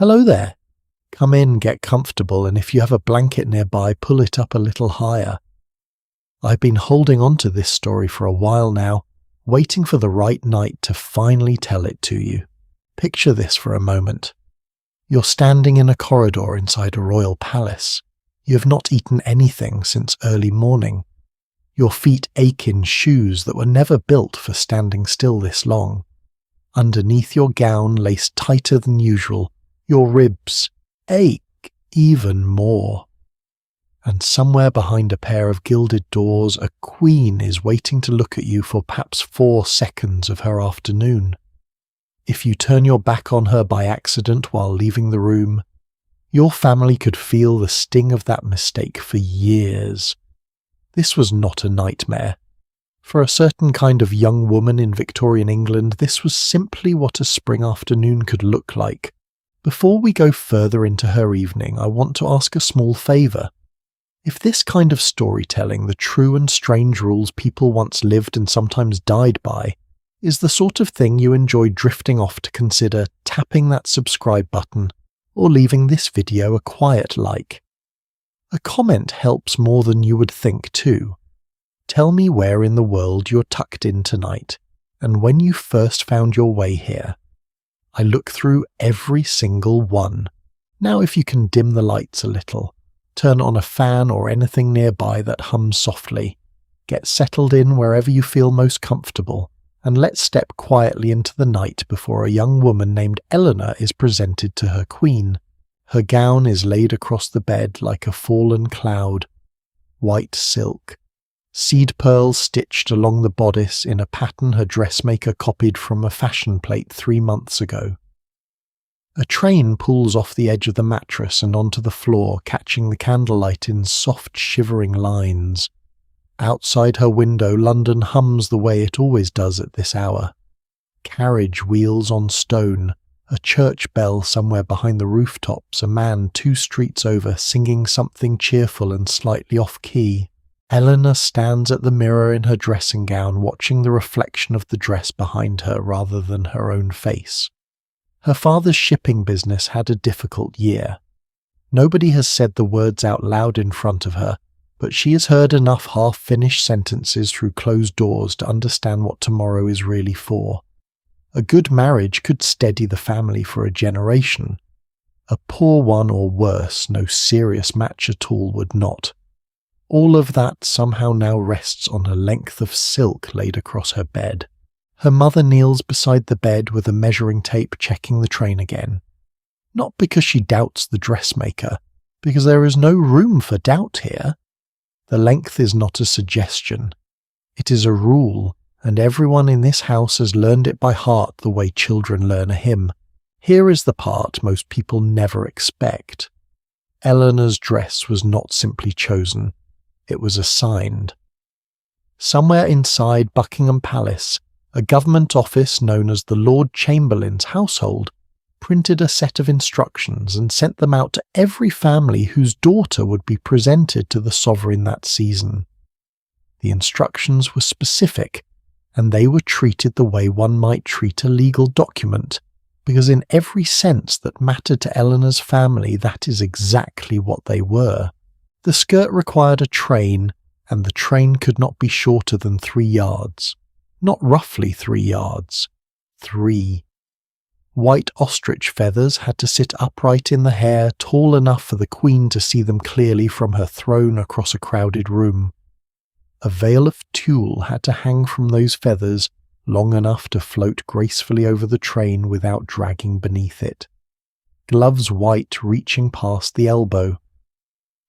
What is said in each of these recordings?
Hello there. Come in, get comfortable, and if you have a blanket nearby, pull it up a little higher. I've been holding on to this story for a while now, waiting for the right night to finally tell it to you. Picture this for a moment. You're standing in a corridor inside a royal palace. You have not eaten anything since early morning. Your feet ache in shoes that were never built for standing still this long. Underneath your gown, laced tighter than usual, your ribs ache even more. And somewhere behind a pair of gilded doors, a queen is waiting to look at you for perhaps 4 seconds of her afternoon. If you turn your back on her by accident while leaving the room, your family could feel the sting of that mistake for years. This was not a nightmare. For a certain kind of young woman in Victorian England, this was simply what a spring afternoon could look like. Before we go further into her evening, I want to ask a small favour. If this kind of storytelling, the true and strange rules people once lived and sometimes died by, is the sort of thing you enjoy drifting off to, consider tapping that subscribe button or leaving this video a quiet like. A comment helps more than you would think too. Tell me where in the world you're tucked in tonight, and when you first found your way here. I look through every single one. Now if you can dim the lights a little, turn on a fan or anything nearby that hums softly, get settled in wherever you feel most comfortable, and let's step quietly into the night before a young woman named Eleanor is presented to her queen. Her gown is laid across the bed like a fallen cloud. White silk. Seed pearls stitched along the bodice in a pattern her dressmaker copied from a fashion plate 3 months ago. A train pulls off the edge of the mattress and onto the floor, catching the candlelight in soft, shivering lines. Outside her window, London hums the way it always does at this hour. Carriage wheels on stone, a church bell somewhere behind the rooftops, a man 2 streets over singing something cheerful and slightly off-key. Eleanor stands at the mirror in her dressing gown, watching the reflection of the dress behind her rather than her own face. Her father's shipping business had a difficult year. Nobody has said the words out loud in front of her, but she has heard enough half-finished sentences through closed doors to understand what tomorrow is really for. A good marriage could steady the family for a generation. A poor one or worse, no serious match at all would not. All of that somehow now rests on a length of silk laid across her bed. Her mother kneels beside the bed with a measuring tape checking the train again. Not because she doubts the dressmaker, because there is no room for doubt here. The length is not a suggestion. It is a rule, and everyone in this house has learned it by heart the way children learn a hymn. Here is the part most people never expect. Eleanor's dress was not simply chosen. It was assigned. Somewhere inside Buckingham Palace, a government office known as the Lord Chamberlain's household printed a set of instructions and sent them out to every family whose daughter would be presented to the sovereign that season. The instructions were specific, and they were treated the way one might treat a legal document, because in every sense that mattered to Eleanor's family, that is exactly what they were. The skirt required a train, and the train could not be shorter than 3 yards. Not roughly 3 yards. 3. White ostrich feathers had to sit upright in the hair, tall enough for the Queen to see them clearly from her throne across a crowded room. A veil of tulle had to hang from those feathers, long enough to float gracefully over the train without dragging beneath it. Gloves white reaching past the elbow.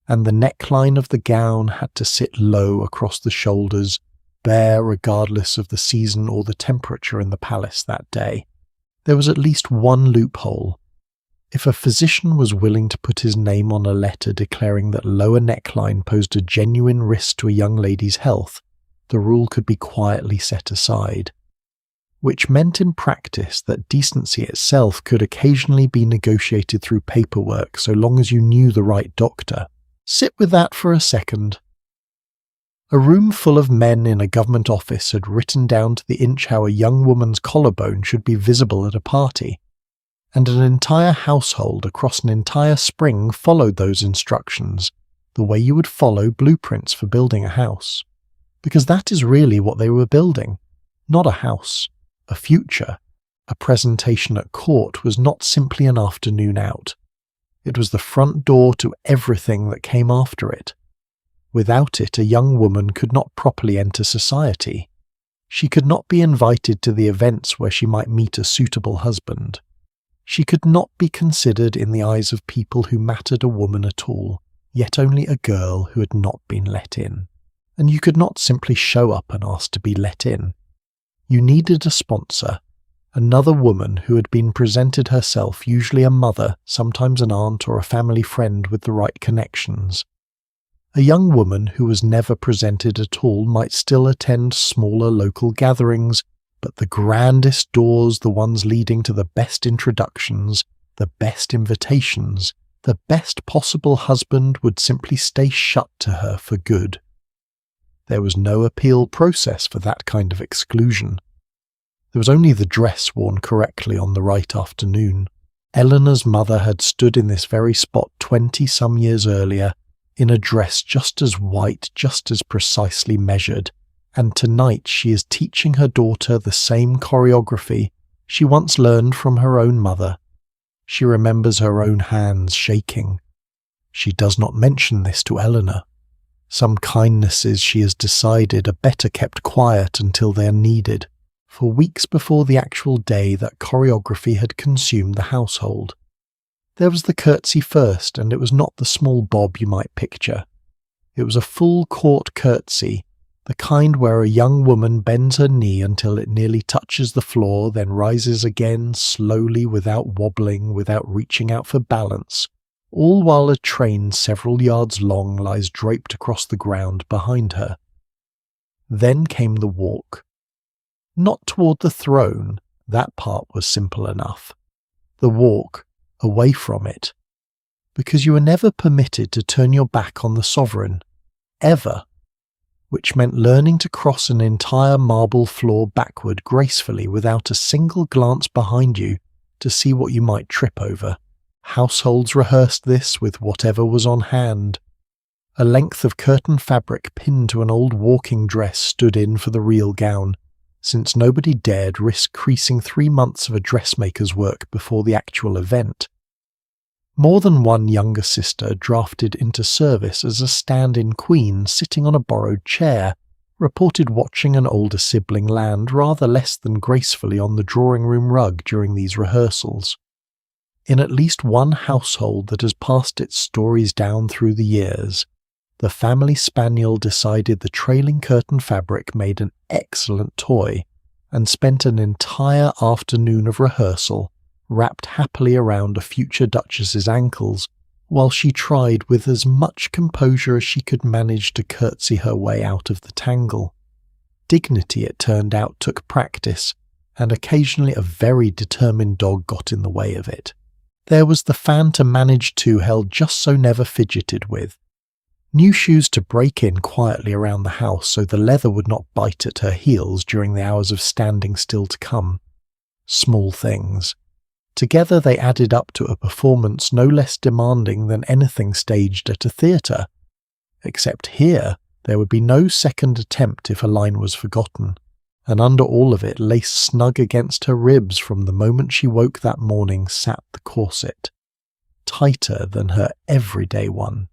And the neckline of the gown had to sit low across the shoulders, bare regardless of the season or the temperature in the palace that day. There was at least one loophole. If a physician was willing to put his name on a letter declaring that lower neckline posed a genuine risk to a young lady's health, the rule could be quietly set aside. Which meant in practice that decency itself could occasionally be negotiated through paperwork so long as you knew the right doctor. Sit with that for a second. A room full of men in a government office had written down to the inch how a young woman's collarbone should be visible at a party, and an entire household across an entire spring followed those instructions, the way you would follow blueprints for building a house. Because that is really what they were building. Not a house, a future. A presentation at court was not simply an afternoon out. It was the front door to everything that came after it. Without it, a young woman could not properly enter society. She could not be invited to the events where she might meet a suitable husband. She could not be considered in the eyes of people who mattered a woman at all, yet only a girl who had not been let in. And you could not simply show up and ask to be let in. You needed a sponsor, another woman who had been presented herself, usually a mother, sometimes an aunt or a family friend with the right connections. A young woman who was never presented at all might still attend smaller local gatherings, but the grandest doors, the ones leading to the best introductions, the best invitations, the best possible husband would simply stay shut to her for good. There was no appeal process for that kind of exclusion. There was only the dress worn correctly on the right afternoon. Eleanor's mother had stood in this very spot 20-some years earlier, in a dress just as white, just as precisely measured, and tonight she is teaching her daughter the same choreography she once learned from her own mother. She remembers her own hands shaking. She does not mention this to Eleanor. Some kindnesses, she has decided, are better kept quiet until they are needed. For weeks before the actual day, that choreography had consumed the household. There was the curtsy first, and it was not the small bob you might picture. It was a full court curtsy, the kind where a young woman bends her knee until it nearly touches the floor, then rises again slowly, without wobbling, without reaching out for balance, all while a train several yards long lies draped across the ground behind her. Then came the walk. Not toward the throne, that part was simple enough. The walk, away from it, because you were never permitted to turn your back on the sovereign, ever, which meant learning to cross an entire marble floor backward gracefully without a single glance behind you to see what you might trip over. Households rehearsed this with whatever was on hand. A length of curtain fabric pinned to an old walking dress stood in for the real gown, since nobody dared risk creasing 3 months of a dressmaker's work before the actual event. More than one younger sister drafted into service as a stand-in queen sitting on a borrowed chair, reported watching an older sibling land rather less than gracefully on the drawing-room rug during these rehearsals. In at least one household that has passed its stories down through the years, the family spaniel decided the trailing curtain fabric made an excellent toy and spent an entire afternoon of rehearsal wrapped happily around a future duchess's ankles while she tried with as much composure as she could manage to curtsy her way out of the tangle. Dignity, it turned out, took practice, and occasionally a very determined dog got in the way of it. There was the fan to manage too held just so never fidgeted with. New shoes to break in quietly around the house so the leather would not bite at her heels during the hours of standing still to come. Small things. Together they added up to a performance no less demanding than anything staged at a theatre. Except here, there would be no second attempt if a line was forgotten, and under all of it, laced snug against her ribs from the moment she woke that morning, sat the corset, tighter than her everyday one.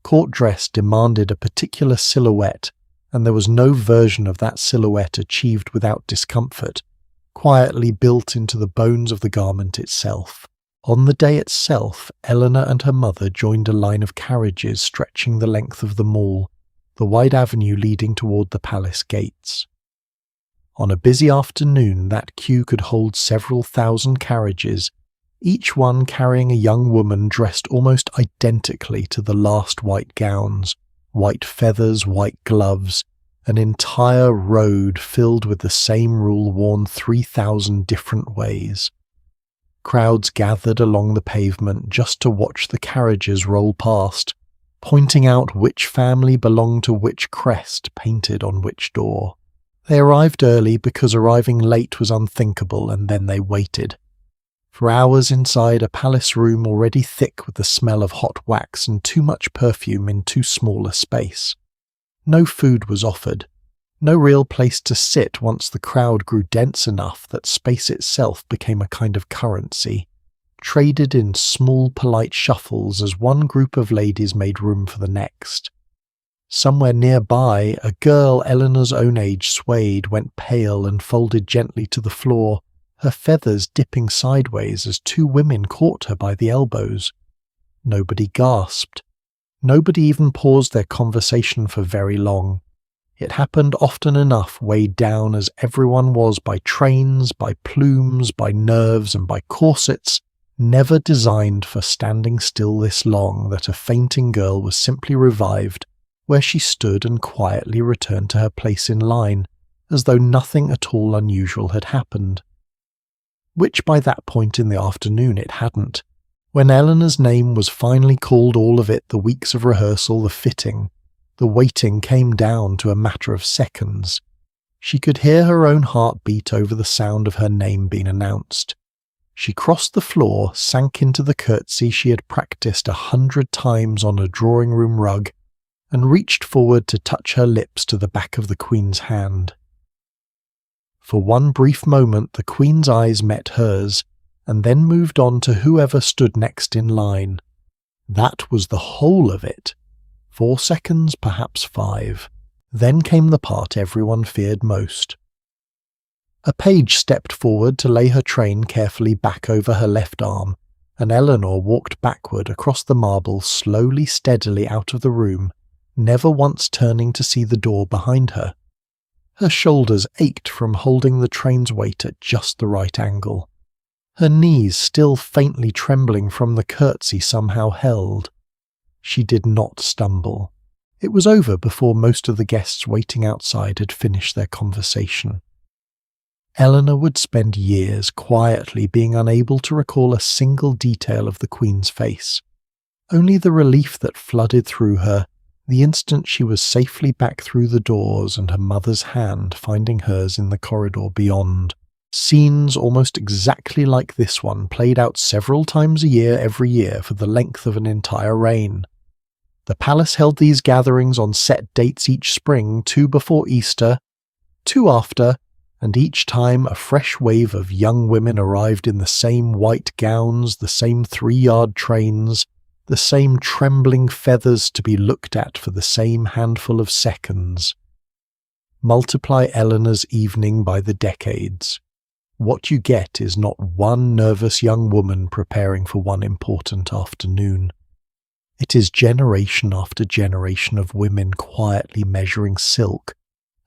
Court dress demanded a particular silhouette, and there was no version of that silhouette achieved without discomfort, quietly built into the bones of the garment itself. On the day itself, Eleanor and her mother joined a line of carriages stretching the length of the mall, the wide avenue leading toward the palace gates. On a busy afternoon, that queue could hold several thousand carriages, each one carrying a young woman dressed almost identically to the last white gowns, white feathers, white gloves, an entire road filled with the same rule worn 3,000 different ways. Crowds gathered along the pavement just to watch the carriages roll past, pointing out which family belonged to which crest painted on which door. They arrived early because arriving late was unthinkable, and then they waited. For hours inside a palace room already thick with the smell of hot wax and too much perfume in too small a space. No food was offered. No real place to sit once the crowd grew dense enough that space itself became a kind of currency, traded in small polite shuffles as one group of ladies made room for the next. Somewhere nearby, a girl Eleanor's own age swayed, went pale and folded gently to the floor, her feathers dipping sideways as two women caught her by the elbows. Nobody gasped. Nobody even paused their conversation for very long. It happened often enough, weighed down as everyone was by trains, by plumes, by nerves, and by corsets, never designed for standing still this long, that a fainting girl was simply revived, where she stood and quietly returned to her place in line, as though nothing at all unusual had happened. Which by that point in the afternoon it hadn't. When Eleanor's name was finally called, all of it, the weeks of rehearsal, the fitting, the waiting came down to a matter of seconds. She could hear her own heart beat over the sound of her name being announced. She crossed the floor, sank into the curtsy she had practiced 100 times on a drawing-room rug, and reached forward to touch her lips to the back of the Queen's hand. For one brief moment the Queen's eyes met hers, and then moved on to whoever stood next in line. That was the whole of it. 4 seconds, perhaps 5. Then came the part everyone feared most. A page stepped forward to lay her train carefully back over her left arm, and Eleanor walked backward across the marble, slowly, steadily out of the room, never once turning to see the door behind her. Her shoulders ached from holding the train's weight at just the right angle. Her knees still faintly trembling from the curtsy somehow held. She did not stumble. It was over before most of the guests waiting outside had finished their conversation. Eleanor would spend years quietly being unable to recall a single detail of the Queen's face. Only the relief that flooded through her, the instant she was safely back through the doors and her mother's hand finding hers in the corridor beyond. Scenes almost exactly like this one played out several times a year every year for the length of an entire reign. The palace held these gatherings on set dates each spring, 2 before Easter, 2 after, and each time a fresh wave of young women arrived in the same white gowns, the same 3-yard trains, the same trembling feathers to be looked at for the same handful of seconds. Multiply Eleanor's evening by the decades. What you get is not one nervous young woman preparing for one important afternoon. It is generation after generation of women quietly measuring silk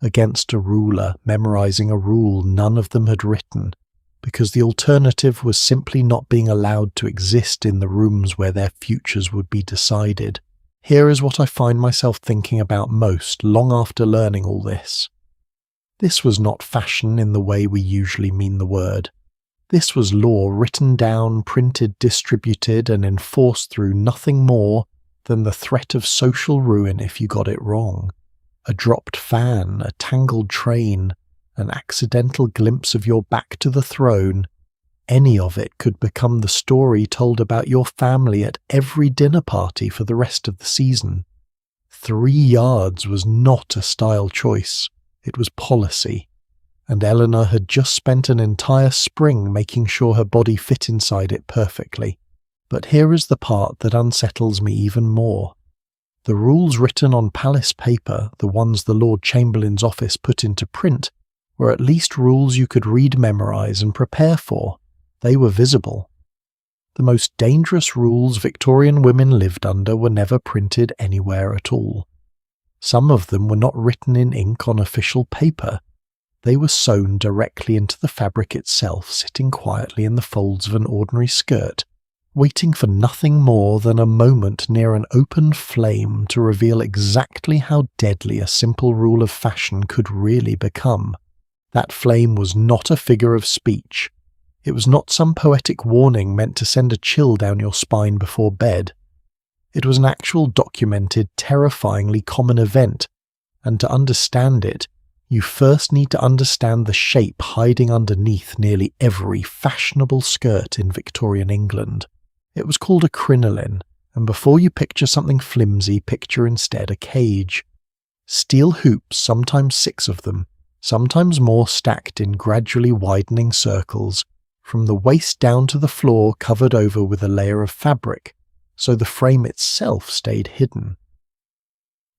against a ruler, memorizing a rule none of them had written, because the alternative was simply not being allowed to exist in the rooms where their futures would be decided. Here is what I find myself thinking about most long after learning all this. This was not fashion in the way we usually mean the word. This was law written down, printed, distributed, and enforced through nothing more than the threat of social ruin if you got it wrong. A dropped fan, a tangled train, an accidental glimpse of your back to the throne, any of it could become the story told about your family at every dinner party for the rest of the season. 3 yards was not a style choice, it was policy. And Eleanor had just spent an entire spring making sure her body fit inside it perfectly. But here is the part that unsettles me even more. The rules written on palace paper, the ones the Lord Chamberlain's office put into print, were at least rules you could read, memorize, and prepare for. They were visible. The most dangerous rules Victorian women lived under were never printed anywhere at all. Some of them were not written in ink on official paper. They were sewn directly into the fabric itself, sitting quietly in the folds of an ordinary skirt, waiting for nothing more than a moment near an open flame to reveal exactly how deadly a simple rule of fashion could really become. That flame was not a figure of speech. It was not some poetic warning meant to send a chill down your spine before bed. It was an actual documented, terrifyingly common event, and to understand it, You first need to understand the shape hiding underneath nearly every fashionable skirt in Victorian England. It was called a crinoline, and before you picture something flimsy, picture instead a cage. Steel hoops, sometimes 6 of them, sometimes more, stacked in gradually widening circles, from the waist down to the floor, covered over with a layer of fabric, so the frame itself stayed hidden.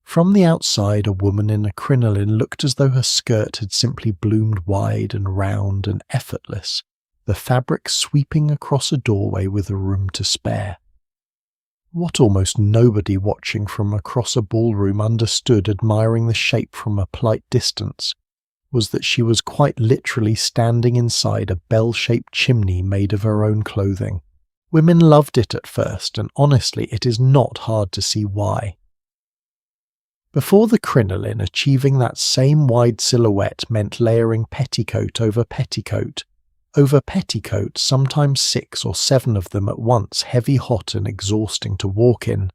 From the outside, a woman in a crinoline looked as though her skirt had simply bloomed wide and round and effortless, the fabric sweeping across a doorway with a room to spare. What almost nobody watching from across a ballroom understood, admiring the shape from a polite distance, was that she was quite literally standing inside a bell-shaped chimney made of her own clothing. Women loved it at first, and honestly it is not hard to see why. Before the crinoline, achieving that same wide silhouette meant layering petticoat, sometimes 6 or 7 of them at once, heavy, hot and exhausting to walk in.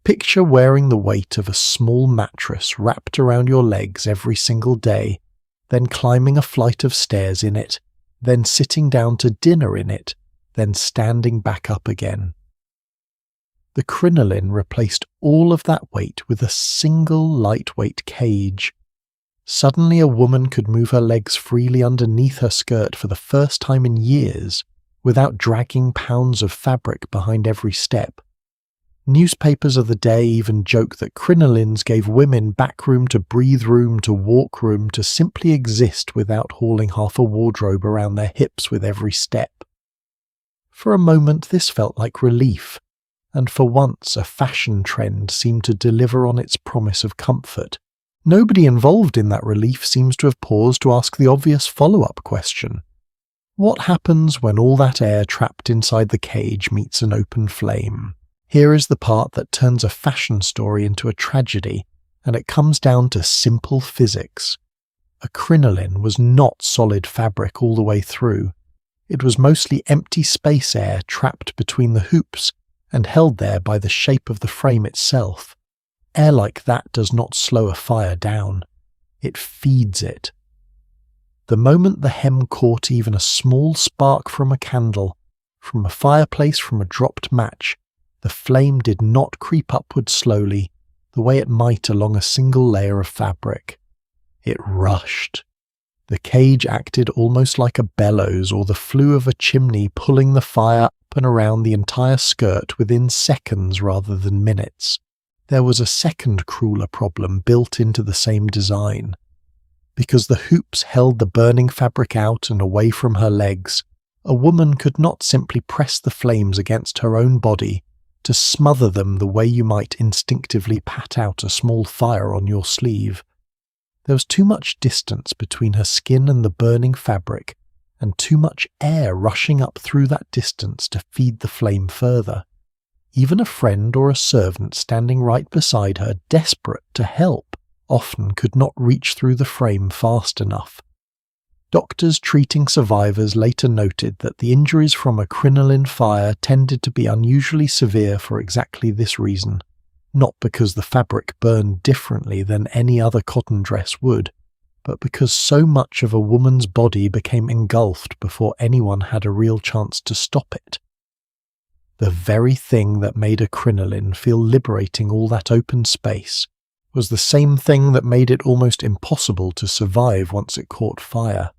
Picture wearing the weight of a small mattress wrapped around your legs every single day, then climbing a flight of stairs in it, then sitting down to dinner in it, then standing back up again. The crinoline replaced all of that weight with a single lightweight cage. Suddenly a woman could move her legs freely underneath her skirt for the first time in years, without dragging pounds of fabric behind every step. Newspapers of the day even joke that crinolines gave women back room to breathe, room to walk, room to simply exist without hauling half a wardrobe around their hips with every step. For a moment this felt like relief, and for once a fashion trend seemed to deliver on its promise of comfort. Nobody involved in that relief seems to have paused to ask the obvious follow-up question. What happens when all that air trapped inside the cage meets an open flame? Here is the part that turns a fashion story into a tragedy, and it comes down to simple physics. A crinoline was not solid fabric all the way through. It was mostly empty space air trapped between the hoops and held there by the shape of the frame itself. Air like that does not slow a fire down. It feeds it. The moment the hem caught even a small spark from a candle, from a fireplace, from a dropped match, the flame did not creep upward slowly, the way it might along a single layer of fabric. It rushed. The cage acted almost like a bellows or the flue of a chimney, pulling the fire up and around the entire skirt within seconds rather than minutes. There was a second crueler problem built into the same design. Because the hoops held the burning fabric out and away from her legs, a woman could not simply press the flames against her own body to smother them the way you might instinctively pat out a small fire on your sleeve. There was too much distance between her skin and the burning fabric, and too much air rushing up through that distance to feed the flame further. Even a friend or a servant standing right beside her, desperate to help, often could not reach through the frame fast enough. Doctors treating survivors later noted that the injuries from a crinoline fire tended to be unusually severe for exactly this reason, not because the fabric burned differently than any other cotton dress would, but because so much of a woman's body became engulfed before anyone had a real chance to stop it. The very thing that made a crinoline feel liberating, all that open space, was the same thing that made it almost impossible to survive once it caught fire.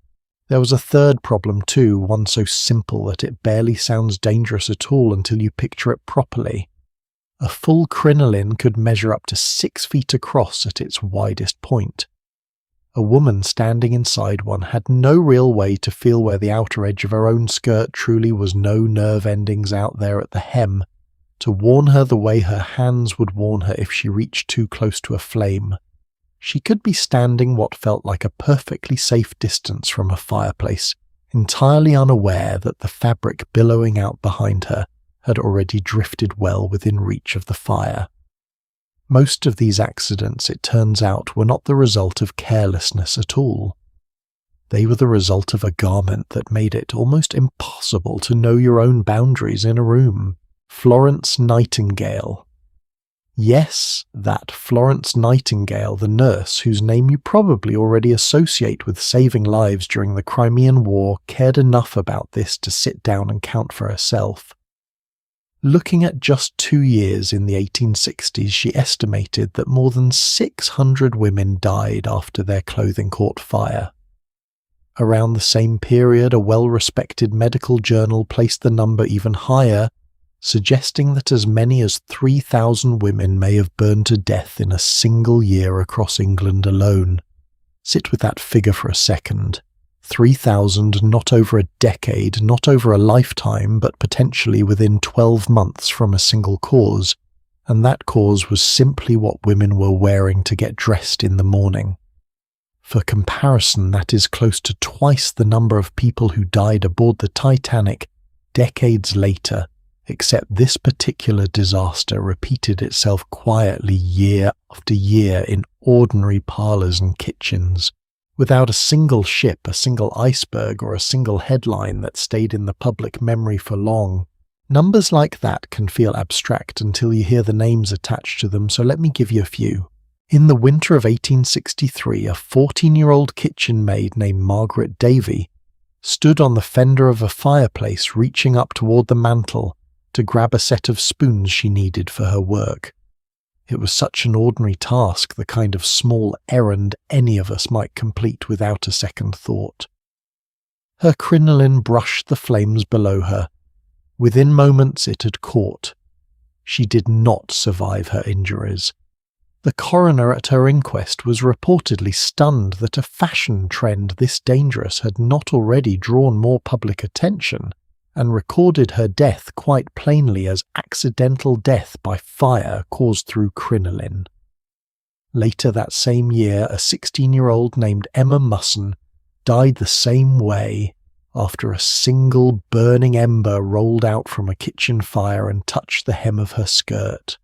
There was a third problem too, one so simple that it barely sounds dangerous at all until you picture it properly. A full crinoline could measure up to 6 feet across at its widest point. A woman standing inside one had no real way to feel where the outer edge of her own skirt truly was, no nerve endings out there at the hem, to warn her the way her hands would warn her if she reached too close to a flame. She could be standing what felt like a perfectly safe distance from a fireplace, entirely unaware that the fabric billowing out behind her had already drifted well within reach of the fire. Most of these accidents, it turns out, were not the result of carelessness at all. They were the result of a garment that made it almost impossible to know your own boundaries in a room. Florence Nightingale. Yes, that Florence Nightingale, the nurse whose name you probably already associate with saving lives during the Crimean War, cared enough about this to sit down and count for herself. Looking at just 2 years in the 1860s, she estimated that more than 600 women died after their clothing caught fire. Around the same period, a well-respected medical journal placed the number even higher, suggesting that as many as 3,000 women may have burned to death in a single year across England alone. Sit with that figure for a second. 3,000 not over a decade, not over a lifetime, but potentially within 12 months from a single cause, and that cause was simply what women were wearing to get dressed in the morning. For comparison, that is close to twice the number of people who died aboard the Titanic decades later, except this particular disaster repeated itself quietly year after year in ordinary parlours and kitchens, without a single ship, a single iceberg, or a single headline that stayed in the public memory for long. Numbers like that can feel abstract until you hear the names attached to them, so let me give you a few. In the winter of 1863, a 14-year-old kitchen maid named Margaret Davy stood on the fender of a fireplace reaching up toward the mantel to grab a set of spoons she needed for her work. It was such an ordinary task, the kind of small errand any of us might complete without a second thought. Her crinoline brushed the flames below her. Within moments it had caught. She did not survive her injuries. The coroner at her inquest was reportedly stunned that a fashion trend this dangerous had not already drawn more public attention, and recorded her death quite plainly as accidental death by fire caused through crinoline. Later that same year, a 16-year-old named Emma Musson died the same way after a single burning ember rolled out from a kitchen fire and touched the hem of her skirt.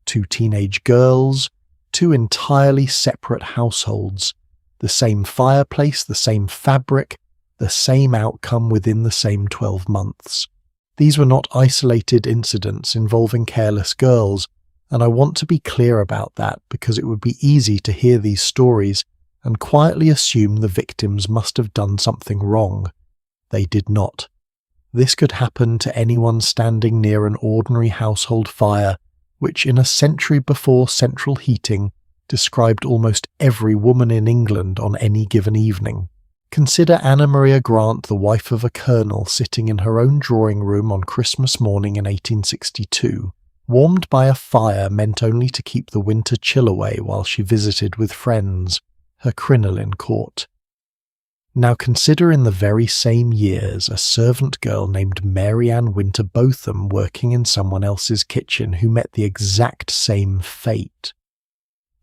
2 teenage girls, 2 entirely separate households, the same fireplace, the same fabric, the same outcome within the same 12 months. These were not isolated incidents involving careless girls, and I want to be clear about that because it would be easy to hear these stories and quietly assume the victims must have done something wrong. They did not. This could happen to anyone standing near an ordinary household fire, which in a century before central heating described almost every woman in England on any given evening. Consider Anna Maria Grant, the wife of a colonel, sitting in her own drawing room on Christmas morning in 1862, warmed by a fire meant only to keep the winter chill away while she visited with friends, her crinoline caught. Now consider in the very same years a servant girl named Mary Ann Winter Botham working in someone else's kitchen who met the exact same fate.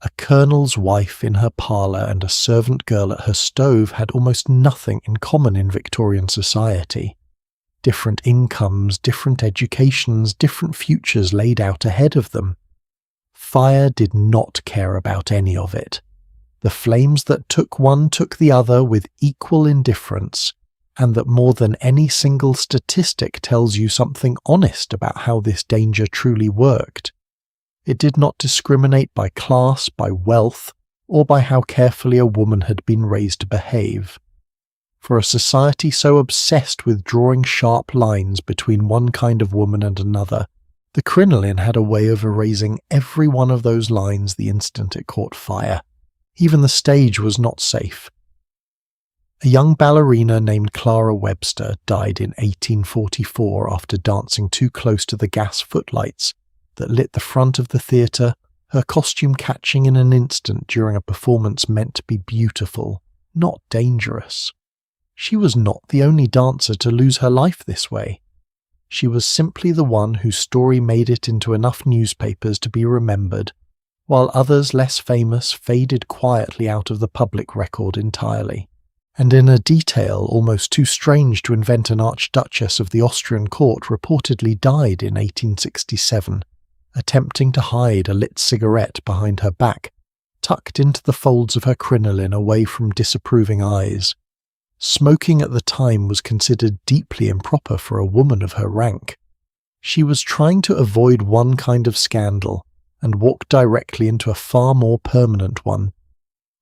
A colonel's wife in her parlour and a servant girl at her stove had almost nothing in common in Victorian society. Different incomes, different educations, different futures laid out ahead of them. Fire did not care about any of it. The flames that took one took the other with equal indifference, and that more than any single statistic tells you something honest about how this danger truly worked. It did not discriminate by class, by wealth, or by how carefully a woman had been raised to behave. For a society so obsessed with drawing sharp lines between one kind of woman and another, the crinoline had a way of erasing every one of those lines the instant it caught fire. Even the stage was not safe. A young ballerina named Clara Webster died in 1844 after dancing too close to the gas footlights that lit the front of the theatre, her costume catching in an instant during a performance meant to be beautiful, not dangerous. She was not the only dancer to lose her life this way. She was simply the one whose story made it into enough newspapers to be remembered, while others less famous faded quietly out of the public record entirely. And in a detail almost too strange to invent, an Archduchess of the Austrian court reportedly died in 1867, attempting to hide a lit cigarette behind her back, tucked into the folds of her crinoline away from disapproving eyes. Smoking at the time was considered deeply improper for a woman of her rank. She was trying to avoid one kind of scandal, and walked directly into a far more permanent one.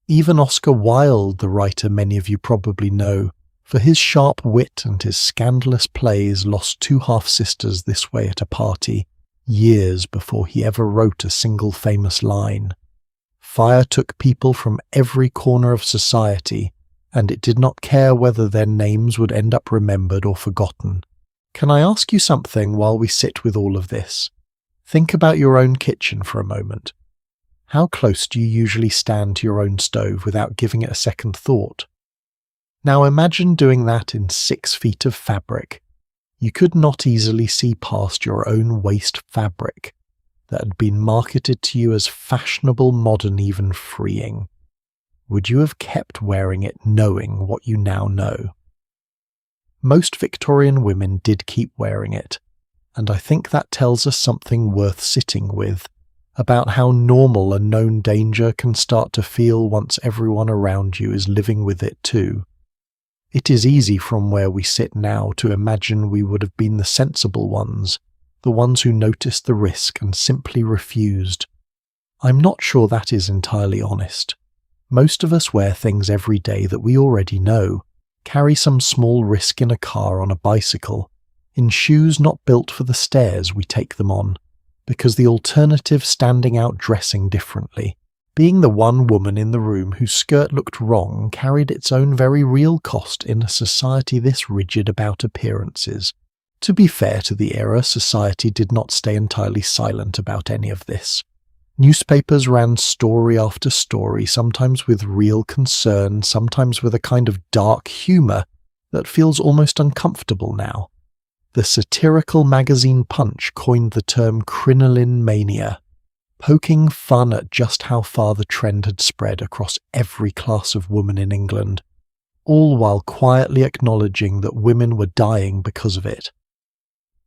Even Oscar Wilde, the writer many of you probably know, for his sharp wit and his scandalous plays, lost two half-sisters this way at a party, years before he ever wrote a single famous line. Fire took people from every corner of society, and it did not care whether their names would end up remembered or forgotten. Can I ask you something while we sit with all of this? Think about your own kitchen for a moment. How close do you usually stand to your own stove without giving it a second thought? Now imagine doing that in 6 feet of fabric. You could not easily see past your own waste fabric that had been marketed to you as fashionable, modern, even freeing. Would you have kept wearing it knowing what you now know? Most Victorian women did keep wearing it, and I think that tells us something worth sitting with, about how normal a known danger can start to feel once everyone around you is living with it too. It is easy from where we sit now to imagine we would have been the sensible ones, the ones who noticed the risk and simply refused. I'm not sure that is entirely honest. Most of us wear things every day that we already know, carry some small risk in a car, on a bicycle, in shoes not built for the stairs we take them on, because the alternative standing out dressing differently, being the one woman in the room whose skirt looked wrong, carried its own very real cost in a society this rigid about appearances. To be fair to the era, society did not stay entirely silent about any of this. Newspapers ran story after story, sometimes with real concern, sometimes with a kind of dark humour that feels almost uncomfortable now. The satirical magazine Punch coined the term crinoline mania, poking fun at just how far the trend had spread across every class of woman in England, all while quietly acknowledging that women were dying because of it.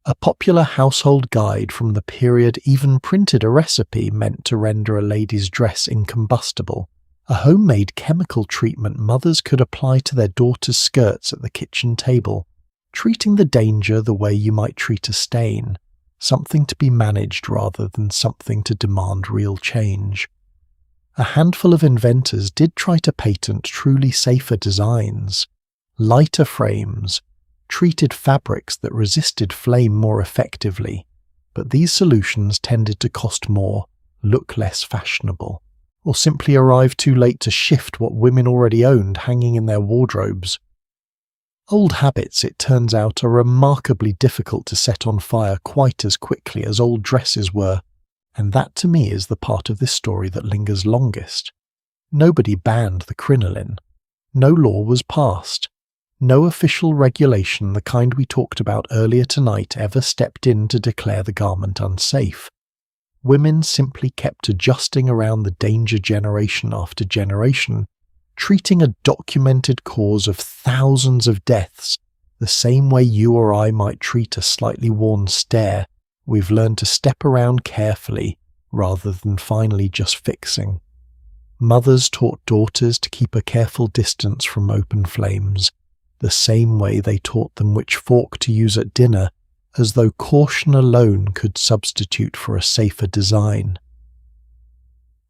A popular household guide from the period even printed a recipe meant to render a lady's dress incombustible, a homemade chemical treatment mothers could apply to their daughters' skirts at the kitchen table, treating the danger the way you might treat a stain, something to be managed rather than something to demand real change. A handful of inventors did try to patent truly safer designs, lighter frames, treated fabrics that resisted flame more effectively, but these solutions tended to cost more, look less fashionable, or simply arrive too late to shift what women already owned hanging in their wardrobes. Old habits, it turns out, are remarkably difficult to set on fire quite as quickly as old dresses were, and that to me is the part of this story that lingers longest. Nobody banned the crinoline. No law was passed. No official regulation, the kind we talked about earlier tonight, ever stepped in to declare the garment unsafe. Women simply kept adjusting around the danger generation after generation, treating a documented cause of thousands of deaths the same way you or I might treat a slightly worn stair we've learned to step around carefully rather than finally just fixing. Mothers taught daughters to keep a careful distance from open flames, the same way they taught them which fork to use at dinner, as though caution alone could substitute for a safer design.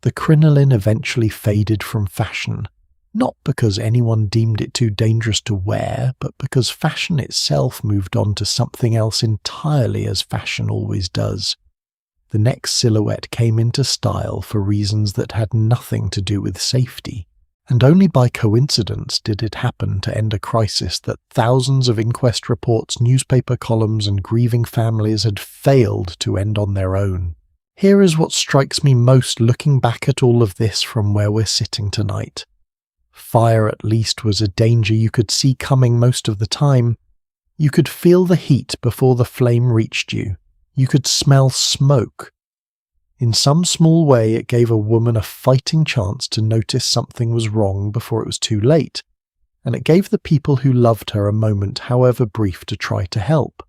The crinoline eventually faded from fashion, not because anyone deemed it too dangerous to wear, but because fashion itself moved on to something else entirely, as fashion always does. The next silhouette came into style for reasons that had nothing to do with safety, and only by coincidence did it happen to end a crisis that thousands of inquest reports, newspaper columns, and grieving families had failed to end on their own. Here is what strikes me most looking back at all of this from where we're sitting tonight. Fire at least was a danger you could see coming most of the time. You could feel the heat before the flame reached you. You could smell smoke. In some small way, it gave a woman a fighting chance to notice something was wrong before it was too late, and it gave the people who loved her a moment, however brief, to try to help.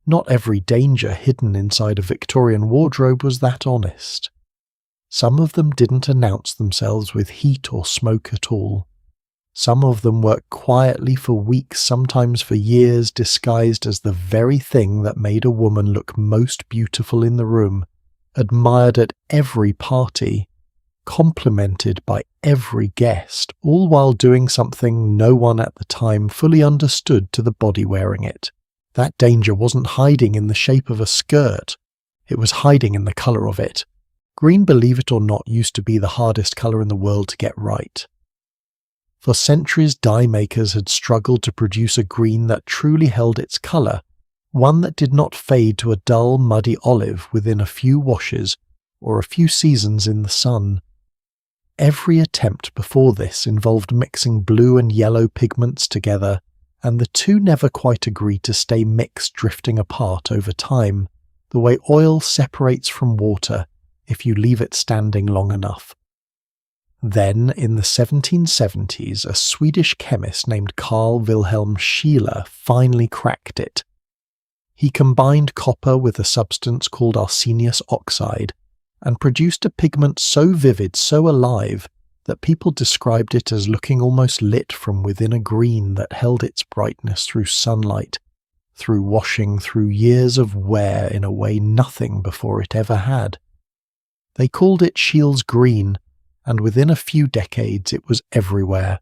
Not every danger hidden inside a Victorian wardrobe was that honest. Some of them didn't announce themselves with heat or smoke at all. Some of them worked quietly for weeks, sometimes for years, disguised as the very thing that made a woman look most beautiful in the room, admired at every party, complimented by every guest, all while doing something no one at the time fully understood to the body wearing it. That danger wasn't hiding in the shape of a skirt, it was hiding in the colour of it. Green, believe it or not, used to be the hardest colour in the world to get right. For centuries, dye makers had struggled to produce a green that truly held its colour, one that did not fade to a dull, muddy olive within a few washes or a few seasons in the sun. Every attempt before this involved mixing blue and yellow pigments together, and the two never quite agreed to stay mixed, drifting apart over time, the way oil separates from water if you leave it standing long enough. Then, in the 1770s, a Swedish chemist named Carl Wilhelm Scheele finally cracked it. He combined copper with a substance called arsenious oxide and produced a pigment so vivid, so alive, that people described it as looking almost lit from within a green that held its brightness through sunlight, through washing, through years of wear in a way nothing before it ever had. They called it Scheele's green, and within a few decades it was everywhere.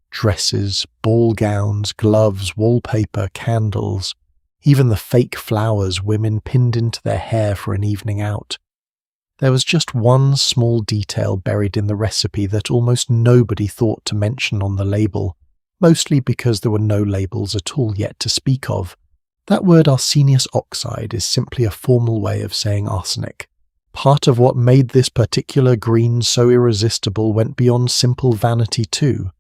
Dresses, ball gowns, gloves, wallpaper, candles, even the fake flowers women pinned into their hair for an evening out. There was just one small detail buried in the recipe that almost nobody thought to mention on the label, mostly because there were no labels at all yet to speak of. That word arsenious oxide is simply a formal way of saying arsenic. Part of what made this particular green so irresistible went beyond simple vanity too.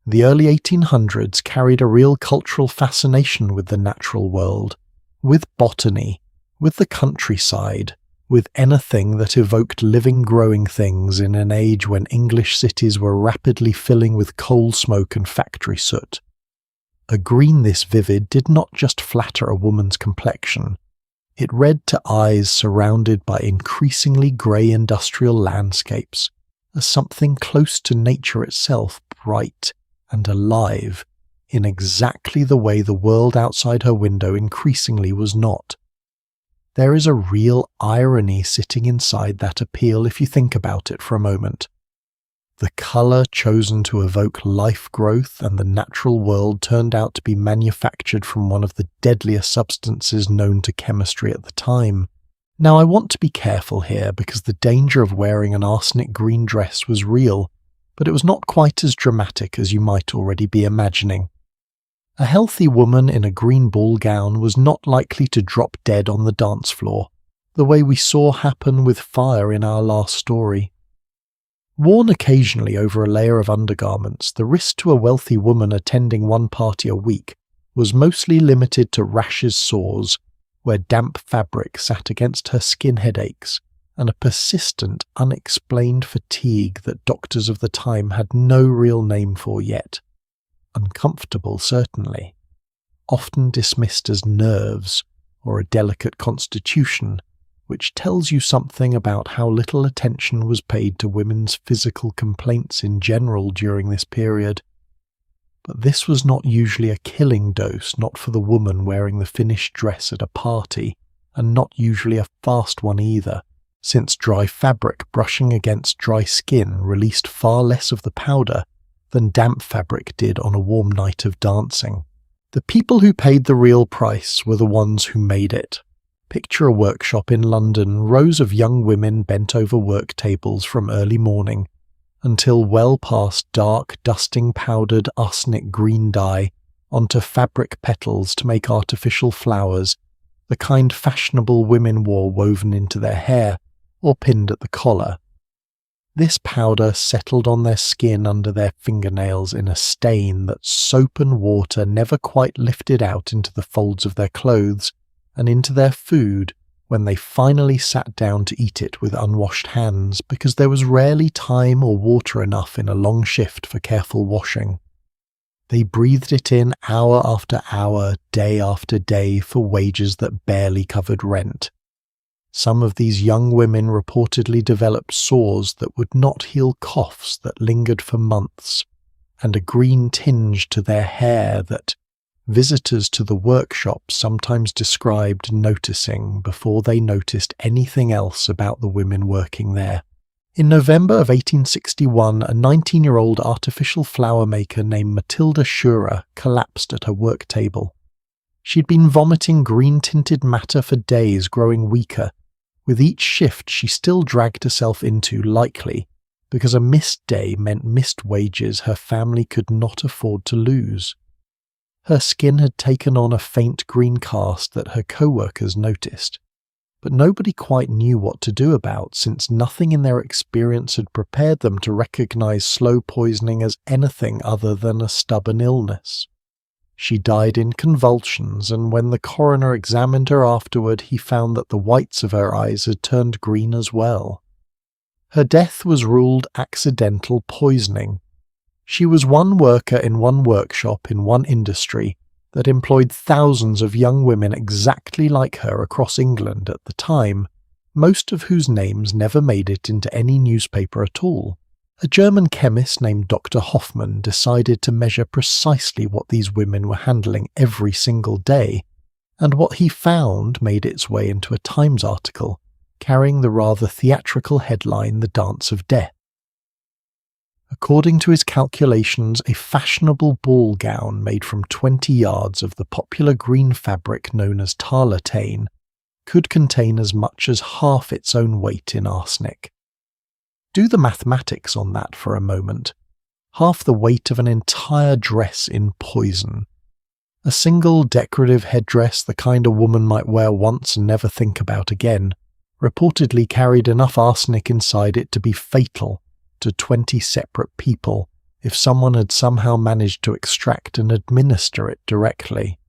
The early 1800s carried a real cultural fascination with the natural world, with botany, with the countryside, with anything that evoked living, growing things in an age when English cities were rapidly filling with coal smoke and factory soot. A green this vivid did not just flatter a woman's complexion. It read to eyes surrounded by increasingly grey industrial landscapes as something close to nature itself, bright and alive, in exactly the way the world outside her window increasingly was not. There is a real irony sitting inside that appeal if you think about it for a moment. The colour chosen to evoke life growth and the natural world turned out to be manufactured from one of the deadliest substances known to chemistry at the time. Now, I want to be careful here because the danger of wearing an arsenic green dress was real, but it was not quite as dramatic as you might already be imagining. A healthy woman in a green ball gown was not likely to drop dead on the dance floor, the way we saw happen with fire in our last story. Worn occasionally over a layer of undergarments, the risk to a wealthy woman attending one party a week was mostly limited to rashes, sores, where damp fabric sat against her skin headaches, and a persistent, unexplained fatigue that doctors of the time had no real name for yet. Uncomfortable, certainly, often dismissed as nerves or a delicate constitution, which tells you something about how little attention was paid to women's physical complaints in general during this period. But this was not usually a killing dose, not for the woman wearing the finished dress at a party, and not usually a fast one either, since dry fabric brushing against dry skin released far less of the powder than damp fabric did on a warm night of dancing. The people who paid the real price were the ones who made it. Picture a workshop in London, rows of young women bent over work tables from early morning until well past dark, dusting powdered arsenic green dye onto fabric petals to make artificial flowers, the kind fashionable women wore woven into their hair or pinned at the collar. This powder settled on their skin under their fingernails in a stain that soap and water never quite lifted out into the folds of their clothes and into their food when they finally sat down to eat it with unwashed hands, because there was rarely time or water enough in a long shift for careful washing. They breathed it in hour after hour, day after day, for wages that barely covered rent. Some of these young women reportedly developed sores that would not heal coughs that lingered for months, and a green tinge to their hair that, Visitors to the workshop sometimes described noticing before they noticed anything else about the women working there. In November of 1861, a 19-year-old artificial flower maker named Matilda Schurer collapsed at her work table. She'd been vomiting green-tinted matter for days, growing weaker. With each shift she still dragged herself into, likely because a missed day meant missed wages her family could not afford to lose. Her skin had taken on a faint green cast that her co-workers noticed, but nobody quite knew what to do about, since nothing in their experience had prepared them to recognize slow poisoning as anything other than a stubborn illness. She died in convulsions, and when the coroner examined her afterward, he found that the whites of her eyes had turned green as well. Her death was ruled accidental poisoning. She was one worker in one workshop in one industry that employed thousands of young women exactly like her across England at the time, most of whose names never made it into any newspaper at all. A German chemist named Dr. Hoffmann decided to measure precisely what these women were handling every single day, and what he found made its way into a Times article, carrying the rather theatrical headline "The Dance of Death." According to his calculations, a fashionable ball gown made from 20 yards of the popular green fabric known as tarlatan could contain as much as half its own weight in arsenic. Do the mathematics on that for a moment. Half the weight of an entire dress in poison. A single decorative headdress, the kind a woman might wear once and never think about again, reportedly carried enough arsenic inside it to be fatal to 20 separate people if someone had somehow managed to extract and administer it directly.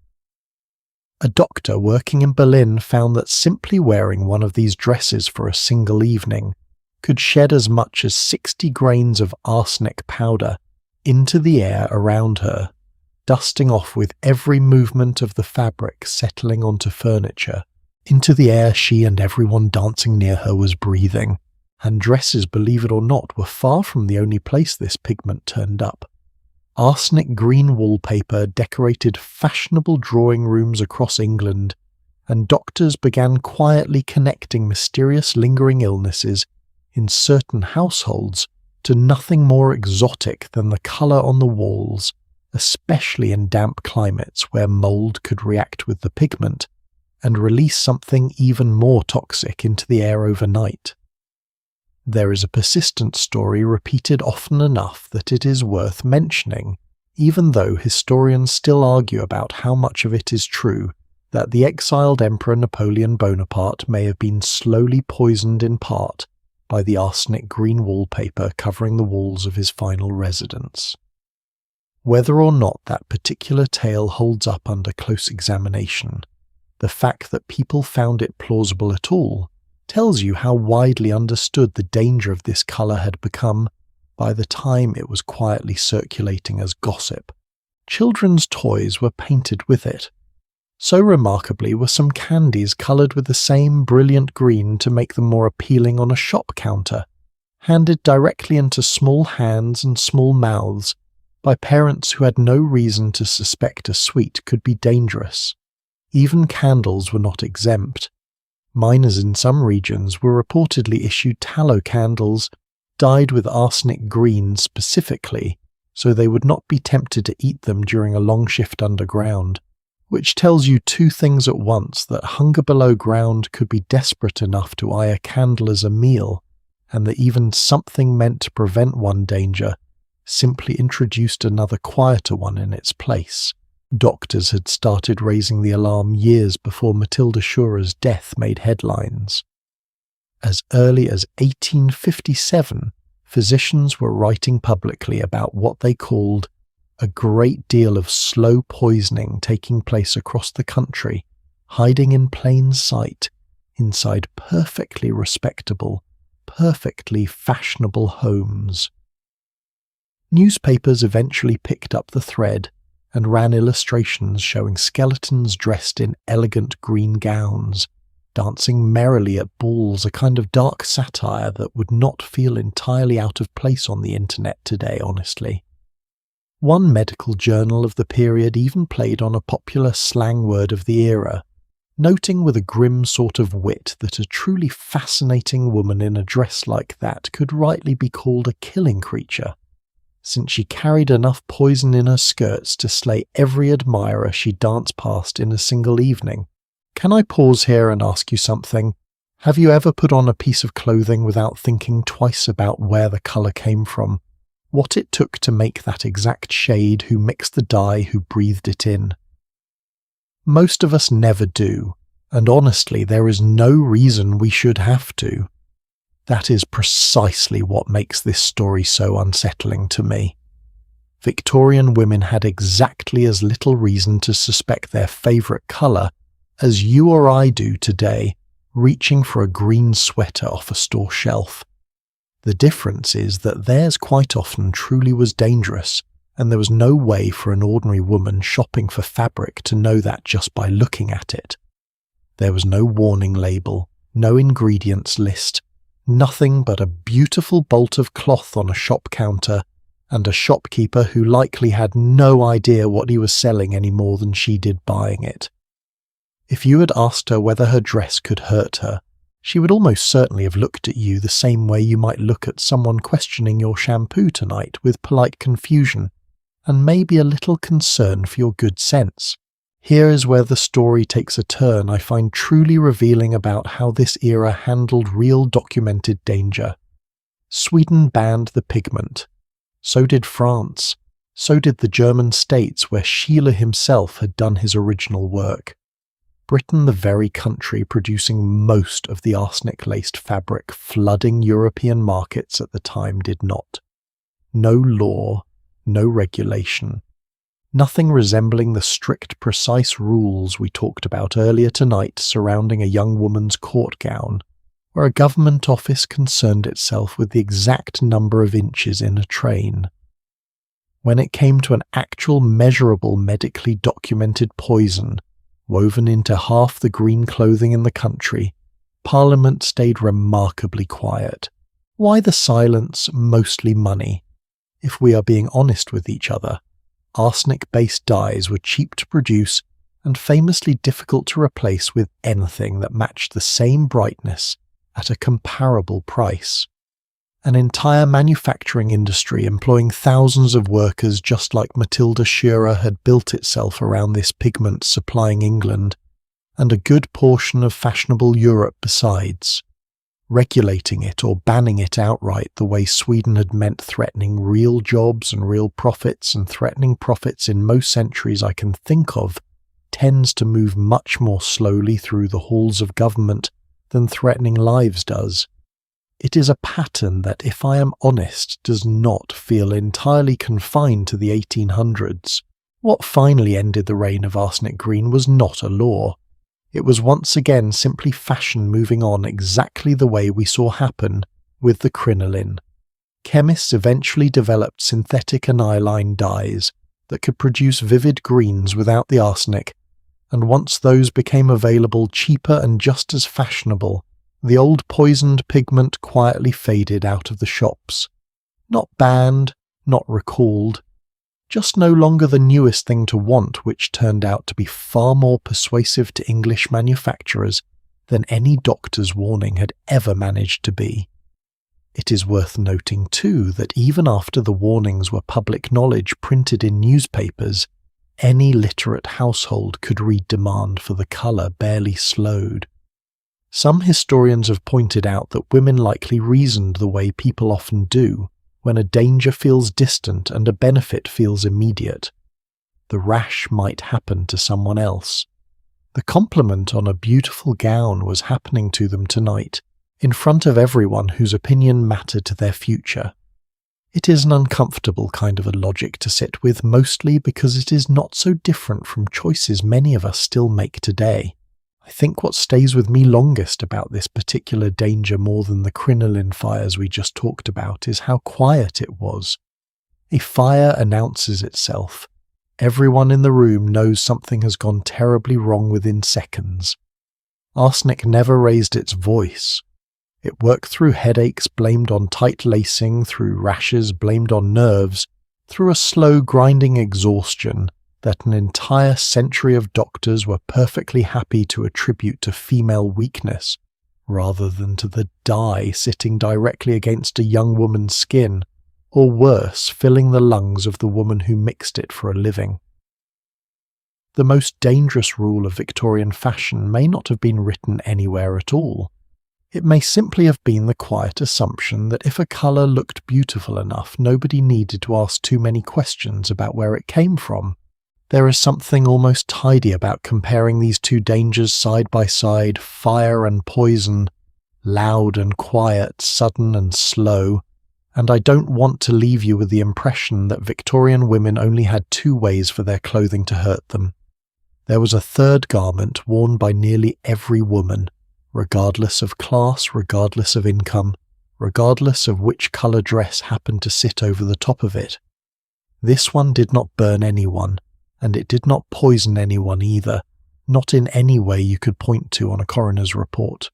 A doctor working in Berlin found that simply wearing one of these dresses for a single evening could shed as much as 60 grains of arsenic powder into the air around her, dusting off with every movement of the fabric settling onto furniture, into the air she and everyone dancing near her was breathing. And dresses, believe it or not, were far from the only place this pigment turned up. Arsenic green wallpaper decorated fashionable drawing rooms across England, and doctors began quietly connecting mysterious lingering illnesses in certain households to nothing more exotic than the colour on the walls, especially in damp climates where mould could react with the pigment and release something even more toxic into the air overnight. There is a persistent story repeated often enough that it is worth mentioning, even though historians still argue about how much of it is true, that the exiled Emperor Napoleon Bonaparte may have been slowly poisoned in part by the arsenic green wallpaper covering the walls of his final residence. Whether or not that particular tale holds up under close examination, the fact that people found it plausible at all tells you how widely understood the danger of this colour had become by the time it was quietly circulating as gossip. Children's toys were painted with it. So remarkably were some candies coloured with the same brilliant green to make them more appealing on a shop counter, handed directly into small hands and small mouths by parents who had no reason to suspect a sweet could be dangerous. Even candles were not exempt. Miners in some regions were reportedly issued tallow candles dyed with arsenic green specifically, so they would not be tempted to eat them during a long shift underground, which tells you two things at once: that hunger below ground could be desperate enough to eye a candle as a meal, and that even something meant to prevent one danger simply introduced another quieter one in its place. Doctors had started raising the alarm years before Matilda Schurer's death made headlines. As early as 1857, physicians were writing publicly about what they called a great deal of slow poisoning taking place across the country, hiding in plain sight inside perfectly respectable, perfectly fashionable homes. Newspapers eventually picked up the thread and ran illustrations showing skeletons dressed in elegant green gowns, dancing merrily at balls, a kind of dark satire that would not feel entirely out of place on the internet today, honestly. One medical journal of the period even played on a popular slang word of the era, noting with a grim sort of wit that a truly fascinating woman in a dress like that could rightly be called a killing creature, since she carried enough poison in her skirts to slay every admirer she danced past in a single evening. Can I pause here and ask you something? Have you ever put on a piece of clothing without thinking twice about where the colour came from, what it took to make that exact shade, who mixed the dye, who breathed it in? Most of us never do, and honestly there is no reason we should have to. That is precisely what makes this story so unsettling to me. Victorian women had exactly as little reason to suspect their favourite colour as you or I do today, reaching for a green sweater off a store shelf. The difference is that theirs quite often truly was dangerous, and there was no way for an ordinary woman shopping for fabric to know that just by looking at it. There was no warning label, no ingredients list, nothing but a beautiful bolt of cloth on a shop counter, and a shopkeeper who likely had no idea what he was selling any more than she did buying it. If you had asked her whether her dress could hurt her, she would almost certainly have looked at you the same way you might look at someone questioning your shampoo tonight, with polite confusion, and maybe a little concern for your good sense. Here is where the story takes a turn I find truly revealing about how this era handled real documented danger. Sweden banned the pigment. So did France. So did the German states where Scheele himself had done his original work. Britain, the very country producing most of the arsenic-laced fabric flooding European markets at the time, did not. No law, no regulation. Nothing resembling the strict, precise rules we talked about earlier tonight surrounding a young woman's court gown, where a government office concerned itself with the exact number of inches in a train. When it came to an actual measurable medically documented poison, woven into half the green clothing in the country, Parliament stayed remarkably quiet. Why the silence? Mostly money. If we are being honest with each other, arsenic-based dyes were cheap to produce and famously difficult to replace with anything that matched the same brightness at a comparable price. An entire manufacturing industry employing thousands of workers just like Matilda Shearer had built itself around this pigment supplying England, and a good portion of fashionable Europe besides. Regulating it or banning it outright the way Sweden had meant threatening real jobs and real profits, and threatening profits in most centuries I can think of tends to move much more slowly through the halls of government than threatening lives does. It is a pattern that, if I am honest, does not feel entirely confined to the 1800s. What finally ended the reign of arsenic green was not a law. It was once again simply fashion moving on exactly the way we saw happen with the crinoline. Chemists eventually developed synthetic aniline dyes that could produce vivid greens without the arsenic, and once those became available cheaper and just as fashionable, the old poisoned pigment quietly faded out of the shops. Not banned, not recalled, just no longer the newest thing to want, which turned out to be far more persuasive to English manufacturers than any doctor's warning had ever managed to be. It is worth noting too that even after the warnings were public knowledge printed in newspapers, any literate household could read demand for the colour barely slowed. Some historians have pointed out that women likely reasoned the way people often do, when a danger feels distant and a benefit feels immediate. The rash might happen to someone else. The compliment on a beautiful gown was happening to them tonight, in front of everyone whose opinion mattered to their future. It is an uncomfortable kind of a logic to sit with, mostly because it is not so different from choices many of us still make today. I think what stays with me longest about this particular danger more than the crinoline fires we just talked about is how quiet it was. A fire announces itself. Everyone in the room knows something has gone terribly wrong within seconds. Arsenic never raised its voice. It worked through headaches blamed on tight lacing, through rashes blamed on nerves, through a slow grinding exhaustion that an entire century of doctors were perfectly happy to attribute to female weakness, rather than to the dye sitting directly against a young woman's skin, or worse, filling the lungs of the woman who mixed it for a living. The most dangerous rule of Victorian fashion may not have been written anywhere at all. It may simply have been the quiet assumption that if a colour looked beautiful enough, nobody needed to ask too many questions about where it came from. There is something almost tidy about comparing these two dangers side by side, fire and poison, loud and quiet, sudden and slow, and I don't want to leave you with the impression that Victorian women only had two ways for their clothing to hurt them. There was a third garment worn by nearly every woman, regardless of class, regardless of income, regardless of which colour dress happened to sit over the top of it. This one did not burn anyone, and it did not poison anyone either, not in any way you could point to on a coroner's report.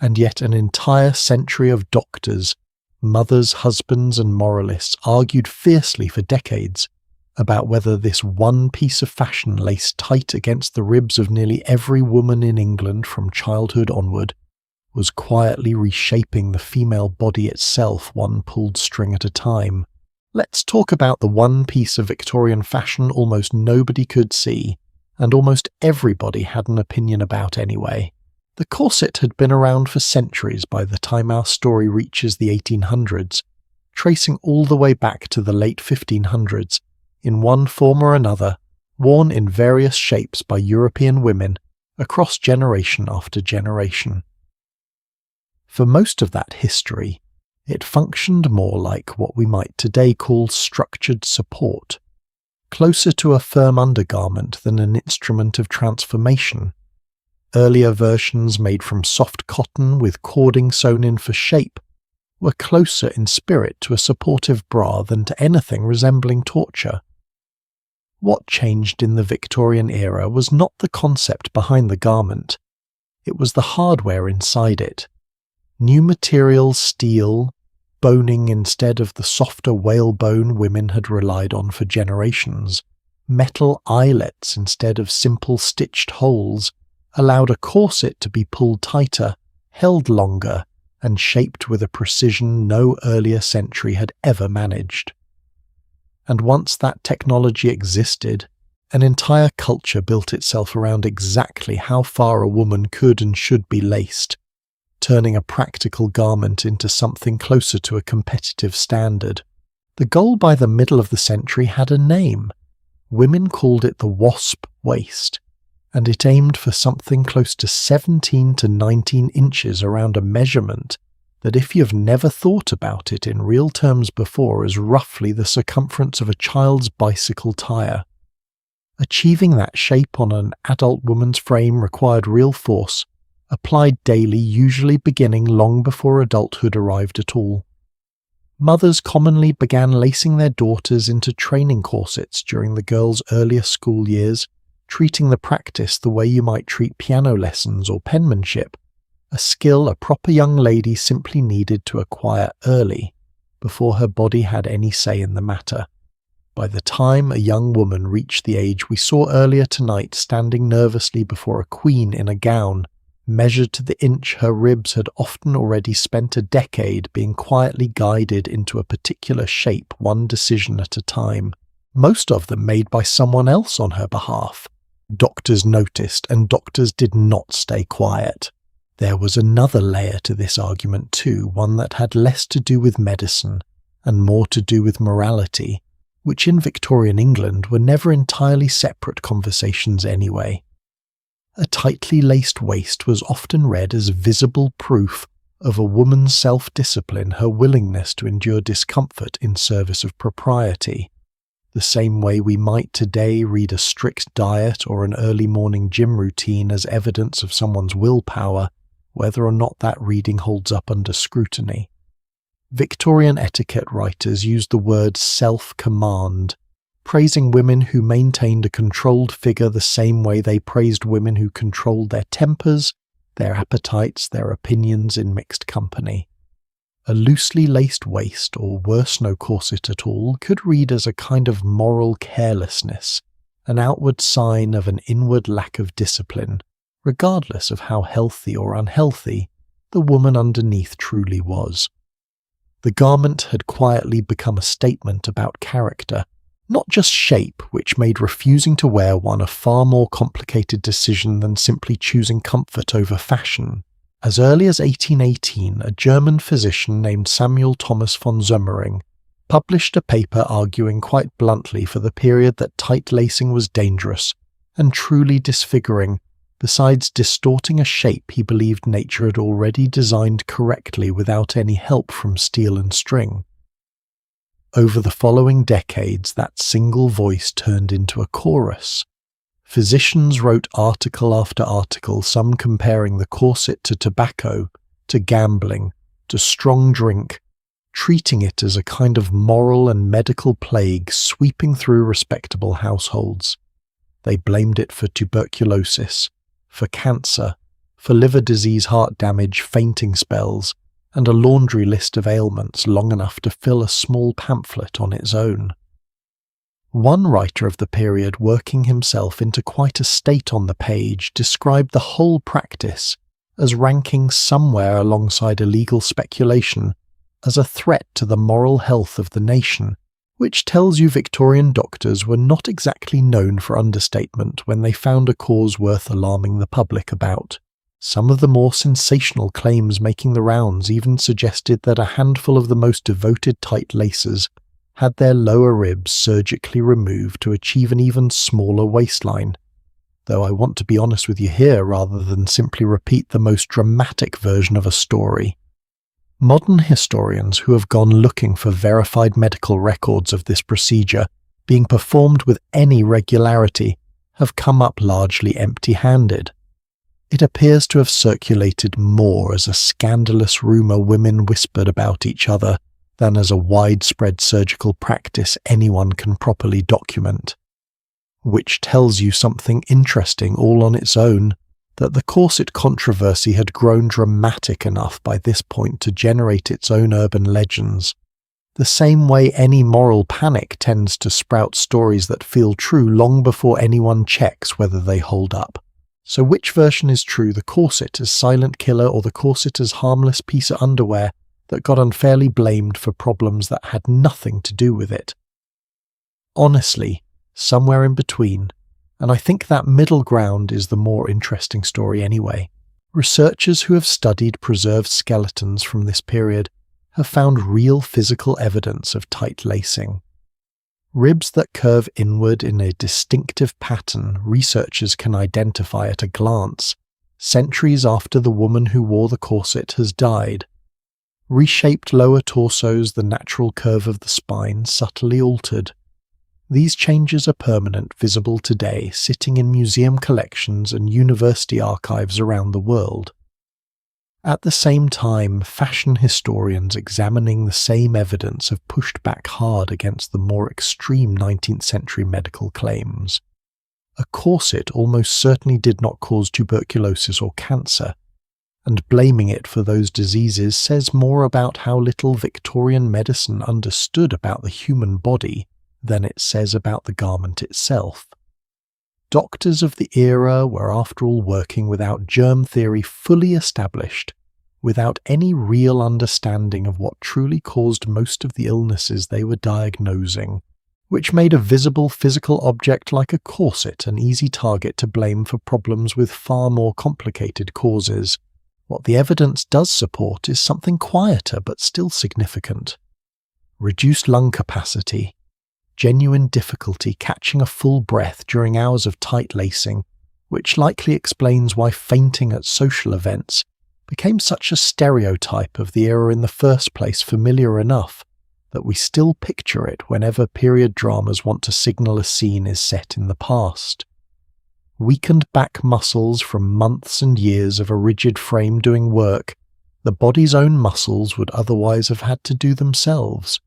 And yet an entire century of doctors, mothers, husbands and moralists argued fiercely for decades about whether this one piece of fashion laced tight against the ribs of nearly every woman in England from childhood onward was quietly reshaping the female body itself one pulled string at a time. Let's talk about the one piece of Victorian fashion almost nobody could see, and almost everybody had an opinion about anyway. The corset had been around for centuries by the time our story reaches the 1800s, tracing all the way back to the late 1500s, in one form or another, worn in various shapes by European women across generation after generation. For most of that history, it functioned more like what we might today call structured support, closer to a firm undergarment than an instrument of transformation. Earlier versions made from soft cotton with cording sewn in for shape were closer in spirit to a supportive bra than to anything resembling torture. What changed in the Victorian era was not the concept behind the garment, it was the hardware inside it. New materials, steel, boning instead of the softer whalebone women had relied on for generations, metal eyelets instead of simple stitched holes, allowed a corset to be pulled tighter, held longer, and shaped with a precision no earlier century had ever managed. And once that technology existed, an entire culture built itself around exactly how far a woman could and should be laced, turning a practical garment into something closer to a competitive standard. The goal by the middle of the century had a name. Women called it the wasp waist, and it aimed for something close to 17 to 19 inches around a measurement that, if you've never thought about it in real terms before, is roughly the circumference of a child's bicycle tire. Achieving that shape on an adult woman's frame required real force, applied daily, usually beginning long before adulthood arrived at all. Mothers commonly began lacing their daughters into training corsets during the girls' earlier school years, treating the practice the way you might treat piano lessons or penmanship, a skill a proper young lady simply needed to acquire early, before her body had any say in the matter. By the time a young woman reached the age we saw earlier tonight standing nervously before a queen in a gown, measured to the inch, her ribs had often already spent a decade being quietly guided into a particular shape, one decision at a time, most of them made by someone else on her behalf. Doctors noticed, and doctors did not stay quiet. There was another layer to this argument too, one that had less to do with medicine and more to do with morality, which in Victorian England were never entirely separate conversations anyway. A tightly laced waist was often read as visible proof of a woman's self-discipline, her willingness to endure discomfort in service of propriety, the same way we might today read a strict diet or an early morning gym routine as evidence of someone's willpower, whether or not that reading holds up under scrutiny. Victorian etiquette writers used the word self-command, praising women who maintained a controlled figure the same way they praised women who controlled their tempers, their appetites, their opinions in mixed company. A loosely laced waist, or worse no corset at all, could read as a kind of moral carelessness, an outward sign of an inward lack of discipline, regardless of how healthy or unhealthy the woman underneath truly was. The garment had quietly become a statement about character, not just shape, which made refusing to wear one a far more complicated decision than simply choosing comfort over fashion. As early as 1818, a German physician named Samuel Thomas von Sömmering published a paper arguing quite bluntly for the period that tight lacing was dangerous and truly disfiguring, besides distorting a shape he believed nature had already designed correctly without any help from steel and string. Over the following decades, that single voice turned into a chorus. Physicians wrote article after article, some comparing the corset to tobacco, to gambling, to strong drink, treating it as a kind of moral and medical plague sweeping through respectable households. They blamed it for tuberculosis, for cancer, for liver disease, heart damage, fainting spells, and a laundry list of ailments long enough to fill a small pamphlet on its own. One writer of the period, working himself into quite a state on the page, described the whole practice as ranking somewhere alongside illegal speculation as a threat to the moral health of the nation, which tells you Victorian doctors were not exactly known for understatement when they found a cause worth alarming the public about. Some of the more sensational claims making the rounds even suggested that a handful of the most devoted tight lacers had their lower ribs surgically removed to achieve an even smaller waistline, though I want to be honest with you here rather than simply repeat the most dramatic version of a story. Modern historians who have gone looking for verified medical records of this procedure being performed with any regularity have come up largely empty-handed. It appears to have circulated more as a scandalous rumour women whispered about each other than as a widespread surgical practice anyone can properly document. Which tells you something interesting all on its own, that the corset controversy had grown dramatic enough by this point to generate its own urban legends, the same way any moral panic tends to sprout stories that feel true long before anyone checks whether they hold up. So which version is true, the corset as silent killer or the corset as harmless piece of underwear that got unfairly blamed for problems that had nothing to do with it? Honestly, somewhere in between, and I think that middle ground is the more interesting story anyway. Researchers who have studied preserved skeletons from this period have found real physical evidence of tight lacing. Ribs that curve inward in a distinctive pattern researchers can identify at a glance, centuries after the woman who wore the corset has died. Reshaped lower torsos, the natural curve of the spine subtly altered. These changes are permanent, visible today, sitting in museum collections and university archives around the world. At the same time, fashion historians examining the same evidence have pushed back hard against the more extreme 19th century medical claims. A corset almost certainly did not cause tuberculosis or cancer, and blaming it for those diseases says more about how little Victorian medicine understood about the human body than it says about the garment itself. Doctors of the era were after all working without germ theory fully established, without any real understanding of what truly caused most of the illnesses they were diagnosing, which made a visible physical object like a corset an easy target to blame for problems with far more complicated causes. What the evidence does support is something quieter but still significant. Reduced lung capacity, genuine difficulty catching a full breath during hours of tight lacing, which likely explains why fainting at social events became such a stereotype of the era in the first place, familiar enough that we still picture it whenever period dramas want to signal a scene is set in the past. Weakened back muscles from months and years of a rigid frame doing work the body's own muscles would otherwise have had to do themselves.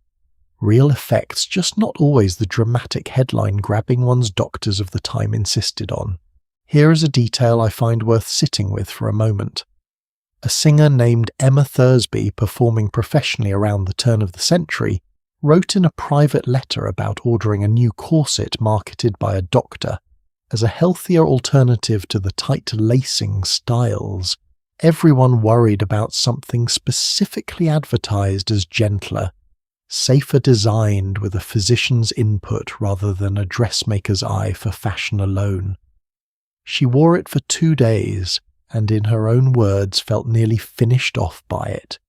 Real effects, just not always the dramatic headline grabbing one's doctors of the time insisted on. Here is a detail I find worth sitting with for a moment. A singer named Emma Thursby, performing professionally around the turn of the century, wrote in a private letter about ordering a new corset marketed by a doctor as a healthier alternative to the tight lacing styles. Everyone worried about something specifically advertised as gentler, safer designed with a physician's input rather than a dressmaker's eye for fashion alone. She wore it for 2 days, and in her own words felt nearly finished off by it.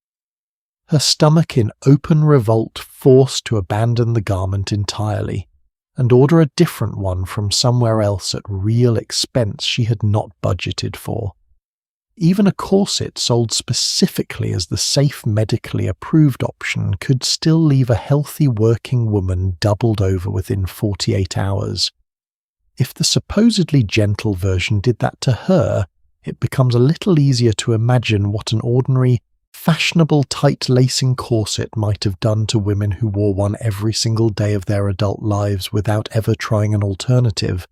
Her stomach in open revolt forced to abandon the garment entirely, and order a different one from somewhere else at real expense she had not budgeted for. Even a corset sold specifically as the safe medically approved option could still leave a healthy working woman doubled over within 48 hours. If the supposedly gentle version did that to her, it becomes a little easier to imagine what an ordinary, fashionable tight-lacing corset might have done to women who wore one every single day of their adult lives without ever trying an alternative,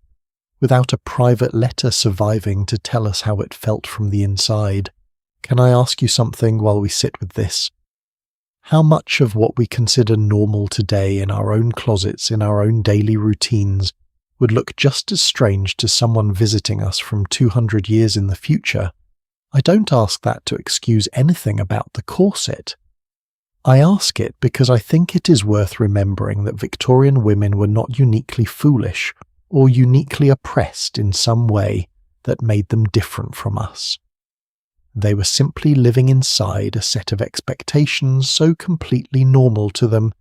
without a private letter surviving to tell us how it felt from the inside. Can I ask you something while we sit with this? How much of what we consider normal today in our own closets, in our own daily routines, would look just as strange to someone visiting us from 200 years in the future? I don't ask that to excuse anything about the corset. I ask it because I think it is worth remembering that Victorian women were not uniquely foolish or uniquely oppressed in some way that made them different from us. They were simply living inside a set of expectations so completely normal to them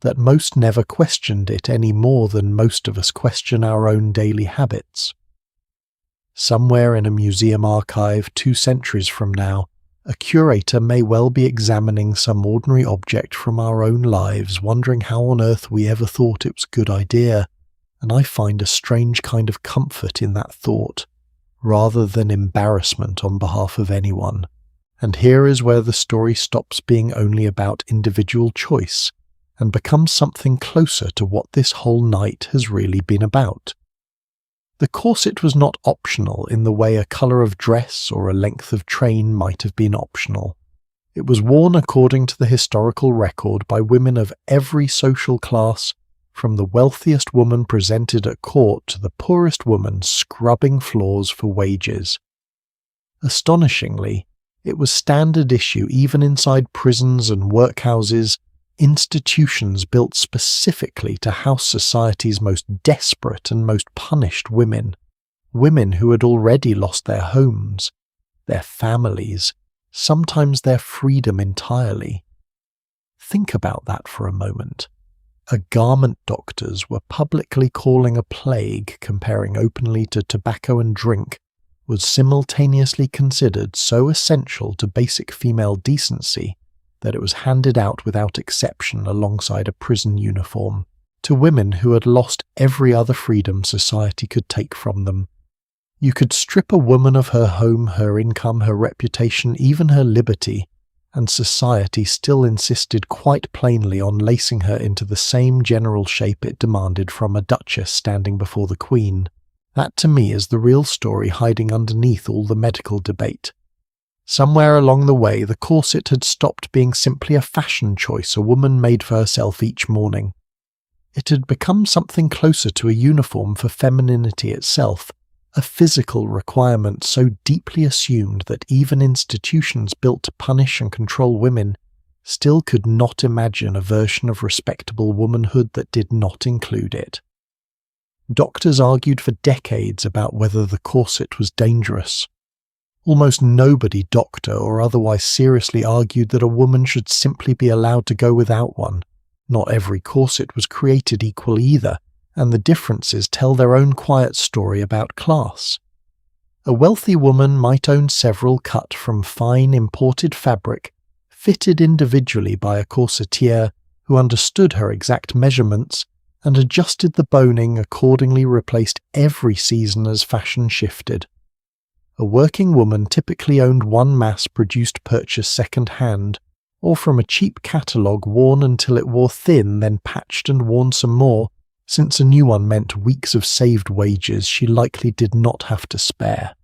that most never questioned it any more than most of us question our own daily habits. Somewhere in a museum archive 2 centuries from now, a curator may well be examining some ordinary object from our own lives, wondering how on earth we ever thought it was a good idea, and I find a strange kind of comfort in that thought, rather than embarrassment on behalf of anyone. And here is where the story stops being only about individual choice, and becomes something closer to what this whole night has really been about. The corset was not optional in the way a colour of dress or a length of train might have been optional. It was worn according to the historical record by women of every social class, from the wealthiest woman presented at court to the poorest woman scrubbing floors for wages. Astonishingly, it was standard issue even inside prisons and workhouses, institutions built specifically to house society's most desperate and most punished women, women who had already lost their homes, their families, sometimes their freedom entirely. Think about that for a moment. Garment doctors were publicly calling a plague comparing openly to tobacco and drink was simultaneously considered so essential to basic female decency that it was handed out without exception alongside a prison uniform to women who had lost every other freedom society could take from them. You could strip a woman of her home, her income, her reputation, even her liberty, and society still insisted quite plainly on lacing her into the same general shape it demanded from a duchess standing before the queen. That to me is the real story hiding underneath all the medical debate. Somewhere along the way, the corset had stopped being simply a fashion choice a woman made for herself each morning. It had become something closer to a uniform for femininity itself, a physical requirement so deeply assumed that even institutions built to punish and control women still could not imagine a version of respectable womanhood that did not include it. Doctors argued for decades about whether the corset was dangerous. Almost nobody, doctor or otherwise, seriously argued that a woman should simply be allowed to go without one. Not every corset was created equal either, and the differences tell their own quiet story about class. A wealthy woman might own several cut from fine imported fabric, fitted individually by a corsetier who understood her exact measurements and adjusted the boning accordingly, replaced every season as fashion shifted. A working woman typically owned one mass-produced purchase second-hand, or from a cheap catalogue worn until it wore thin, then patched and worn some more, since a new one meant weeks of saved wages she likely did not have to spare.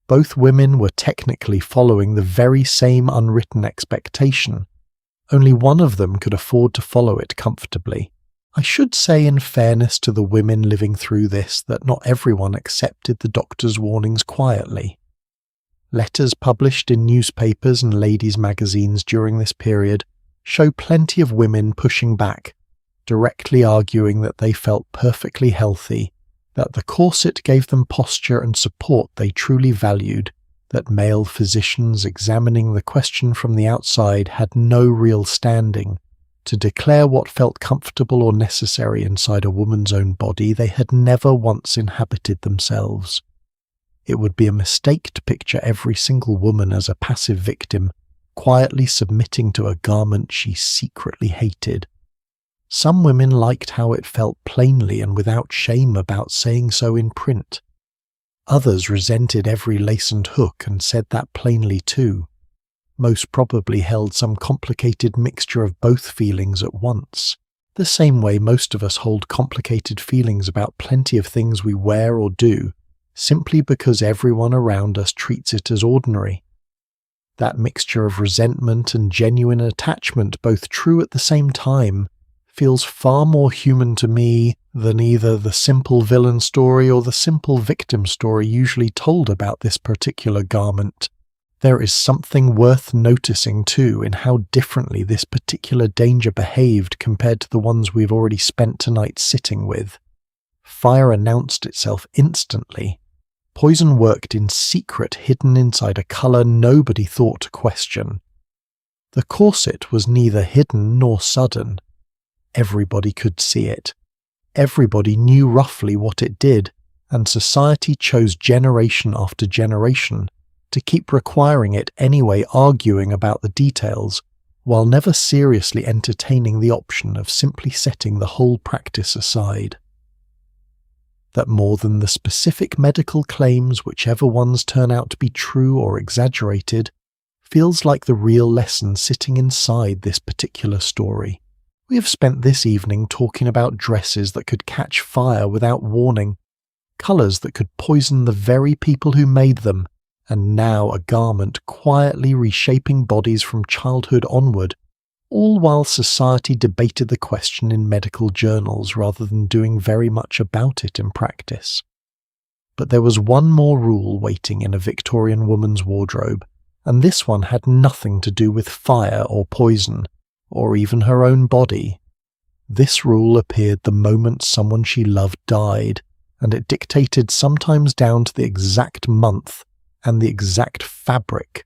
Both women were technically following the very same unwritten expectation. Only one of them could afford to follow it comfortably. I should say, in fairness to the women living through this, that not everyone accepted the doctor's warnings quietly. Letters published in newspapers and ladies' magazines during this period show plenty of women pushing back, directly arguing that they felt perfectly healthy, that the corset gave them posture and support they truly valued, that male physicians examining the question from the outside had no real standing to declare what felt comfortable or necessary inside a woman's own body they had never once inhabited themselves. It would be a mistake to picture every single woman as a passive victim, quietly submitting to a garment she secretly hated. Some women liked how it felt plainly and without shame about saying so in print. Others resented every lace and hook and said that plainly too. Most probably held some complicated mixture of both feelings at once, the same way most of us hold complicated feelings about plenty of things we wear or do, simply because everyone around us treats it as ordinary. That mixture of resentment and genuine attachment, both true at the same time, feels far more human to me than either the simple villain story or the simple victim story usually told about this particular garment. There is something worth noticing too in how differently this particular danger behaved compared to the ones we've already spent tonight sitting with. Fire announced itself instantly. Poison worked in secret, hidden inside a colour nobody thought to question. The corset was neither hidden nor sudden. Everybody could see it. Everybody knew roughly what it did, and society chose generation after generation to keep requiring it anyway, arguing about the details, while never seriously entertaining the option of simply setting the whole practice aside. That more than the specific medical claims, whichever ones turn out to be true or exaggerated, feels like the real lesson sitting inside this particular story. We have spent this evening talking about dresses that could catch fire without warning, colours that could poison the very people who made them, and now a garment quietly reshaping bodies from childhood onward, all while society debated the question in medical journals rather than doing very much about it in practice. But there was one more rule waiting in a Victorian woman's wardrobe, and this one had nothing to do with fire or poison, or even her own body. This rule appeared the moment someone she loved died, and it dictated sometimes down to the exact month and the exact fabric,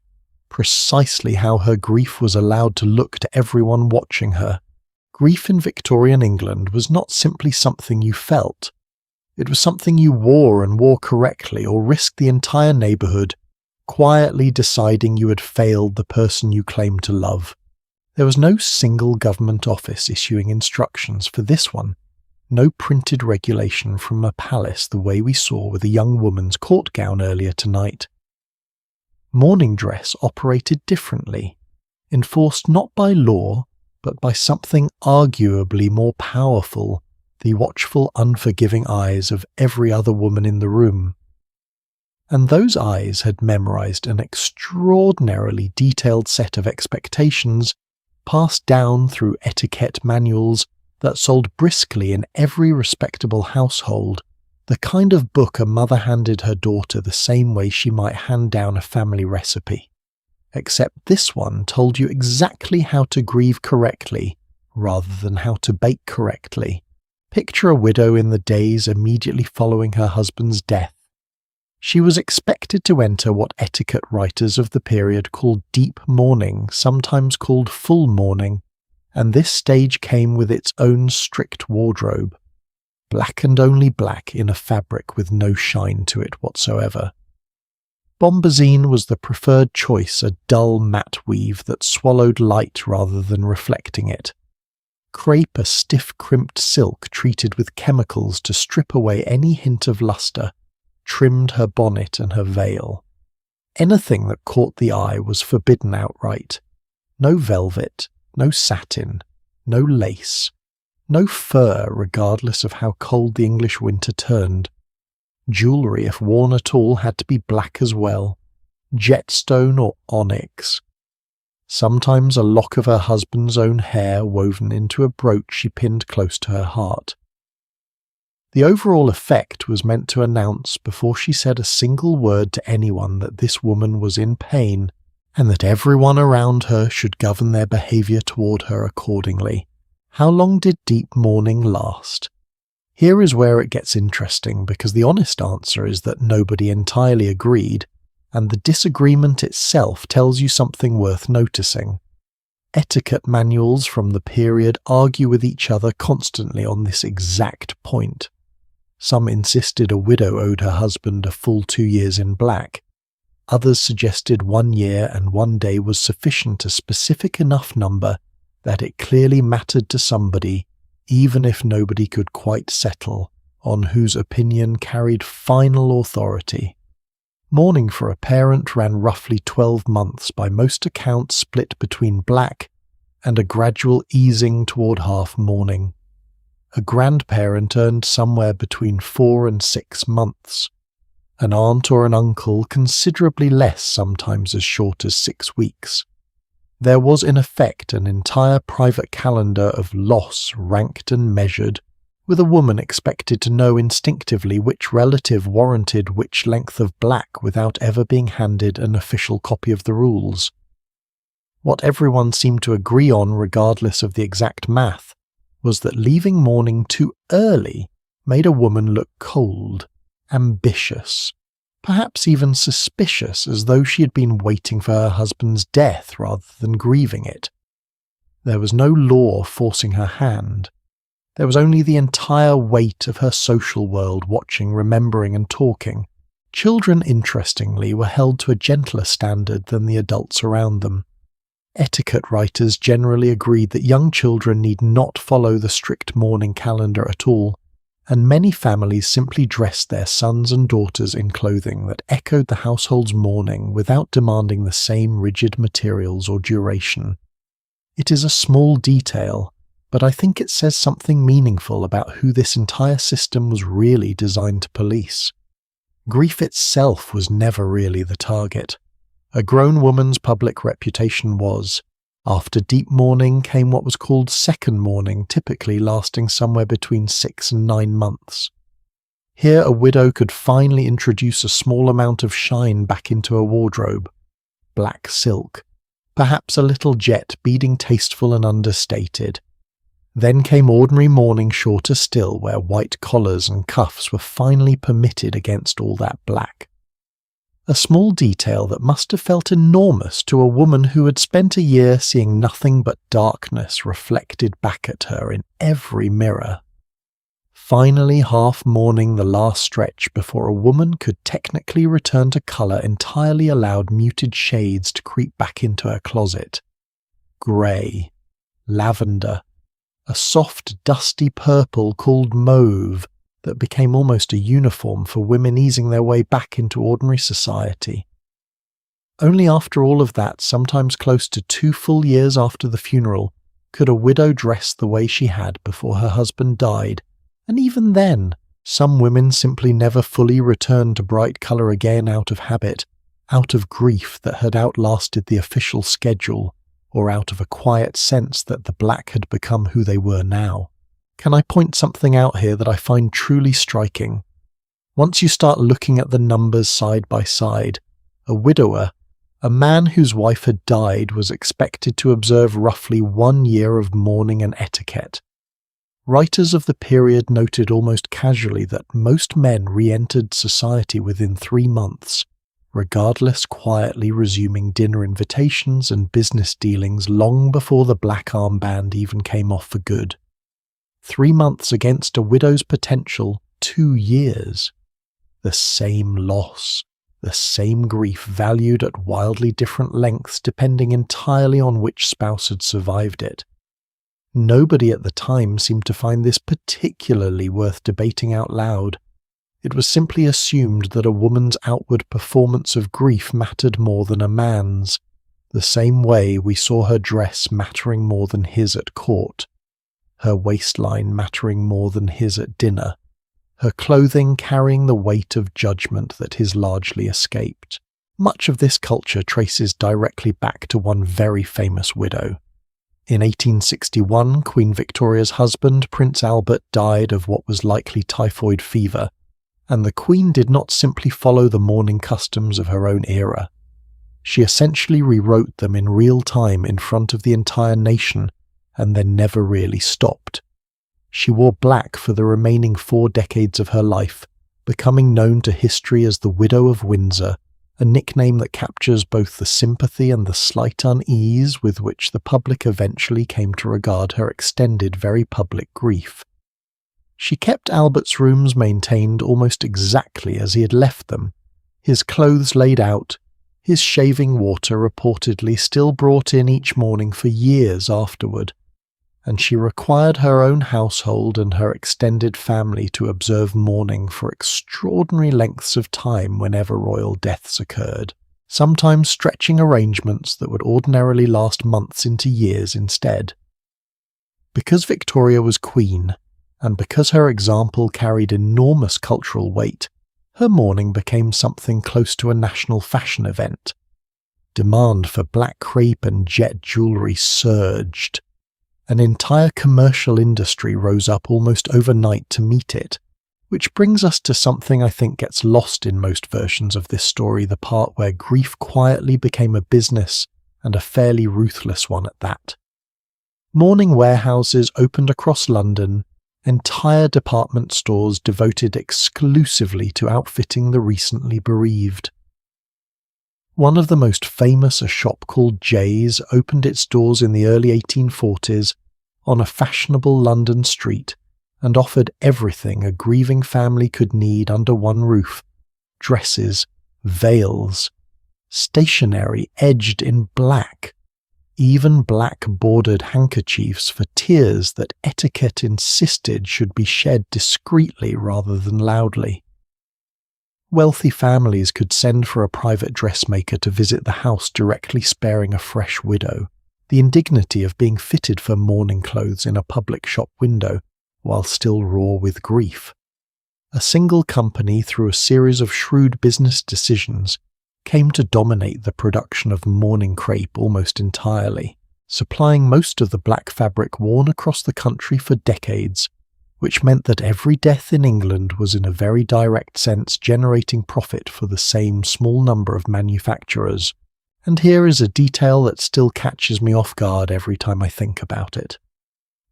precisely how her grief was allowed to look to everyone watching her. Grief in Victorian England was not simply something you felt. It was something you wore, and wore correctly, or risked the entire neighbourhood quietly deciding you had failed the person you claimed to love. There was no single government office issuing instructions for this one, no printed regulation from a palace the way we saw with a young woman's court gown earlier tonight. Mourning dress operated differently, enforced not by law, but by something arguably more powerful, the watchful, unforgiving eyes of every other woman in the room. And those eyes had memorized an extraordinarily detailed set of expectations passed down through etiquette manuals that sold briskly in every respectable household, the kind of book a mother handed her daughter the same way she might hand down a family recipe. Except this one told you exactly how to grieve correctly, rather than how to bake correctly. Picture a widow in the days immediately following her husband's death. She was expected to enter what etiquette writers of the period called deep mourning, sometimes called full mourning, and this stage came with its own strict wardrobe. Black and only black in a fabric with no shine to it whatsoever. Bombazine was the preferred choice, a dull matte weave that swallowed light rather than reflecting it. Crepe, a stiff crimped silk treated with chemicals to strip away any hint of lustre, trimmed her bonnet and her veil. Anything that caught the eye was forbidden outright. No velvet, no satin, no lace, no fur regardless of how cold the English winter turned. Jewellery, if worn at all, had to be black as well, jetstone or onyx. Sometimes a lock of her husband's own hair woven into a brooch she pinned close to her heart. The overall effect was meant to announce before she said a single word to anyone that this woman was in pain and that everyone around her should govern their behaviour toward her accordingly. How long did deep mourning last? Here is where it gets interesting, because the honest answer is that nobody entirely agreed, and the disagreement itself tells you something worth noticing. Etiquette manuals from the period argue with each other constantly on this exact point. Some insisted a widow owed her husband a full 2 years in black. Others suggested 1 year and 1 day was sufficient, a specific enough number that it clearly mattered to somebody, even if nobody could quite settle on whose opinion carried final authority. Mourning for a parent ran roughly 12 months, by most accounts split between black and a gradual easing toward half mourning. A grandparent earned somewhere between 4 and 6 months. An aunt or an uncle considerably less, sometimes as short as 6 weeks. There was in effect an entire private calendar of loss ranked and measured, with a woman expected to know instinctively which relative warranted which length of black without ever being handed an official copy of the rules. What everyone seemed to agree on, regardless of the exact math, was that leaving mourning too early made a woman look cold, ambitious, perhaps even suspicious, as though she had been waiting for her husband's death rather than grieving it. There was no law forcing her hand. There was only the entire weight of her social world watching, remembering and talking. Children, interestingly, were held to a gentler standard than the adults around them. Etiquette writers generally agreed that young children need not follow the strict mourning calendar at all, and many families simply dressed their sons and daughters in clothing that echoed the household's mourning without demanding the same rigid materials or duration. It is a small detail, but I think it says something meaningful about who this entire system was really designed to police. Grief itself was never really the target. A grown woman's public reputation was. After deep mourning came what was called second mourning, typically lasting somewhere between 6 and 9 months. Here a widow could finally introduce a small amount of shine back into her wardrobe. Black silk, perhaps a little jet beading tasteful and understated. Then came ordinary mourning, shorter still, where white collars and cuffs were finally permitted against all that black. A small detail that must have felt enormous to a woman who had spent a year seeing nothing but darkness reflected back at her in every mirror. Finally half mourning, the last stretch before a woman could technically return to colour, entirely allowed muted shades to creep back into her closet. Grey, lavender, a soft dusty purple called mauve, that became almost a uniform for women easing their way back into ordinary society. Only after all of that, sometimes close to 2 full years after the funeral, could a widow dress the way she had before her husband died, and even then, some women simply never fully returned to bright colour again out of habit, out of grief that had outlasted the official schedule, or out of a quiet sense that the black had become who they were now. Can I point something out here that I find truly striking? Once you start looking at the numbers side by side, a widower, a man whose wife had died, was expected to observe roughly 1 year of mourning and etiquette. Writers of the period noted almost casually that most men re-entered society within 3 months, regardless, quietly resuming dinner invitations and business dealings long before the black armband even came off for good. 3 months against a widow's potential 2 years. The same loss, the same grief, valued at wildly different lengths depending entirely on which spouse had survived it. Nobody at the time seemed to find this particularly worth debating out loud. It was simply assumed that a woman's outward performance of grief mattered more than a man's, the same way we saw her dress mattering more than his at court, her waistline mattering more than his at dinner, her clothing carrying the weight of judgment that his largely escaped. Much of this culture traces directly back to one very famous widow. In 1861, Queen Victoria's husband, Prince Albert, died of what was likely typhoid fever, and the Queen did not simply follow the mourning customs of her own era. She essentially rewrote them in real time in front of the entire nation, and then never really stopped. She wore black for the remaining 4 decades of her life, becoming known to history as the Widow of Windsor, a nickname that captures both the sympathy and the slight unease with which the public eventually came to regard her extended, very public grief. She kept Albert's rooms maintained almost exactly as he had left them, his clothes laid out, his shaving water reportedly still brought in each morning for years afterward, and she required her own household and her extended family to observe mourning for extraordinary lengths of time whenever royal deaths occurred, sometimes stretching arrangements that would ordinarily last months into years instead. Because Victoria was queen, and because her example carried enormous cultural weight, her mourning became something close to a national fashion event. Demand for black crepe and jet jewellery surged. An entire commercial industry rose up almost overnight to meet it, which brings us to something I think gets lost in most versions of this story, the part where grief quietly became a business, and a fairly ruthless one at that. Mourning warehouses opened across London, entire department stores devoted exclusively to outfitting the recently bereaved. One of the most famous, a shop called Jay's, opened its doors in the early 1840s on a fashionable London street and offered everything a grieving family could need under one roof: dresses, veils, stationery edged in black, even black bordered handkerchiefs for tears that etiquette insisted should be shed discreetly rather than loudly. Wealthy families could send for a private dressmaker to visit the house, directly sparing a fresh widow the indignity of being fitted for mourning clothes in a public shop window while still raw with grief. A single company, through a series of shrewd business decisions, came to dominate the production of mourning crepe almost entirely, supplying most of the black fabric worn across the country for decades, which meant that every death in England was in a very direct sense generating profit for the same small number of manufacturers. And here is a detail that still catches me off guard every time I think about it.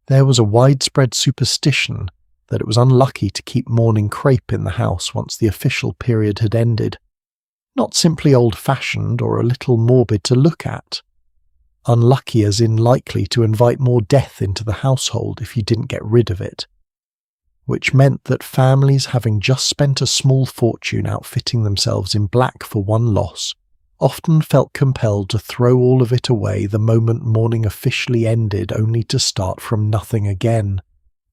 There was a widespread superstition that it was unlucky to keep mourning crepe in the house once the official period had ended. Not simply old-fashioned or a little morbid to look at. Unlucky as in likely to invite more death into the household if you didn't get rid of it. Which meant that families, having just spent a small fortune outfitting themselves in black for one loss, often felt compelled to throw all of it away the moment mourning officially ended, only to start from nothing again,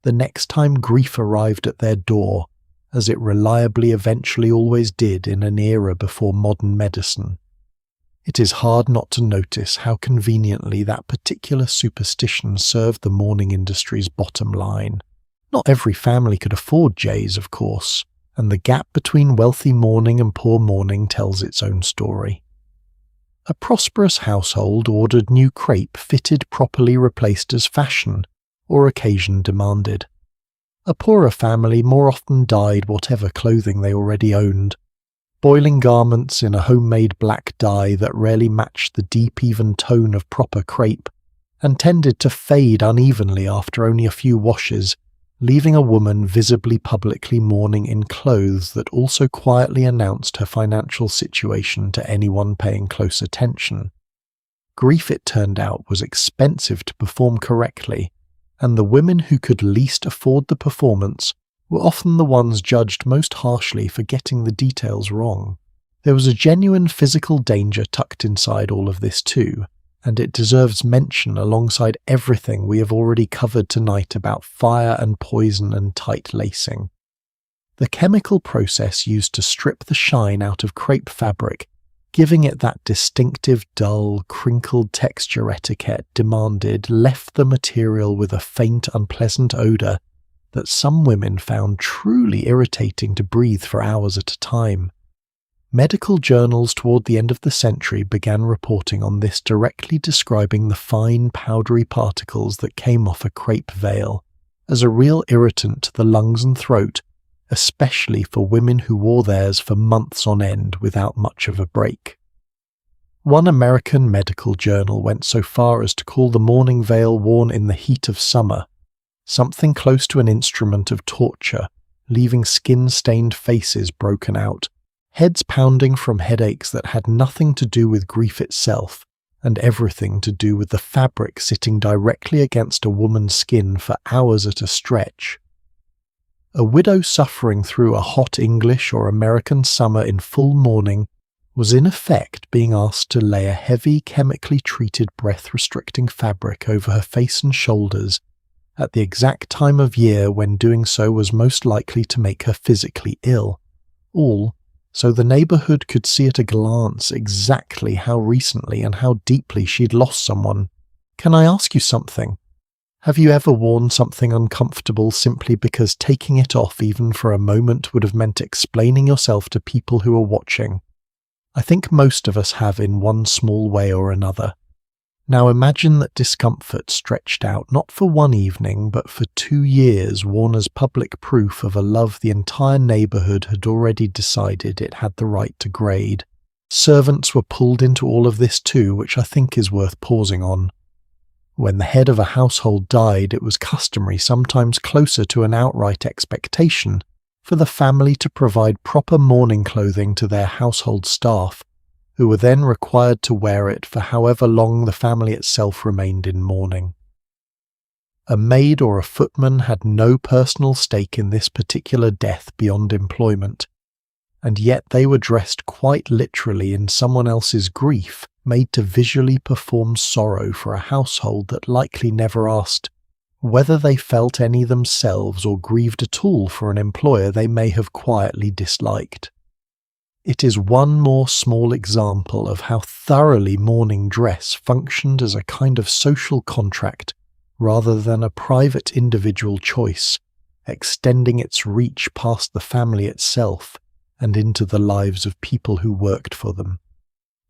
the next time grief arrived at their door, as it reliably eventually always did in an era before modern medicine. It is hard not to notice how conveniently that particular superstition served the mourning industry's bottom line. Not every family could afford Jay's, of course, and the gap between wealthy mourning and poor mourning tells its own story. A prosperous household ordered new crepe fitted properly replaced as fashion or occasion demanded. A poorer family more often dyed whatever clothing they already owned, boiling garments in a homemade black dye that rarely matched the deep even tone of proper crepe, and tended to fade unevenly after only a few washes, leaving a woman visibly publicly mourning in clothes that also quietly announced her financial situation to anyone paying close attention. Grief, it turned out, was expensive to perform correctly, and the women who could least afford the performance were often the ones judged most harshly for getting the details wrong. There was a genuine physical danger tucked inside all of this too, and it deserves mention alongside everything we have already covered tonight about fire and poison and tight lacing. The chemical process used to strip the shine out of crepe fabric, giving it that distinctive dull, crinkled texture etiquette demanded, left the material with a faint, unpleasant odour that some women found truly irritating to breathe for hours at a time. Medical journals toward the end of the century began reporting on this, directly describing the fine powdery particles that came off a crepe veil as a real irritant to the lungs and throat, especially for women who wore theirs for months on end without much of a break. One American medical journal went so far as to call the mourning veil worn in the heat of summer something close to an instrument of torture, leaving skin-stained faces broken out, heads pounding from headaches that had nothing to do with grief itself, and everything to do with the fabric sitting directly against a woman's skin for hours at a stretch. A widow suffering through a hot English or American summer in full mourning was in effect being asked to lay a heavy, chemically treated breath-restricting fabric over her face and shoulders at the exact time of year when doing so was most likely to make her physically ill, all so the neighbourhood could see at a glance exactly how recently and how deeply she'd lost someone. Can I ask you something? Have you ever worn something uncomfortable simply because taking it off even for a moment would have meant explaining yourself to people who are watching? I think most of us have in one small way or another. Now imagine that discomfort stretched out not for one evening but for 2 years, worn as public proof of a love the entire neighbourhood had already decided it had the right to grade. Servants were pulled into all of this too, which I think is worth pausing on. When the head of a household died, it was customary, sometimes closer to an outright expectation, for the family to provide proper mourning clothing to their household staff, who were then required to wear it for however long the family itself remained in mourning. A maid or a footman had no personal stake in this particular death beyond employment, and yet they were dressed quite literally in someone else's grief, made to visually perform sorrow for a household that likely never asked whether they felt any themselves or grieved at all for an employer they may have quietly disliked. It is one more small example of how thoroughly mourning dress functioned as a kind of social contract rather than a private individual choice, extending its reach past the family itself and into the lives of people who worked for them,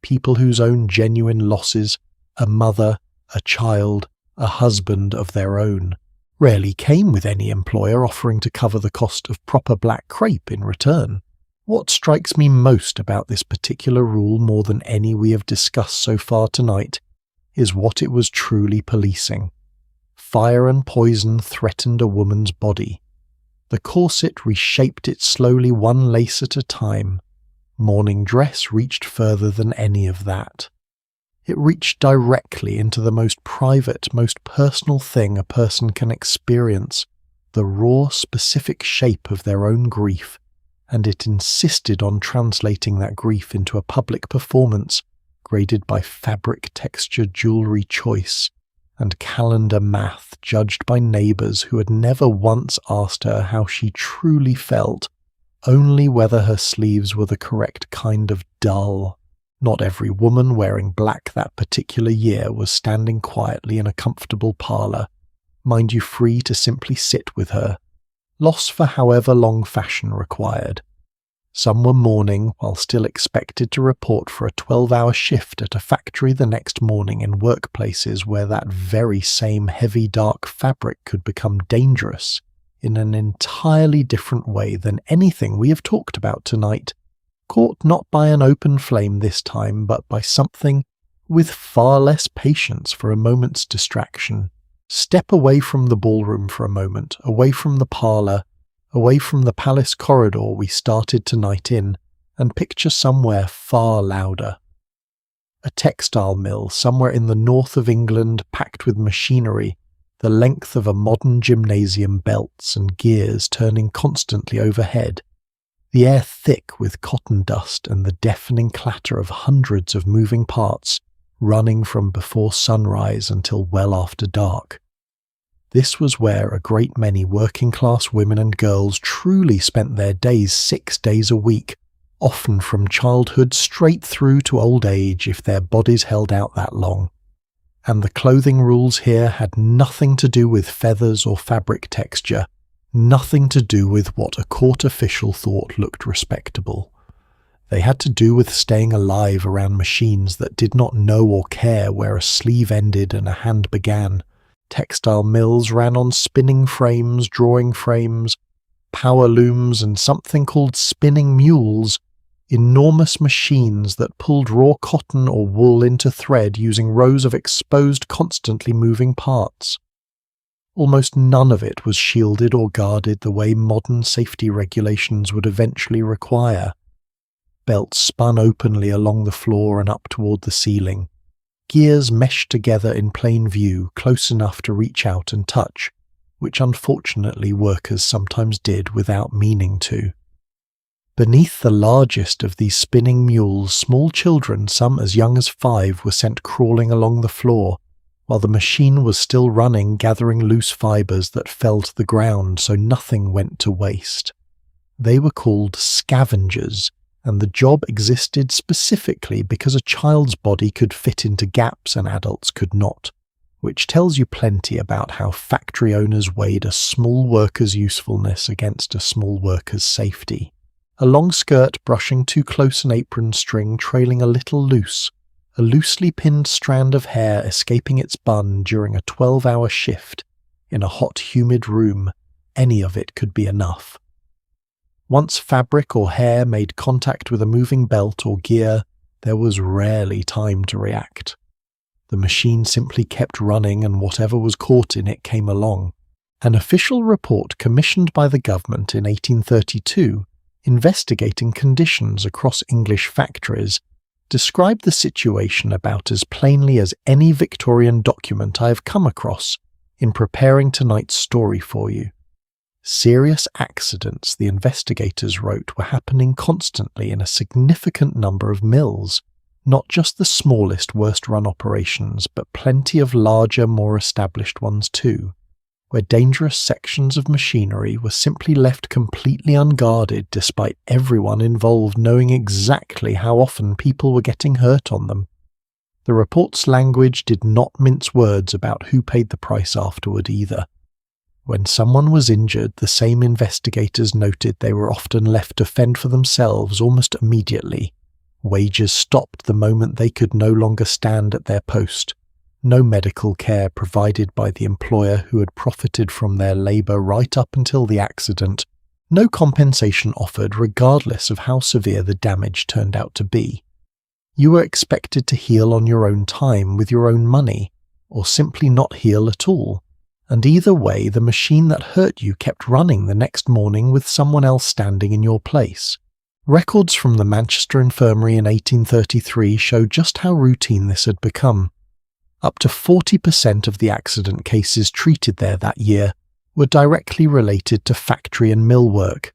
people whose own genuine losses, a mother, a child, a husband of their own, rarely came with any employer offering to cover the cost of proper black crepe in return. What strikes me most about this particular rule more than any we have discussed so far tonight is what it was truly policing. Fire and poison threatened a woman's body. The corset reshaped it slowly, one lace at a time. Mourning dress reached further than any of that. It reached directly into the most private, most personal thing a person can experience, the raw, specific shape of their own grief, and it insisted on translating that grief into a public performance graded by fabric texture, jewellery choice, and calendar math judged by neighbours who had never once asked her how she truly felt, only whether her sleeves were the correct kind of dull. Not every woman wearing black that particular year was standing quietly in a comfortable parlour, mind you, free to simply sit with her, loss for however long fashion required. Some were mourning while still expected to report for a 12-hour shift at a factory the next morning in workplaces where that very same heavy dark fabric could become dangerous in an entirely different way than anything we have talked about tonight, caught not by an open flame this time but by something with far less patience for a moment's distraction. Step away from the ballroom for a moment, away from the parlour, away from the palace corridor we started tonight in, and picture somewhere far louder. A textile mill somewhere in the north of England packed with machinery, the length of a modern gymnasium, belts and gears turning constantly overhead, the air thick with cotton dust and the deafening clatter of hundreds of moving parts running from before sunrise until well after dark. This was where a great many working-class women and girls truly spent their days 6 days a week, often from childhood straight through to old age if their bodies held out that long. And the clothing rules here had nothing to do with feathers or fabric texture, Nothing to do with what a court official thought looked respectable. They had to do with staying alive around machines that did not know or care where a sleeve ended and a hand began. Textile mills ran on spinning frames, drawing frames, power looms, and something called spinning mules, enormous machines that pulled raw cotton or wool into thread using rows of exposed, constantly moving parts. Almost none of it was shielded or guarded the way modern safety regulations would eventually require. Belts spun openly along the floor and up toward the ceiling. Gears meshed together in plain view, close enough to reach out and touch, which unfortunately workers sometimes did without meaning to. Beneath the largest of these spinning mules, small children, some as young as 5, were sent crawling along the floor, while the machine was still running, gathering loose fibers that fell to the ground so nothing went to waste. They were called scavengers, and the job existed specifically because a child's body could fit into gaps and adults could not, which tells you plenty about how factory owners weighed a small worker's usefulness against a small worker's safety. A long skirt brushing too close an apron string trailing a little loose, a loosely pinned strand of hair escaping its bun during a 12-hour shift in a hot, humid room, any of it could be enough. Once fabric or hair made contact with a moving belt or gear, there was rarely time to react. The machine simply kept running and whatever was caught in it came along. An official report commissioned by the government in 1832, investigating conditions across English factories, described the situation about as plainly as any Victorian document I have come across in preparing tonight's story for you. Serious accidents, the investigators wrote, were happening constantly in a significant number of mills, not just the smallest, worst-run operations, but plenty of larger, more established ones too, where dangerous sections of machinery were simply left completely unguarded despite everyone involved knowing exactly how often people were getting hurt on them. The report's language did not mince words about who paid the price afterward either. When someone was injured, the same investigators noted they were often left to fend for themselves almost immediately. Wages stopped the moment they could no longer stand at their post. No medical care provided by the employer who had profited from their labour right up until the accident. No compensation offered regardless of how severe the damage turned out to be. You were expected to heal on your own time with your own money, or simply not heal at all. And either way, the machine that hurt you kept running the next morning with someone else standing in your place. Records from the Manchester Infirmary in 1833 show just how routine this had become. Up to 40% of the accident cases treated there that year were directly related to factory and mill work.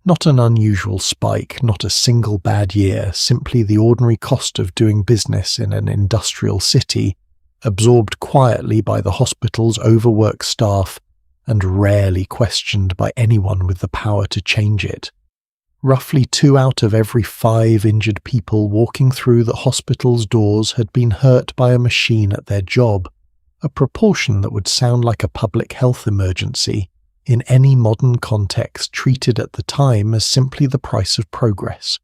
Not an unusual spike, not a single bad year, simply the ordinary cost of doing business in an industrial city, absorbed quietly by the hospital's overworked staff and rarely questioned by anyone with the power to change it. Roughly 2 out of every 5 injured people walking through the hospital's doors had been hurt by a machine at their job, a proportion that would sound like a public health emergency, in any modern context treated at the time as simply the price of progress.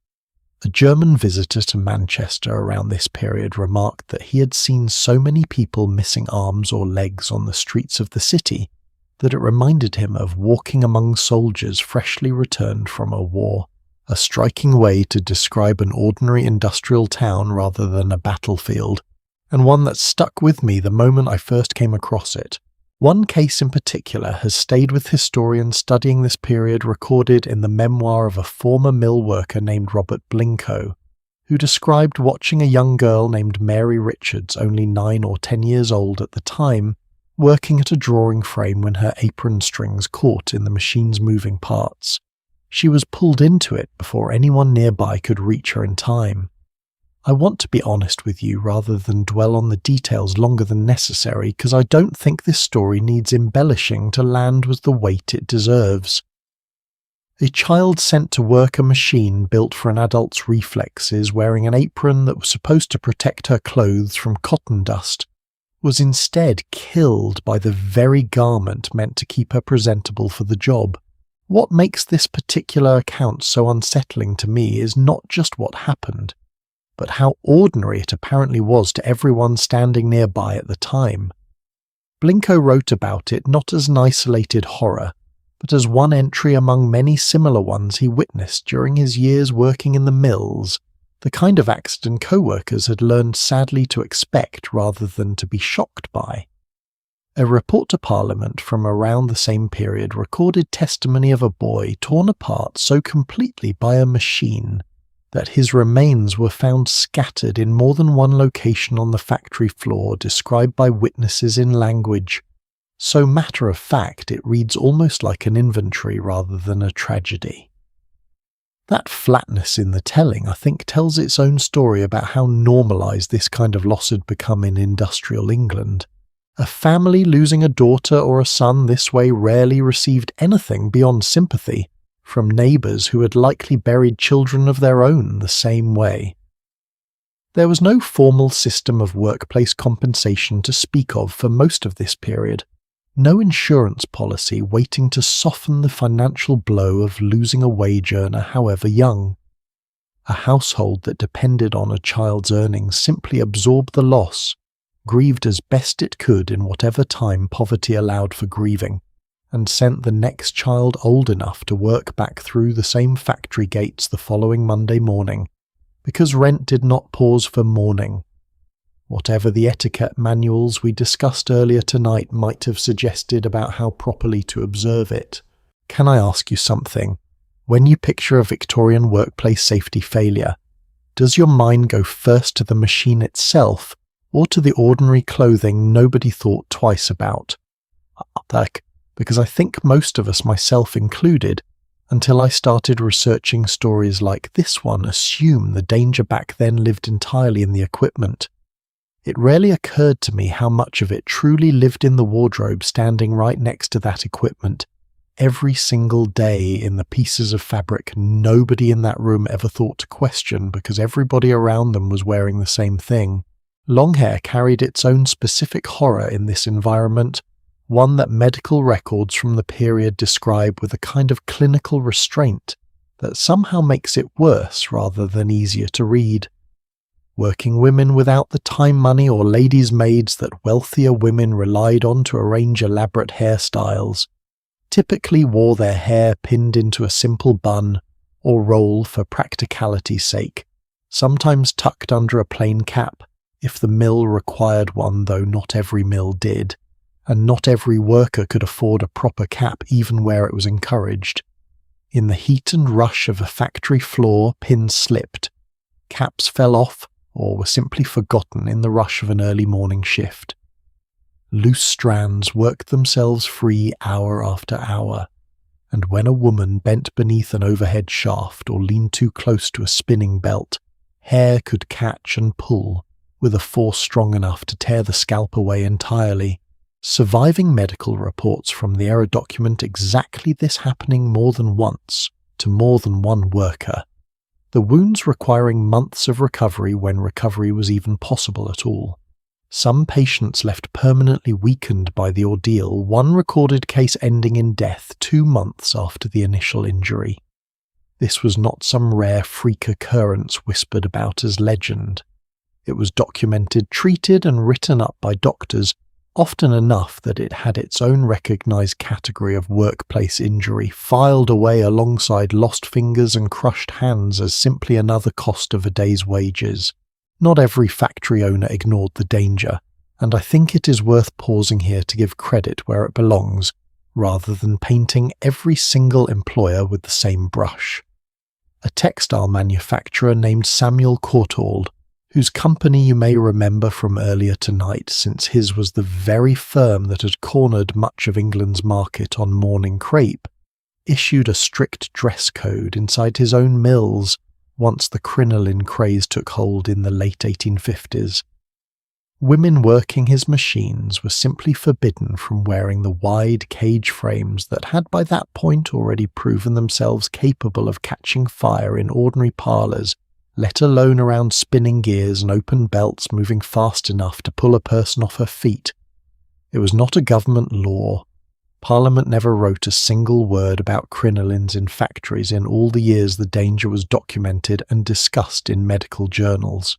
A German visitor to Manchester around this period remarked that he had seen so many people missing arms or legs on the streets of the city that it reminded him of walking among soldiers freshly returned from a war, a striking way to describe an ordinary industrial town rather than a battlefield, and one that stuck with me the moment I first came across it. One case in particular has stayed with historians studying this period, recorded in the memoir of a former mill worker named Robert Blincoe, who described watching a young girl named Mary Richards, only 9 or 10 years old at the time, working at a drawing frame when her apron strings caught in the machine's moving parts. She was pulled into it before anyone nearby could reach her in time. I want to be honest with you rather than dwell on the details longer than necessary, because I don't think this story needs embellishing to land with the weight it deserves. A child sent to work a machine built for an adult's reflexes, wearing an apron that was supposed to protect her clothes from cotton dust, was instead killed by the very garment meant to keep her presentable for the job. What makes this particular account so unsettling to me is not just what happened, but how ordinary it apparently was to everyone standing nearby at the time. Blinko wrote about it not as an isolated horror, but as one entry among many similar ones he witnessed during his years working in the mills, the kind of accident co-workers had learned sadly to expect rather than to be shocked by. A report to Parliament from around the same period recorded testimony of a boy torn apart so completely by a machine that his remains were found scattered in more than one location on the factory floor, described by witnesses in language so matter-of-fact it reads almost like an inventory rather than a tragedy. That flatness in the telling, I think, tells its own story about how normalised this kind of loss had become in industrial England. A family losing a daughter or a son this way rarely received anything beyond sympathy from neighbours who had likely buried children of their own the same way. There was no formal system of workplace compensation to speak of for most of this period, no insurance policy waiting to soften the financial blow of losing a wage earner however young. A household that depended on a child's earnings simply absorbed the loss, grieved as best it could in whatever time poverty allowed for grieving, and sent the next child old enough to work back through the same factory gates the following Monday morning, because rent did not pause for mourning. Whatever the etiquette manuals we discussed earlier tonight might have suggested about how properly to observe it. Can I ask you something? When you picture a Victorian workplace safety failure, does your mind go first to the machine itself or to the ordinary clothing nobody thought twice about? Because I think most of us, myself included, until I started researching stories like this one, assume the danger back then lived entirely in the equipment. It rarely occurred to me how much of it truly lived in the wardrobe standing right next to that equipment, every single day in the pieces of fabric nobody in that room ever thought to question because everybody around them was wearing the same thing. Long hair carried its own specific horror in this environment, one that medical records from the period describe with a kind of clinical restraint that somehow makes it worse rather than easier to read. Working women without the time, money, or ladies' maids that wealthier women relied on to arrange elaborate hairstyles typically wore their hair pinned into a simple bun or roll for practicality's sake, sometimes tucked under a plain cap if the mill required one, though not every mill did, and not every worker could afford a proper cap even where it was encouraged. In the heat and rush of a factory floor, pins slipped, caps fell off, or were simply forgotten in the rush of an early morning shift. Loose strands worked themselves free hour after hour, and when a woman bent beneath an overhead shaft or leaned too close to a spinning belt, hair could catch and pull with a force strong enough to tear the scalp away entirely. Surviving medical reports from the era document exactly this happening more than once to more than one worker, the wounds requiring months of recovery when recovery was even possible at all. Some patients left permanently weakened by the ordeal, one recorded case ending in death 2 months after the initial injury. This was not some rare freak occurrence whispered about as legend. It was documented, treated and written up by doctors, often enough that it had its own recognised category of workplace injury filed away alongside lost fingers and crushed hands as simply another cost of a day's wages. Not every factory owner ignored the danger, and I think it is worth pausing here to give credit where it belongs, rather than painting every single employer with the same brush. A textile manufacturer named Samuel Courtauld, whose company you may remember from earlier tonight, since his was the very firm that had cornered much of England's market on mourning crepe, issued a strict dress code inside his own mills once the crinoline craze took hold in the late 1850s. Women working his machines were simply forbidden from wearing the wide cage frames that had by that point already proven themselves capable of catching fire in ordinary parlours let alone around spinning gears and open belts moving fast enough to pull a person off her feet. It was not a government law. Parliament never wrote a single word about crinolines in factories in all the years the danger was documented and discussed in medical journals.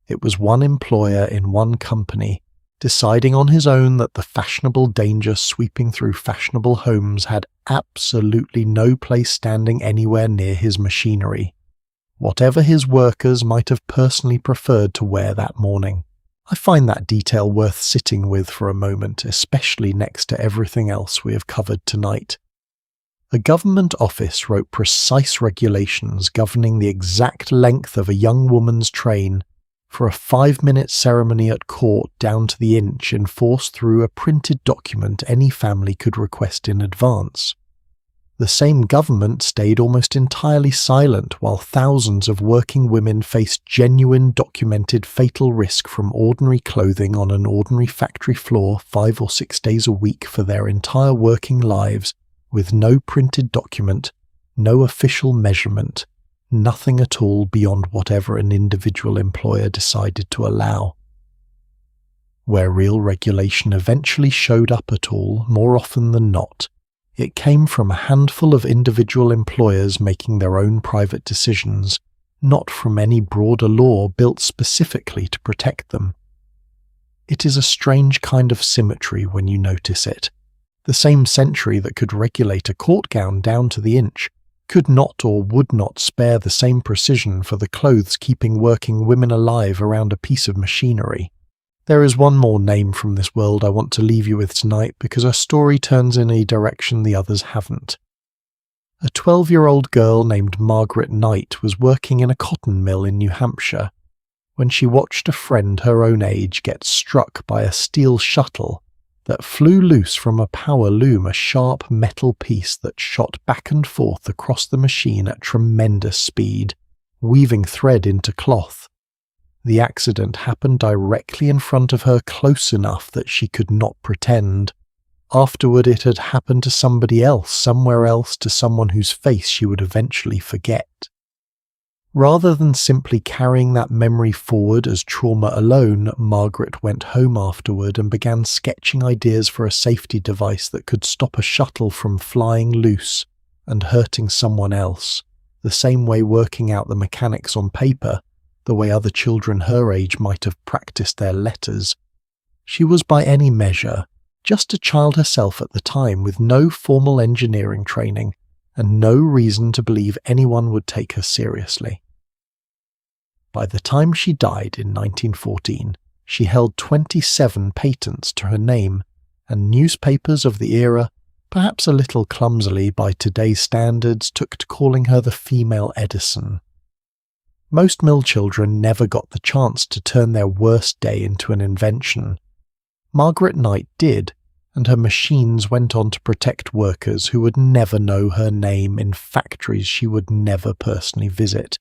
It was one employer in one company deciding on his own that the fashionable danger sweeping through fashionable homes had absolutely no place standing anywhere near his machinery, whatever his workers might have personally preferred to wear that morning. I find that detail worth sitting with for a moment, especially next to everything else we have covered tonight. A government office wrote precise regulations governing the exact length of a young woman's train for a 5-minute ceremony at court down to the inch enforced through a printed document any family could request in advance. The same government stayed almost entirely silent while thousands of working women faced genuine documented fatal risk from ordinary clothing on an ordinary factory floor 5 or 6 days a week for their entire working lives, with no printed document, no official measurement, nothing at all beyond whatever an individual employer decided to allow. Where real regulation eventually showed up at all, more often than not, it came from a handful of individual employers making their own private decisions, not from any broader law built specifically to protect them. It is a strange kind of symmetry when you notice it. The same century that could regulate a court gown down to the inch could not or would not spare the same precision for the clothes keeping working women alive around a piece of machinery. There is one more name from this world I want to leave you with tonight because our story turns in a direction the others haven't. A 12-year-old girl named Margaret Knight was working in a cotton mill in New Hampshire when she watched a friend her own age get struck by a steel shuttle that flew loose from a power loom, a sharp metal piece that shot back and forth across the machine at tremendous speed, weaving thread into cloth. The accident happened directly in front of her, close enough that she could not pretend. Afterward it had happened to somebody else, somewhere else, to someone whose face she would eventually forget. Rather than simply carrying that memory forward as trauma alone, Margaret went home afterward and began sketching ideas for a safety device that could stop a shuttle from flying loose and hurting someone else, the same way working out the mechanics on paper, the way other children her age might have practiced their letters. She was by any measure just a child herself at the time, with no formal engineering training and no reason to believe anyone would take her seriously. By the time she died in 1914, she held 27 patents to her name, and newspapers of the era, perhaps a little clumsily by today's standards, took to calling her the female Edison. Most mill children never got the chance to turn their worst day into an invention. Margaret Knight did, and her machines went on to protect workers who would never know her name in factories she would never personally visit,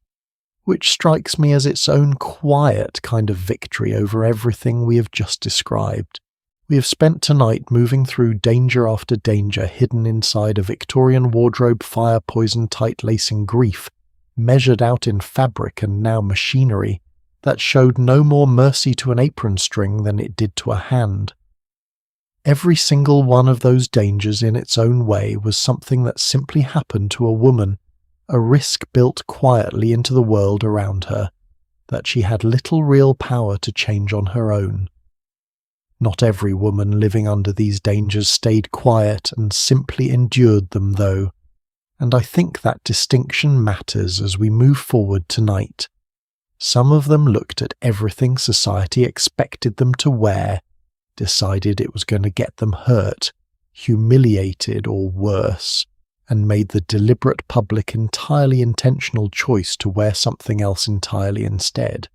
which strikes me as its own quiet kind of victory over everything we have just described. We have spent tonight moving through danger after danger hidden inside a Victorian wardrobe, fire, poison, tight-lacing grief, measured out in fabric and now machinery, that showed no more mercy to an apron string than it did to a hand. Every single one of those dangers in its own way was something that simply happened to a woman, a risk built quietly into the world around her, that she had little real power to change on her own. Not every woman living under these dangers stayed quiet and simply endured them, though, and I think that distinction matters as we move forward tonight. Some of them looked at everything society expected them to wear, decided it was going to get them hurt, humiliated, or worse, and made the deliberate public entirely intentional choice to wear something else entirely instead.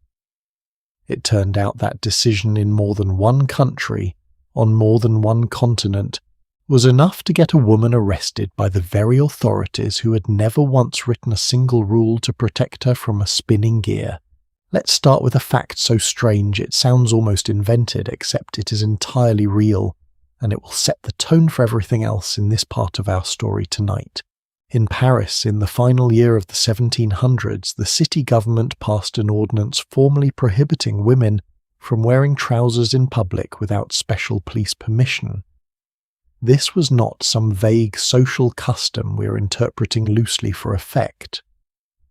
It turned out that decision in more than one country, on more than one continent, was enough to get a woman arrested by the very authorities who had never once written a single rule to protect her from a spinning gear. Let's start with a fact so strange it sounds almost invented, except it is entirely real, and it will set the tone for everything else in this part of our story tonight. In Paris, in the final year of the 1700s, the city government passed an ordinance formally prohibiting women from wearing trousers in public without special police permission. This was not some vague social custom we are interpreting loosely for effect.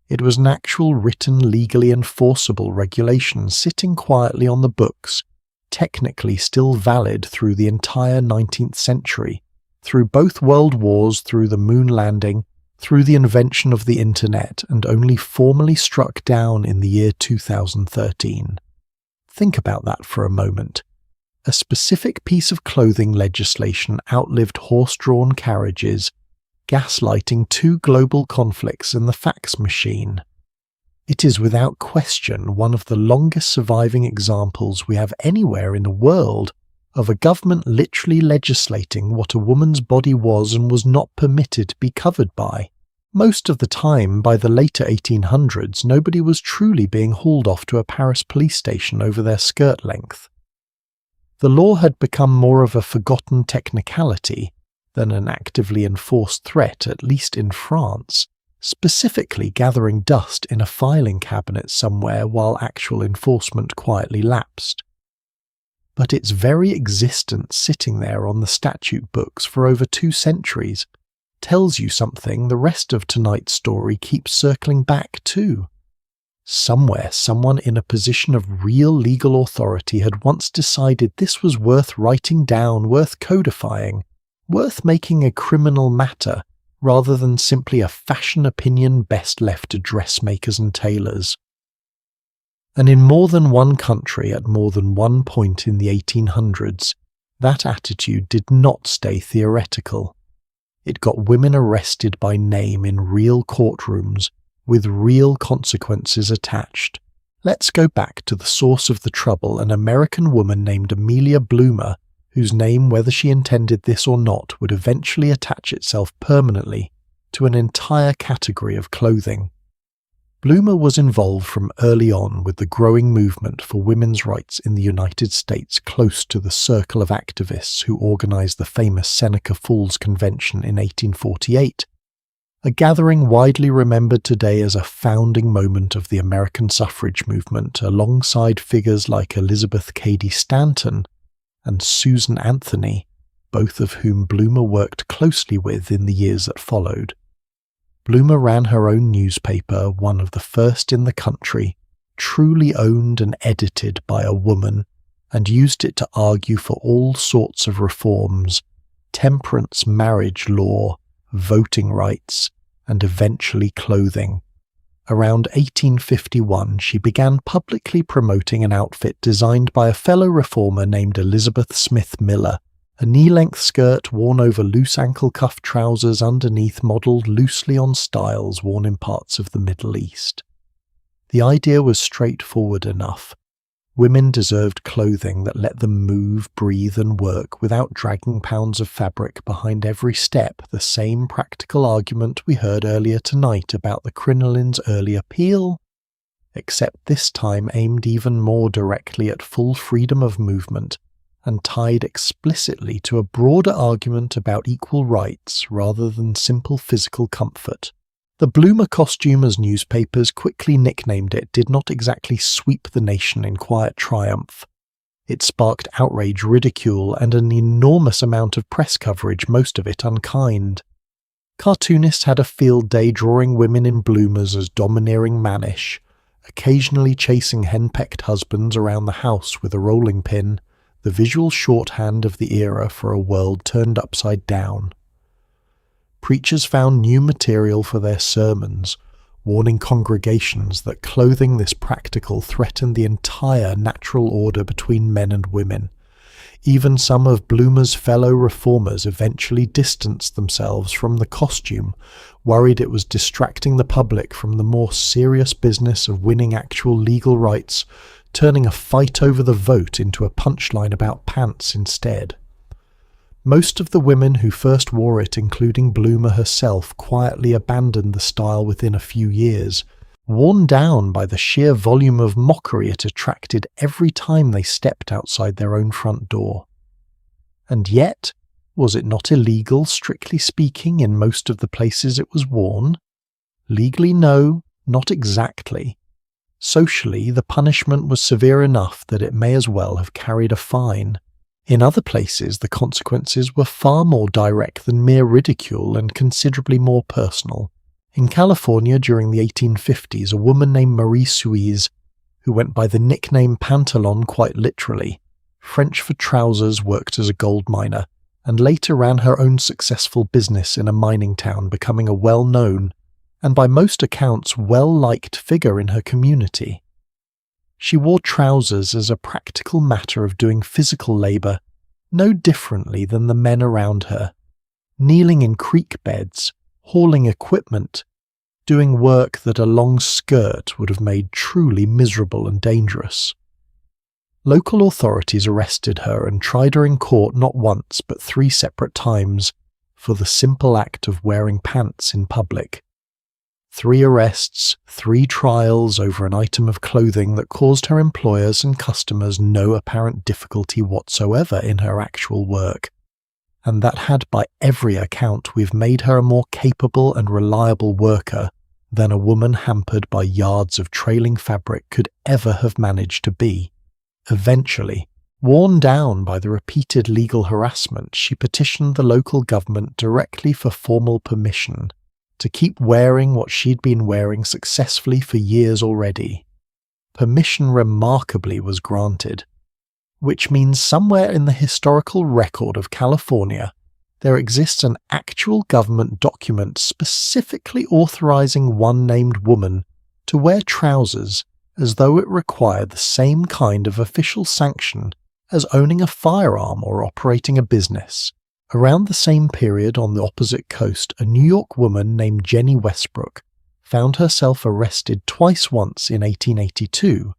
It was an actual written, legally enforceable regulation sitting quietly on the books, technically still valid through the entire 19th century, through both world wars, through the moon landing, through the invention of the internet, and only formally struck down in the year 2013. Think about that for a moment. A specific piece of clothing legislation outlived horse-drawn carriages, gaslighting 2 global conflicts and the fax machine. It is without question one of the longest surviving examples we have anywhere in the world of a government literally legislating what a woman's body was and was not permitted to be covered by. Most of the time, by the later 1800s, nobody was truly being hauled off to a Paris police station over their skirt length. The law had become more of a forgotten technicality than an actively enforced threat, at least in France, specifically gathering dust in a filing cabinet somewhere while actual enforcement quietly lapsed. But its very existence sitting there on the statute books for over 2 centuries tells you something the rest of tonight's story keeps circling back to. Somewhere, someone in a position of real legal authority had once decided this was worth writing down, worth codifying, worth making a criminal matter, rather than simply a fashion opinion best left to dressmakers and tailors. And in more than one country at more than one point in the 1800s, that attitude did not stay theoretical. It got women arrested by name in real courtrooms, with real consequences attached. Let's go back to the source of the trouble, an American woman named Amelia Bloomer, whose name, whether she intended this or not, would eventually attach itself permanently to an entire category of clothing. Bloomer was involved from early on with the growing movement for women's rights in the United States, close to the circle of activists who organized the famous Seneca Falls Convention in 1848, a gathering widely remembered today as a founding moment of the American suffrage movement, alongside figures like Elizabeth Cady Stanton and Susan Anthony, both of whom Bloomer worked closely with in the years that followed. Bloomer ran her own newspaper, one of the first in the country, truly owned and edited by a woman, and used it to argue for all sorts of reforms: temperance, marriage law, voting rights, and eventually clothing. Around 1851, she began publicly promoting an outfit designed by a fellow reformer named Elizabeth Smith Miller, a knee-length skirt worn over loose ankle-cuff trousers underneath modelled loosely on styles worn in parts of the Middle East. The idea was straightforward enough. Women deserved clothing that let them move, breathe and work without dragging pounds of fabric behind every step, the same practical argument we heard earlier tonight about the crinolin's early appeal, except this time aimed even more directly at full freedom of movement and tied explicitly to a broader argument about equal rights rather than simple physical comfort. The Bloomer costume, as newspapers quickly nicknamed it, did not exactly sweep the nation in quiet triumph. It sparked outrage, ridicule, and an enormous amount of press coverage, most of it unkind. Cartoonists had a field day drawing women in bloomers as domineering mannish, occasionally chasing henpecked husbands around the house with a rolling pin, the visual shorthand of the era for a world turned upside down. Preachers found new material for their sermons, warning congregations that clothing this practical threatened the entire natural order between men and women. Even some of Bloomer's fellow reformers eventually distanced themselves from the costume, worried it was distracting the public from the more serious business of winning actual legal rights, turning a fight over the vote into a punchline about pants instead. Most of the women who first wore it, including Bloomer herself, quietly abandoned the style within a few years, worn down by the sheer volume of mockery it attracted every time they stepped outside their own front door. And yet, Was it not illegal, strictly speaking, in most of the places it was worn? Legally, no, not exactly. Socially, the punishment was severe enough that it may as well have carried a fine. In other places, the consequences were far more direct than mere ridicule and considerably more personal. In California during the 1850s, a woman named Marie Suisse, who went by the nickname Pantalon quite literally, French for trousers, worked as a gold miner, and later ran her own successful business in a mining town, becoming a well-known, and by most accounts well-liked figure in her community. She wore trousers as a practical matter of doing physical labour, no differently than the men around her, kneeling in creek beds, hauling equipment, doing work that a long skirt would have made truly miserable and dangerous. Local authorities arrested her and tried her in court not once but 3 separate times for the simple act of wearing pants in public. 3 arrests, 3 trials over an item of clothing that caused her employers and customers no apparent difficulty whatsoever in her actual work, and that had by every account we've made her a more capable and reliable worker than a woman hampered by yards of trailing fabric could ever have managed to be. Eventually, worn down by the repeated legal harassment, she petitioned the local government directly for formal permission to keep wearing what she'd been wearing successfully for years already. Permission remarkably was granted, which means somewhere in the historical record of California there exists an actual government document specifically authorizing one named woman to wear trousers as though it required the same kind of official sanction as owning a firearm or operating a business. Around the same period on the opposite coast, a New York woman named Jenny Westbrook found herself arrested twice, once in 1882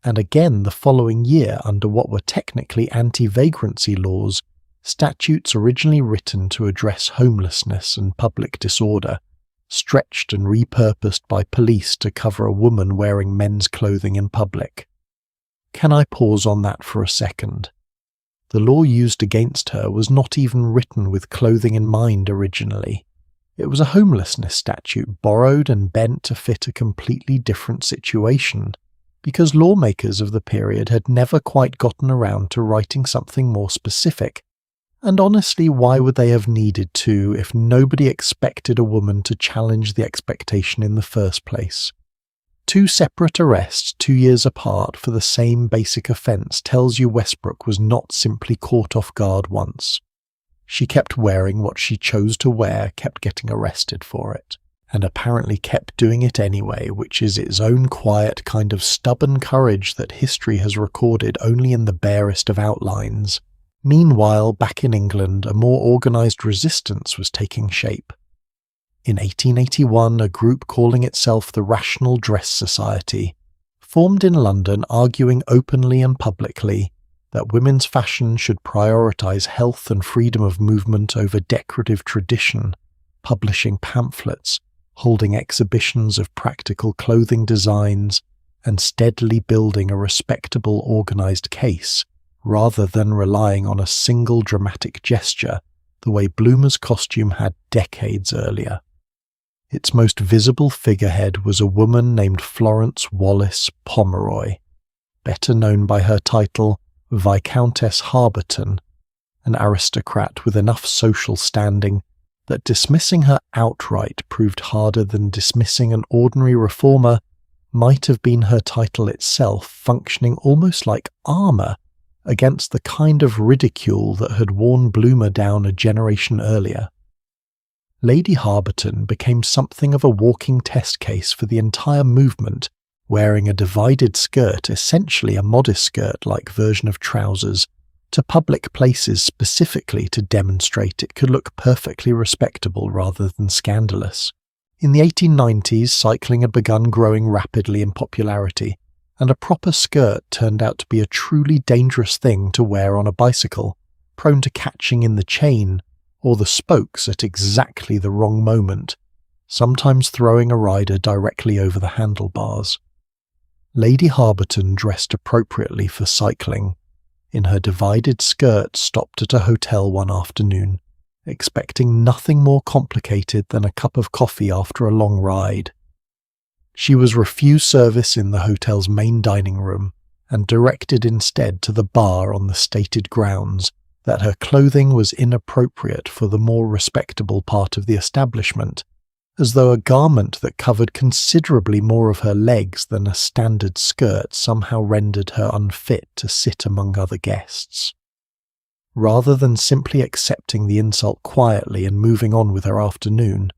and again the following year under what were technically anti-vagrancy laws, statutes originally written to address homelessness and public disorder, stretched and repurposed by police to cover a woman wearing men's clothing in public. Can I pause on that for a second? The law used against her was not even written with clothing in mind originally. It was a homelessness statute borrowed and bent to fit a completely different situation, because lawmakers of the period had never quite gotten around to writing something more specific. And honestly, why would they have needed to if nobody expected a woman to challenge the expectation in the first place? 2 separate arrests 2 years apart for the same basic offence tells you Westbrook was not simply caught off guard once. She kept wearing what she chose to wear, kept getting arrested for it, and apparently kept doing it anyway, which is its own quiet kind of stubborn courage that history has recorded only in the barest of outlines. Meanwhile, back in England, a more organised resistance was taking shape. In 1881, a group calling itself the Rational Dress Society formed in London, arguing openly and publicly that women's fashion should prioritise health and freedom of movement over decorative tradition, publishing pamphlets, holding exhibitions of practical clothing designs, and steadily building a respectable organised case, rather than relying on a single dramatic gesture the way Bloomer's costume had decades earlier. Its most visible figurehead was a woman named Florence Wallace Pomeroy, better known by her title Viscountess Harberton, an aristocrat with enough social standing that dismissing her outright proved harder than dismissing an ordinary reformer might have been her title itself, functioning almost like armour against the kind of ridicule that had worn Bloomer down a generation earlier. Lady Harberton became something of a walking test case for the entire movement, wearing a divided skirt, essentially a modest skirt-like version of trousers, to public places specifically to demonstrate it could look perfectly respectable rather than scandalous. In the 1890s, cycling had begun growing rapidly in popularity, and a proper skirt turned out to be a truly dangerous thing to wear on a bicycle, prone to catching in the chain or the spokes at exactly the wrong moment, sometimes throwing a rider directly over the handlebars. Lady Harberton dressed appropriately for cycling. In her divided skirt, stopped at a hotel one afternoon, expecting nothing more complicated than a cup of coffee after a long ride. She was refused service in the hotel's main dining room and directed instead to the bar on the stated grounds that her clothing was inappropriate for the more respectable part of the establishment, as though a garment that covered considerably more of her legs than a standard skirt somehow rendered her unfit to sit among other guests. Rather than simply accepting the insult quietly and moving on with her afternoon,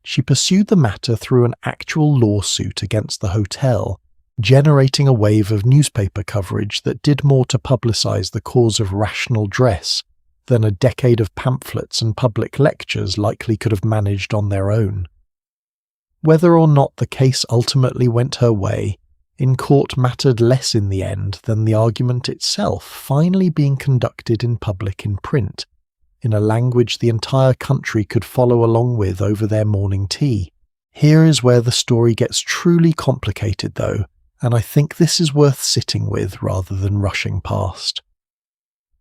she pursued the matter through an actual lawsuit against the hotel, generating a wave of newspaper coverage that did more to publicize the cause of rational dress than a decade of pamphlets and public lectures likely could have managed on their own. Whether or not the case ultimately went her way, in court mattered less in the end than the argument itself finally being conducted in public in print, in a language the entire country could follow along with over their morning tea. Here is where the story gets truly complicated though, and I think this is worth sitting with rather than rushing past.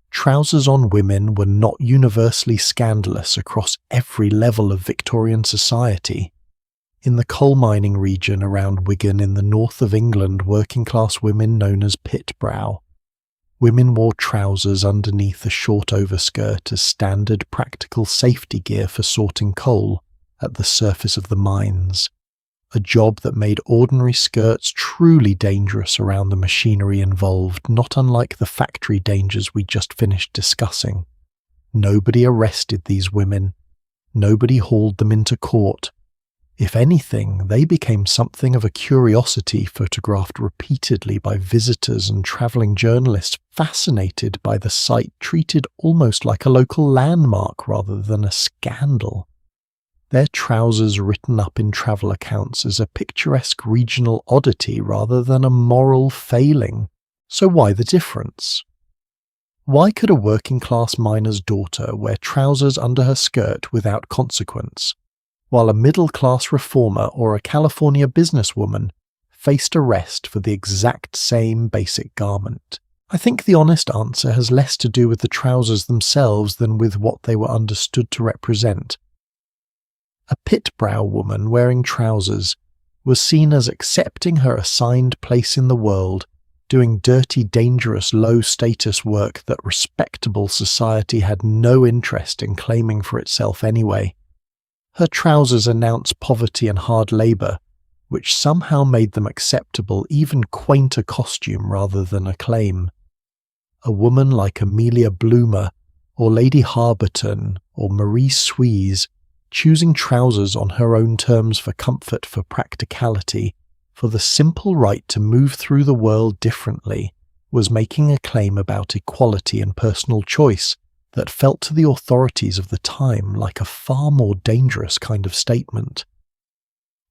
Trousers on women were not universally scandalous across every level of Victorian society. In the coal mining region around Wigan in the north of England, working-class women known as pitbrow. Women wore trousers underneath a short overskirt as standard practical safety gear for sorting coal at the surface of the mines, a job that made ordinary skirts truly dangerous around the machinery involved, not unlike the factory dangers we just finished discussing. Nobody arrested these women. Nobody hauled them into court. If anything, they became something of a curiosity, photographed repeatedly by visitors and travelling journalists fascinated by the sight, treated almost like a local landmark rather than a scandal. Their trousers written up in travel accounts as a picturesque regional oddity rather than a moral failing. So why the difference? Why could a working-class miner's daughter wear trousers under her skirt without consequence, while a middle-class reformer or a California businesswoman faced arrest for the exact same basic garment? I think the honest answer has less to do with the trousers themselves than with what they were understood to represent. A pitbrow woman wearing trousers was seen as accepting her assigned place in the world, doing dirty, dangerous, low-status work that respectable society had no interest in claiming for itself anyway. Her trousers announced poverty and hard labour, which somehow made them acceptable, even quainter costume rather than a claim. A woman like Amelia Bloomer, or Lady Harberton, or Marie Suisse, choosing trousers on her own terms for comfort, for practicality, for the simple right to move through the world differently, was making a claim about equality and personal choice that felt to the authorities of the time like a far more dangerous kind of statement.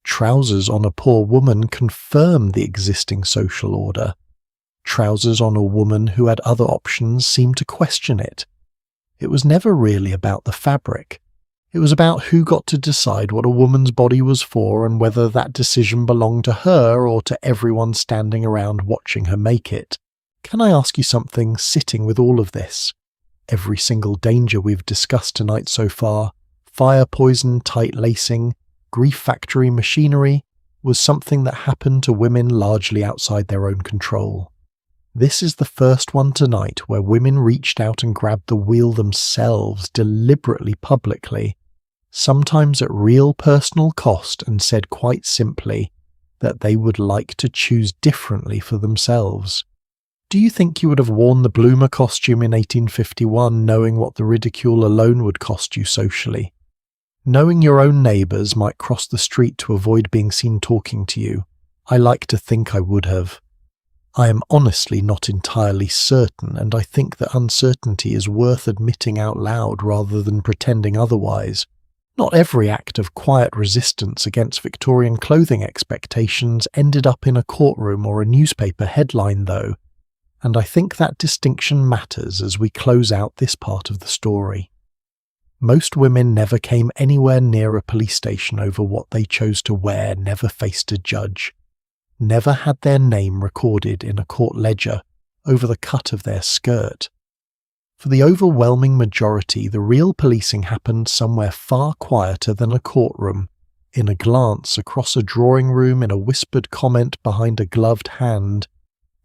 Trousers on a poor woman confirmed the existing social order. Trousers on a woman who had other options seemed to question it. It was never really about the fabric. It was about who got to decide what a woman's body was for and whether that decision belonged to her or to everyone standing around watching her make it. Can I ask you something sitting with all of this? Every single danger we've discussed tonight so far, fire poison, tight lacing, grief factory machinery, was something that happened to women largely outside their own control. This is the first one tonight where women reached out and grabbed the wheel themselves deliberately publicly, sometimes at real personal cost, and said quite simply that they would like to choose differently for themselves. Do you think you would have worn the Bloomer costume in 1851 knowing what the ridicule alone would cost you socially? Knowing your own neighbours might cross the street to avoid being seen talking to you? I like to think I would have. I am honestly not entirely certain, and I think that uncertainty is worth admitting out loud rather than pretending otherwise. Not every act of quiet resistance against Victorian clothing expectations ended up in a courtroom or a newspaper headline though, and I think that distinction matters as we close out this part of the story. Most women never came anywhere near a police station over what they chose to wear, never faced a judge, never had their name recorded in a court ledger over the cut of their skirt. For the overwhelming majority, the real policing happened somewhere far quieter than a courtroom, in a glance across a drawing room, in a whispered comment behind a gloved hand,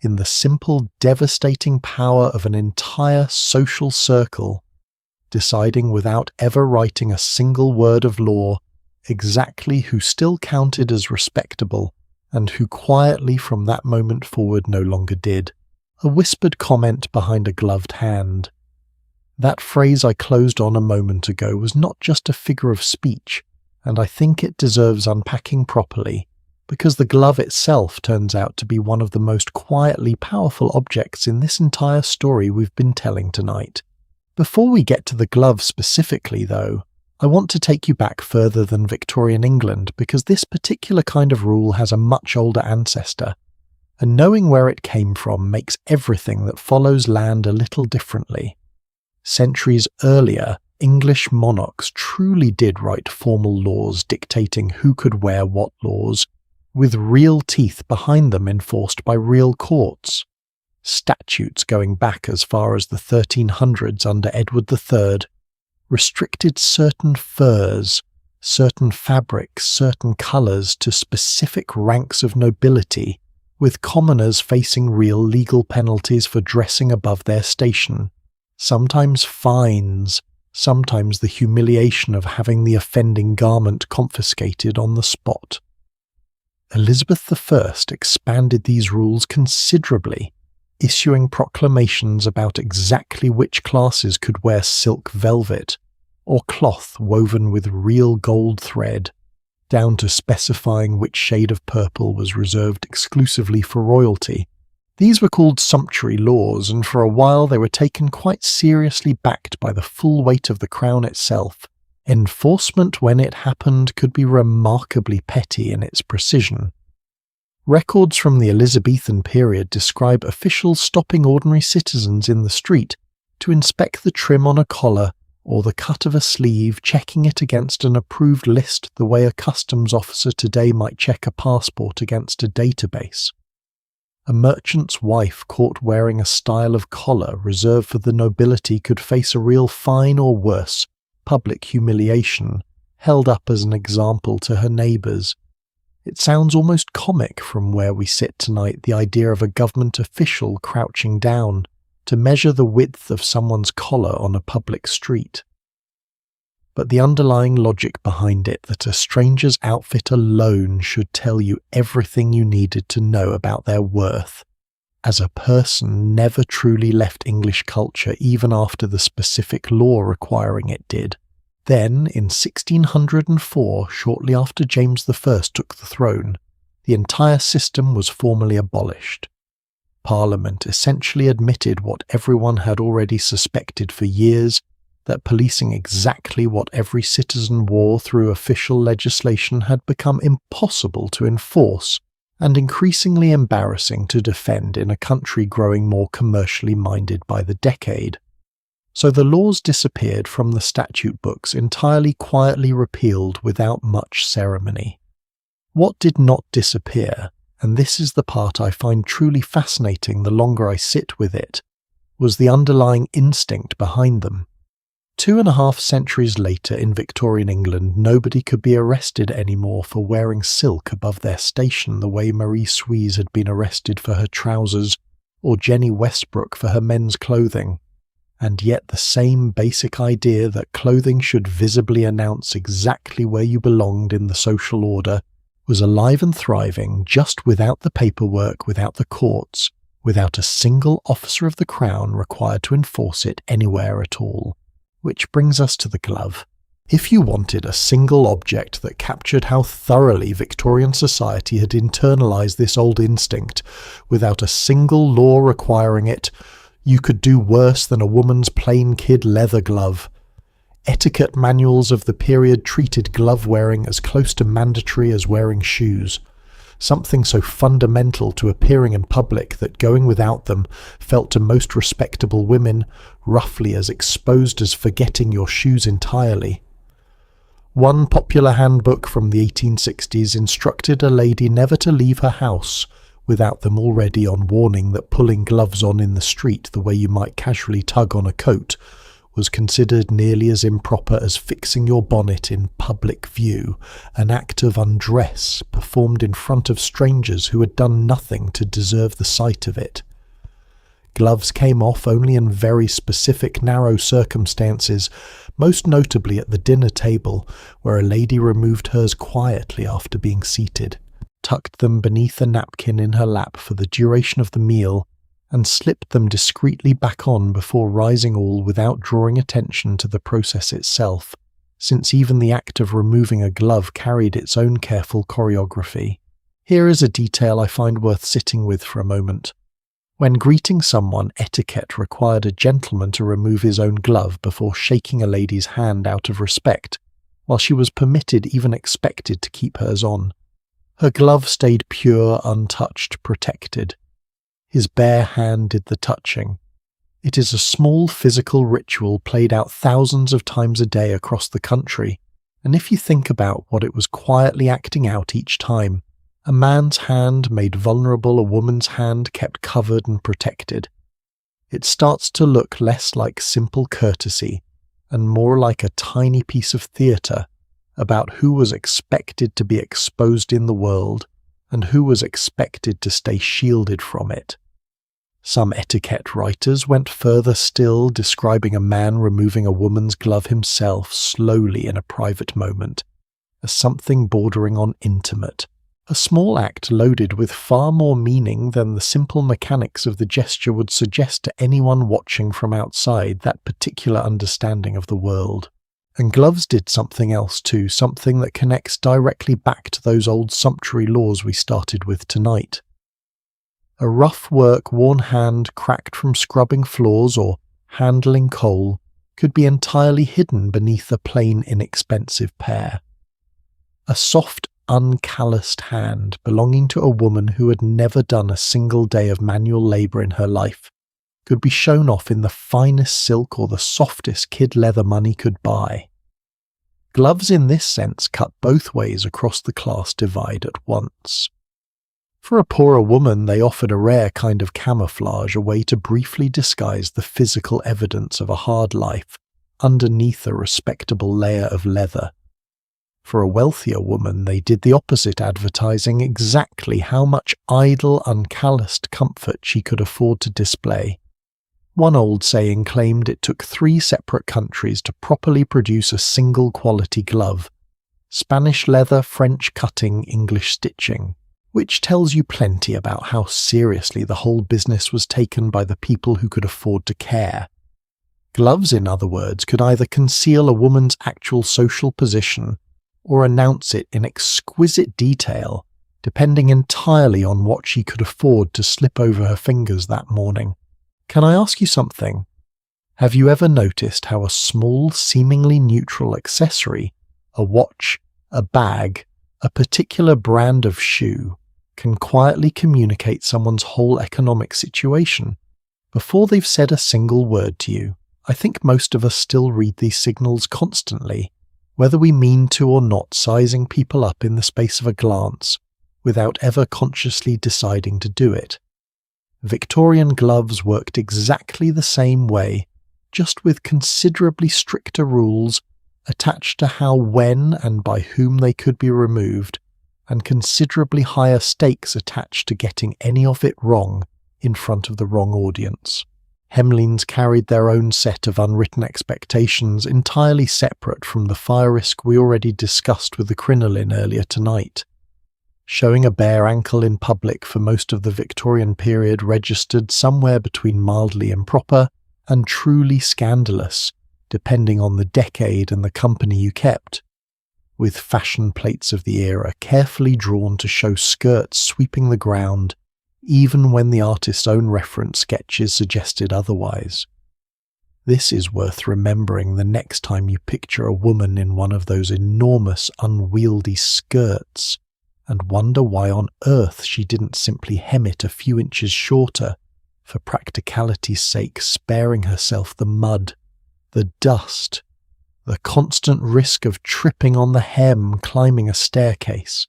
in the simple, devastating power of an entire social circle, deciding without ever writing a single word of law exactly who still counted as respectable and who quietly from that moment forward no longer did. A whispered comment behind a gloved hand. That phrase I closed on a moment ago was not just a figure of speech, and I think it deserves unpacking properly, because the glove itself turns out to be one of the most quietly powerful objects in this entire story we've been telling tonight. Before we get to the glove specifically, though, I want to take you back further than Victorian England, because this particular kind of rule has a much older ancestor, and knowing where it came from makes everything that follows land a little differently. Centuries earlier, English monarchs truly did write formal laws dictating who could wear what laws, with real teeth behind them enforced by real courts. Statutes going back as far as the 1300s under Edward III restricted certain furs, certain fabrics, certain colours to specific ranks of nobility, with commoners facing real legal penalties for dressing above their station, sometimes fines, sometimes the humiliation of having the offending garment confiscated on the spot. Elizabeth I expanded these rules considerably, issuing proclamations about exactly which classes could wear silk velvet or cloth woven with real gold thread, down to specifying which shade of purple was reserved exclusively for royalty. These were called sumptuary laws, and for a while they were taken quite seriously, backed by the full weight of the crown itself. Enforcement when it happened could be remarkably petty in its precision. Records from the Elizabethan period describe officials stopping ordinary citizens in the street to inspect the trim on a collar or the cut of a sleeve, checking it against an approved list the way a customs officer today might check a passport against a database. A merchant's wife caught wearing a style of collar reserved for the nobility could face a real fine or worse, public humiliation, held up as an example to her neighbours. It sounds almost comic from where we sit tonight, the idea of a government official crouching down to measure the width of someone's collar on a public street. But the underlying logic behind it, that a stranger's outfit alone should tell you everything you needed to know about their worth, as a person, never truly left English culture even after the specific law requiring it did. Then, in 1604, shortly after James I took the throne, the entire system was formally abolished. Parliament essentially admitted what everyone had already suspected for years, that policing exactly what every citizen wore through official legislation had become impossible to enforce and increasingly embarrassing to defend in a country growing more commercially minded by the decade. So the laws disappeared from the statute books, entirely quietly repealed without much ceremony. What did not disappear, and this is the part I find truly fascinating the longer I sit with it, was the underlying instinct behind them. 2.5 centuries later in Victorian England, nobody could be arrested anymore for wearing silk above their station the way Marie Suisse had been arrested for her trousers, or Jenny Westbrook for her men's clothing. And yet the same basic idea that clothing should visibly announce exactly where you belonged in the social order was alive and thriving, just without the paperwork, without the courts, without a single officer of the crown required to enforce it anywhere at all. Which brings us to the glove. If you wanted a single object that captured how thoroughly Victorian society had internalized this old instinct, without a single law requiring it, you could do worse than a woman's plain kid leather glove. Etiquette manuals of the period treated glove wearing as close to mandatory as wearing shoes, something so fundamental to appearing in public that going without them felt to most respectable women roughly as exposed as forgetting your shoes entirely. One popular handbook from the 1860s instructed a lady never to leave her house without them already on warning that pulling gloves on in the street the way you might casually tug on a coat was considered nearly as improper as fixing your bonnet in public view, an act of undress performed in front of strangers who had done nothing to deserve the sight of it. Gloves came off only in very specific narrow circumstances, most notably at the dinner table, where a lady removed hers quietly after being seated, tucked them beneath a napkin in her lap for the duration of the meal, and slipped them discreetly back on before rising, all without drawing attention to the process itself, since even the act of removing a glove carried its own careful choreography. Here is a detail I find worth sitting with for a moment. When greeting someone, etiquette required a gentleman to remove his own glove before shaking a lady's hand out of respect, while she was permitted, even expected, to keep hers on. Her glove stayed pure, untouched, protected. His bare hand did the touching. It is a small physical ritual played out thousands of times a day across the country, and if you think about what it was quietly acting out each time, a man's hand made vulnerable, a woman's hand kept covered and protected. It starts to look less like simple courtesy and more like a tiny piece of theatre about who was expected to be exposed in the world and who was expected to stay shielded from it. Some etiquette writers went further still, describing a man removing a woman's glove himself slowly in a private moment as something bordering on intimate, a small act loaded with far more meaning than the simple mechanics of the gesture would suggest to anyone watching from outside that particular understanding of the world. And gloves did something else too, something that connects directly back to those old sumptuary laws we started with tonight. A rough work worn hand cracked from scrubbing floors or handling coal could be entirely hidden beneath a plain, inexpensive pair. A soft, uncalloused hand belonging to a woman who had never done a single day of manual labour in her life could be shown off in the finest silk or the softest kid leather money could buy. Gloves in this sense cut both ways across the class divide at once. For a poorer woman, they offered a rare kind of camouflage, a way to briefly disguise the physical evidence of a hard life underneath a respectable layer of leather. For a wealthier woman, they did the opposite, advertising exactly how much idle, uncalloused comfort she could afford to display. One old saying claimed it took 3 separate countries to properly produce a single quality glove: Spanish leather, French cutting, English stitching, which tells you plenty about how seriously the whole business was taken by the people who could afford to care. Gloves, in other words, could either conceal a woman's actual social position or announce it in exquisite detail, depending entirely on what she could afford to slip over her fingers that morning. Can I ask you something? Have you ever noticed how a small, seemingly neutral accessory, a watch, a bag, a particular brand of shoe, can quietly communicate someone's whole economic situation before they've said a single word to you? I think most of us still read these signals constantly, whether we mean to or not, sizing people up in the space of a glance, without ever consciously deciding to do it. Victorian gloves worked exactly the same way, just with considerably stricter rules attached to how, when, and by whom they could be removed, and considerably higher stakes attached to getting any of it wrong in front of the wrong audience. Hemlines carried their own set of unwritten expectations entirely separate from the fire risk we already discussed with the crinoline earlier tonight. Showing a bare ankle in public for most of the Victorian period registered somewhere between mildly improper and truly scandalous, depending on the decade and the company you kept, with fashion plates of the era carefully drawn to show skirts sweeping the ground, even when the artist's own reference sketches suggested otherwise. This is worth remembering the next time you picture a woman in one of those enormous, unwieldy skirts, and wonder why on earth she didn't simply hem it a few inches shorter, for practicality's sake, sparing herself the mud, the dust, the constant risk of tripping on the hem climbing a staircase.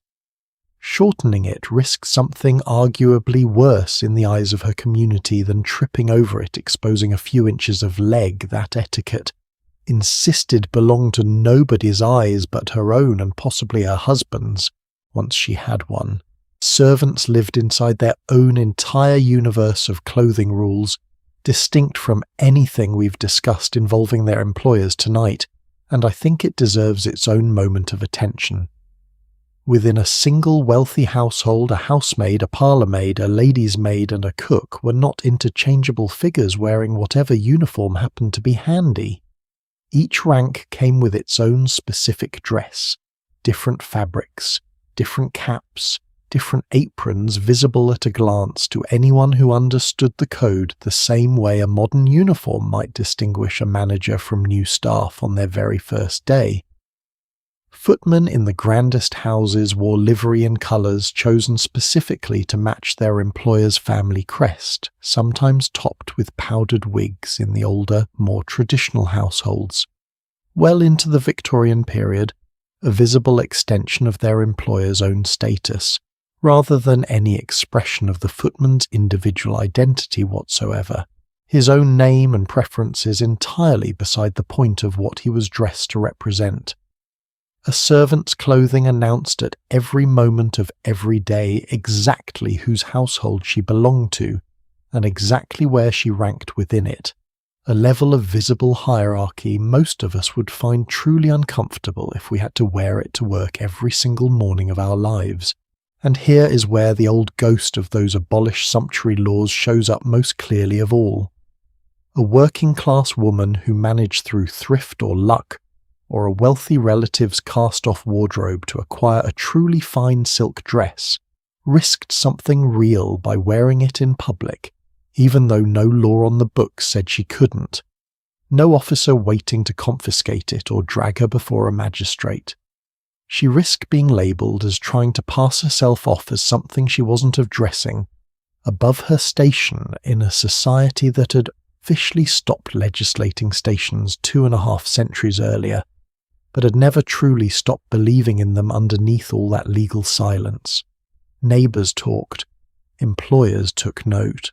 Shortening it risked something arguably worse in the eyes of her community than tripping over it, exposing a few inches of leg that etiquette insisted belonged to nobody's eyes but her own and possibly her husband's, once she had one. Servants lived inside their own entire universe of clothing rules, distinct from anything we've discussed involving their employers tonight, and I think it deserves its own moment of attention. Within a single wealthy household, a housemaid, a parlourmaid, a lady's maid and a cook were not interchangeable figures wearing whatever uniform happened to be handy. Each rank came with its own specific dress, different fabrics, different caps, different aprons visible at a glance to anyone who understood the code the same way a modern uniform might distinguish a manager from new staff on their very first day. Footmen in the grandest houses wore livery in colours chosen specifically to match their employer's family crest, sometimes topped with powdered wigs in the older, more traditional households. Well into the Victorian period, a visible extension of their employer's own status, rather than any expression of the footman's individual identity whatsoever. His own name and preferences entirely beside the point of what he was dressed to represent. A servant's clothing announced at every moment of every day exactly whose household she belonged to, and exactly where she ranked within it, a level of visible hierarchy most of us would find truly uncomfortable if we had to wear it to work every single morning of our lives. And here is where the old ghost of those abolished sumptuary laws shows up most clearly of all. A working-class woman who managed through thrift or luck, or a wealthy relative's cast-off wardrobe to acquire a truly fine silk dress, risked something real by wearing it in public, even though no law on the books said she couldn't. No officer waiting to confiscate it or drag her before a magistrate. She risked being labelled as trying to pass herself off as something she wasn't of dressing, above her station in a society that had officially stopped legislating stations 2.5 centuries earlier, but had never truly stopped believing in them underneath all that legal silence. Neighbours talked, employers took note.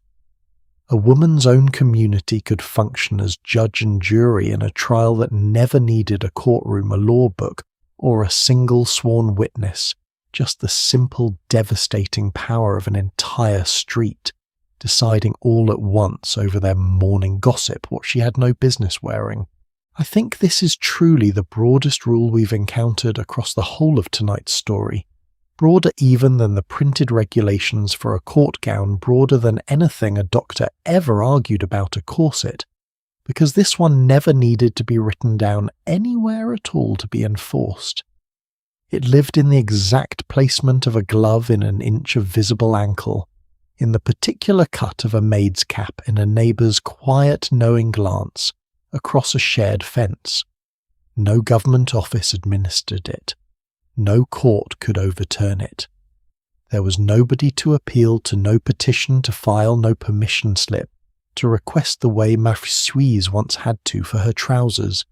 A woman's own community could function as judge and jury in a trial that never needed a courtroom, a law book, or a single sworn witness, just the simple, devastating power of an entire street, deciding all at once over their morning gossip what she had no business wearing. I think this is truly the broadest rule we've encountered across the whole of tonight's story, broader even than the printed regulations for a court gown, broader than anything a doctor ever argued about a corset, because this one never needed to be written down anywhere at all to be enforced. It lived in the exact placement of a glove in an inch of visible ankle, in the particular cut of a maid's cap in a neighbour's quiet, knowing glance, across a shared fence. No government office administered it. No court could overturn it. There was nobody to appeal to, no petition to file, no permission slip to request the way ma Suisse once had to for her trousers.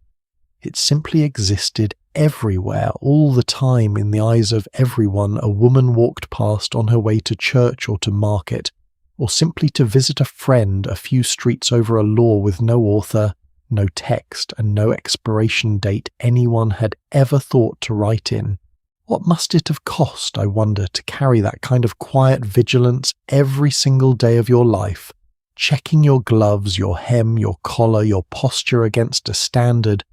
It simply existed everywhere, all the time, in the eyes of everyone a woman walked past on her way to church or to market, or simply to visit a friend a few streets over a law with no author, no text, and no expiration date anyone had ever thought to write in. What must it have cost, I wonder, to carry that kind of quiet vigilance every single day of your life, checking your gloves, your hem, your collar, your posture against a standard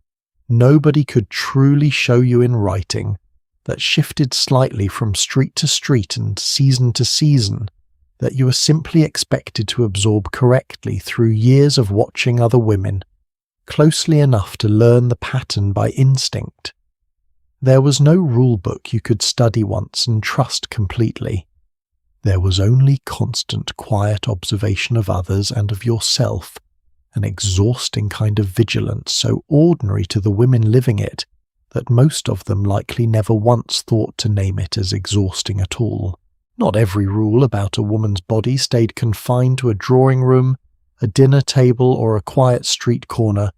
nobody could truly show you in writing, that shifted slightly from street to street and season to season, that you were simply expected to absorb correctly through years of watching other women, closely enough to learn the pattern by instinct. There was no rule book you could study once and trust completely. There was only constant quiet observation of others and of yourself, an exhausting kind of vigilance so ordinary to the women living it that most of them likely never once thought to name it as exhausting at all. Not every rule about a woman's body stayed confined to a drawing room, a dinner table, or a quiet street corner,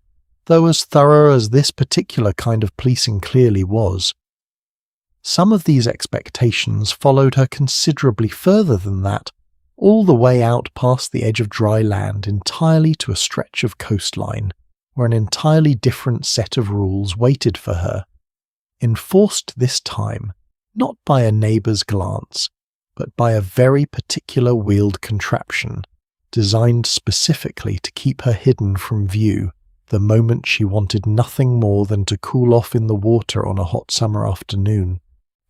though as thorough as this particular kind of policing clearly was. Some of these expectations followed her considerably further than that, all the way out past the edge of dry land entirely to a stretch of coastline, where an entirely different set of rules waited for her, enforced this time not by a neighbour's glance, but by a very particular wheeled contraption, designed specifically to keep her hidden from view the moment she wanted nothing more than to cool off in the water on a hot summer afternoon.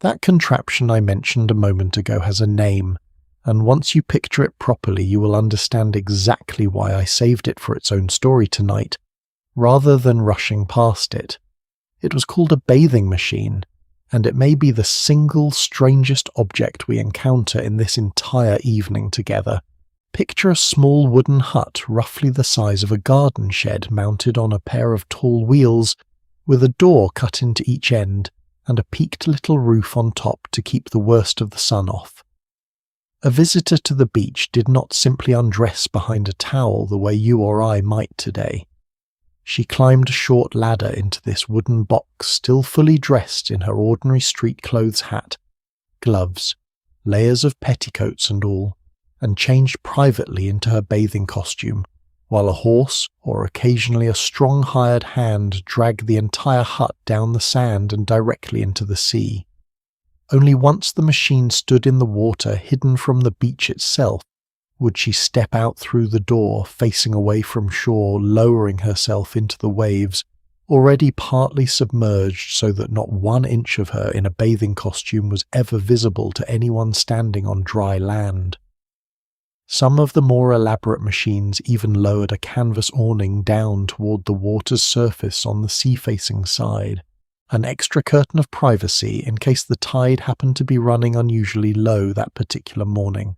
That contraption I mentioned a moment ago has a name, and once you picture it properly you will understand exactly why I saved it for its own story tonight, rather than rushing past it. It was called a bathing machine, and it may be the single strangest object we encounter in this entire evening together. Picture a small wooden hut roughly the size of a garden shed mounted on a pair of tall wheels, with a door cut into each end and a peaked little roof on top to keep the worst of the sun off. A visitor to the beach did not simply undress behind a towel the way you or I might today. She climbed a short ladder into this wooden box, still fully dressed in her ordinary street clothes hat, gloves, layers of petticoats and all, and changed privately into her bathing costume, while a horse, or occasionally a strong hired hand, dragged the entire hut down the sand and directly into the sea. Only once the machine stood in the water, hidden from the beach itself, would she step out through the door, facing away from shore, lowering herself into the waves, already partly submerged so that not 1 inch of her in a bathing costume was ever visible to anyone standing on dry land. Some of the more elaborate machines even lowered a canvas awning down toward the water's surface on the sea-facing side, an extra curtain of privacy in case the tide happened to be running unusually low that particular morning.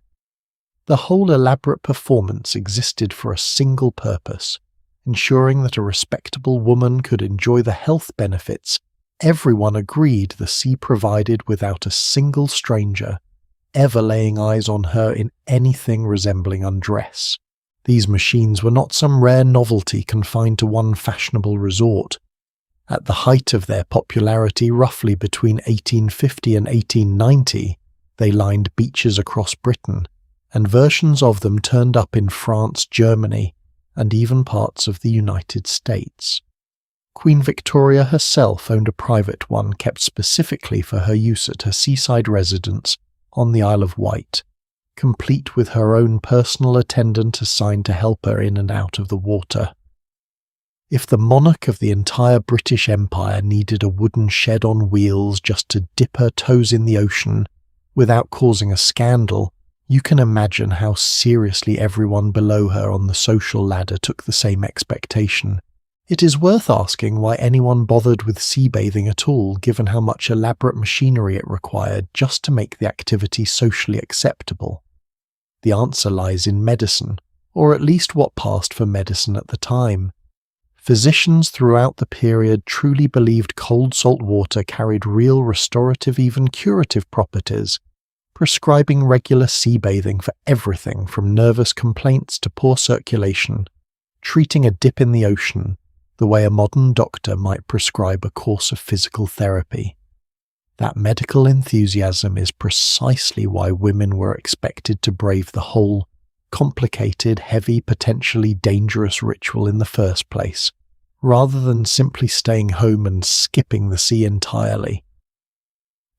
The whole elaborate performance existed for a single purpose, ensuring that a respectable woman could enjoy the health benefits everyone agreed the sea provided without a single stranger ever laying eyes on her in anything resembling undress. These machines were not some rare novelty confined to one fashionable resort. At the height of their popularity, roughly between 1850 and 1890, they lined beaches across Britain, and versions of them turned up in France, Germany, and even parts of the United States. Queen Victoria herself owned a private one kept specifically for her use at her seaside residence on the Isle of Wight, complete with her own personal attendant assigned to help her in and out of the water. If the monarch of the entire British Empire needed a wooden shed on wheels just to dip her toes in the ocean without causing a scandal, you can imagine how seriously everyone below her on the social ladder took the same expectation. It is worth asking why anyone bothered with sea bathing at all, given how much elaborate machinery it required just to make the activity socially acceptable. The answer lies in medicine, or at least what passed for medicine at the time. Physicians throughout the period truly believed cold salt water carried real restorative, even curative properties, prescribing regular sea bathing for everything from nervous complaints to poor circulation, treating a dip in the ocean the way a modern doctor might prescribe a course of physical therapy. That medical enthusiasm is precisely why women were expected to brave the whole complicated, heavy, potentially dangerous ritual in the first place, rather than simply staying home and skipping the sea entirely.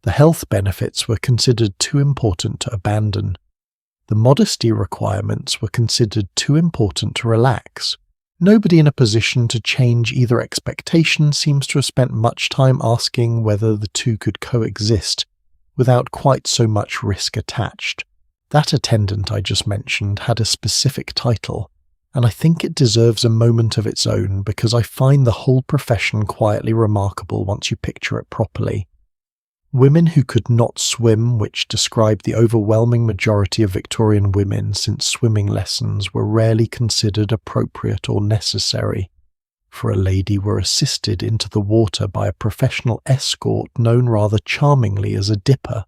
The health benefits were considered too important to abandon. The modesty requirements were considered too important to relax. Nobody in a position to change either expectation seems to have spent much time asking whether the two could coexist without quite so much risk attached. That attendant I just mentioned had a specific title, and I think it deserves a moment of its own because I find the whole profession quietly remarkable once you picture it properly. Women who could not swim, which described the overwhelming majority of Victorian women since swimming lessons were rarely considered appropriate or necessary, for a lady were assisted into the water by a professional escort known rather charmingly as a dipper.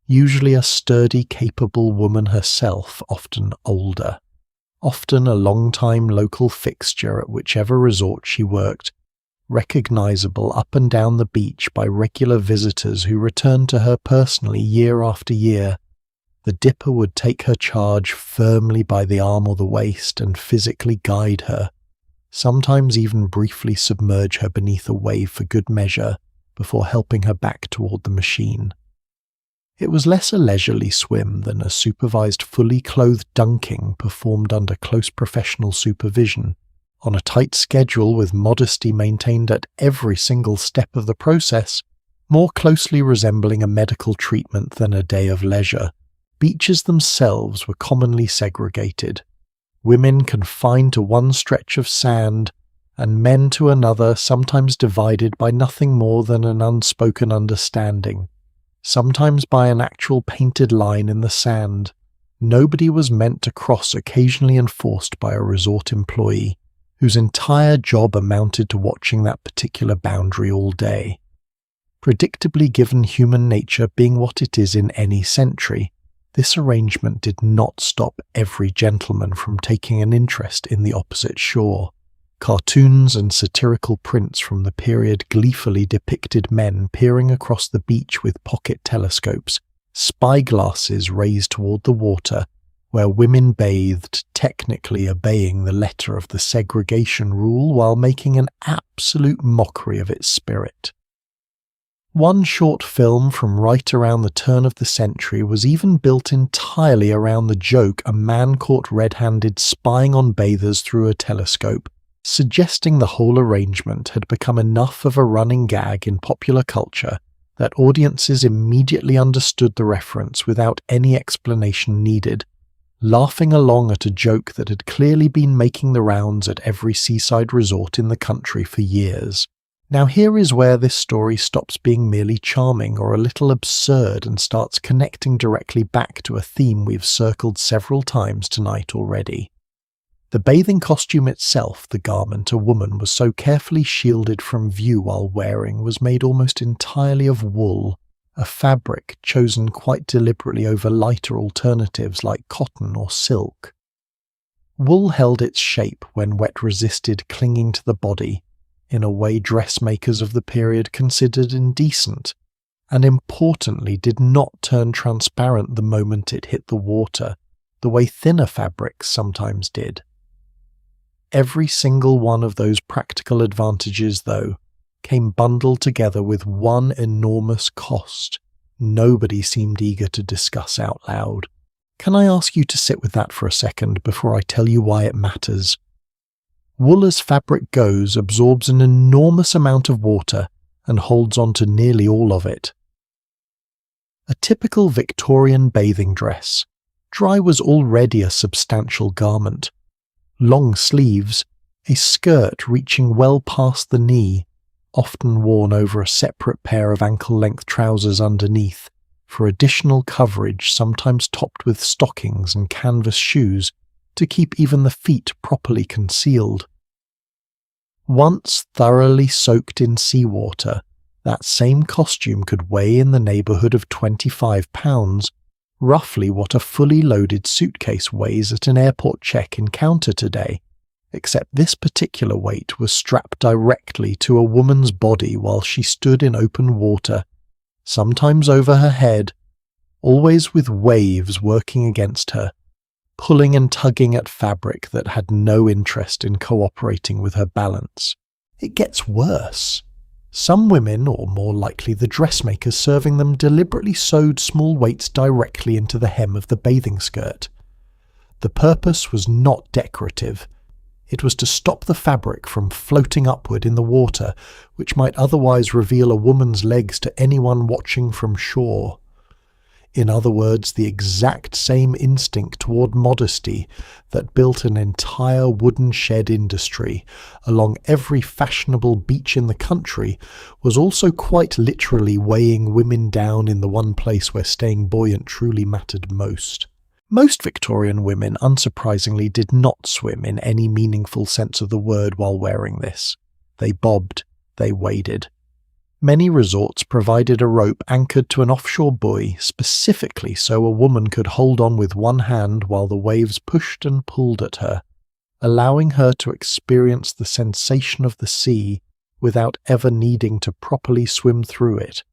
Usually a sturdy, capable woman herself, often older, often a long-time local fixture at whichever resort she worked, recognizable up and down the beach by regular visitors who returned to her personally year after year. The dipper would take her charge firmly by the arm or the waist and physically guide her, sometimes even briefly submerge her beneath a wave for good measure before helping her back toward the machine. It was less a leisurely swim than a supervised fully clothed dunking performed under close professional supervision, on a tight schedule with modesty maintained at every single step of the process, more closely resembling a medical treatment than a day of leisure. Beaches themselves were commonly segregated, women confined to one stretch of sand, and men to another, sometimes divided by nothing more than an unspoken understanding, sometimes by an actual painted line in the sand. Nobody was meant to cross, occasionally enforced by a resort employee, whose entire job amounted to watching that particular boundary all day. Predictably, given human nature being what it is in any century, this arrangement did not stop every gentleman from taking an interest in the opposite shore. Cartoons and satirical prints from the period gleefully depicted men peering across the beach with pocket telescopes, spyglasses raised toward the water, where women bathed, technically obeying the letter of the segregation rule while making an absolute mockery of its spirit. One short film from right around the turn of the century was even built entirely around the joke a man caught red-handed spying on bathers through a telescope, suggesting the whole arrangement had become enough of a running gag in popular culture that audiences immediately understood the reference without any explanation needed, laughing along at a joke that had clearly been making the rounds at every seaside resort in the country for years. Now here is where this story stops being merely charming or a little absurd and starts connecting directly back to a theme we've circled several times tonight already. The bathing costume itself, the garment a woman was so carefully shielded from view while wearing, was made almost entirely of wool, a fabric chosen quite deliberately over lighter alternatives like cotton or silk. Wool held its shape when wet resisted clinging to the body, in a way dressmakers of the period considered indecent, and importantly did not turn transparent the moment it hit the water, the way thinner fabrics sometimes did. Every single one of those practical advantages, though, came bundled together with one enormous cost nobody seemed eager to discuss out loud. Can I ask you to sit with that for a second before I tell you why it matters? Wool as fabric goes absorbs an enormous amount of water and holds on to nearly all of it. A typical Victorian bathing dress, dry, was already a substantial garment. Long sleeves, a skirt reaching well past the knee, often worn over a separate pair of ankle-length trousers underneath, for additional coverage, sometimes topped with stockings and canvas shoes to keep even the feet properly concealed. Once thoroughly soaked in seawater, that same costume could weigh in the neighbourhood of 25 pounds, roughly what a fully loaded suitcase weighs at an airport check-in counter today, except this particular weight was strapped directly to a woman's body while she stood in open water, sometimes over her head, always with waves working against her, pulling and tugging at fabric that had no interest in cooperating with her balance. It gets worse. Some women, or more likely the dressmakers serving them, deliberately sewed small weights directly into the hem of the bathing skirt. The purpose was not decorative. It was to stop the fabric from floating upward in the water, which might otherwise reveal a woman's legs to anyone watching from shore. In other words, the exact same instinct toward modesty that built an entire wooden shed industry along every fashionable beach in the country was also quite literally weighing women down in the one place where staying buoyant truly mattered most. Most Victorian women, unsurprisingly, did not swim in any meaningful sense of the word while wearing this. They bobbed, they waded. Many resorts provided a rope anchored to an offshore buoy specifically so a woman could hold on with one hand while the waves pushed and pulled at her, allowing her to experience the sensation of the sea without ever needing to properly swim through it,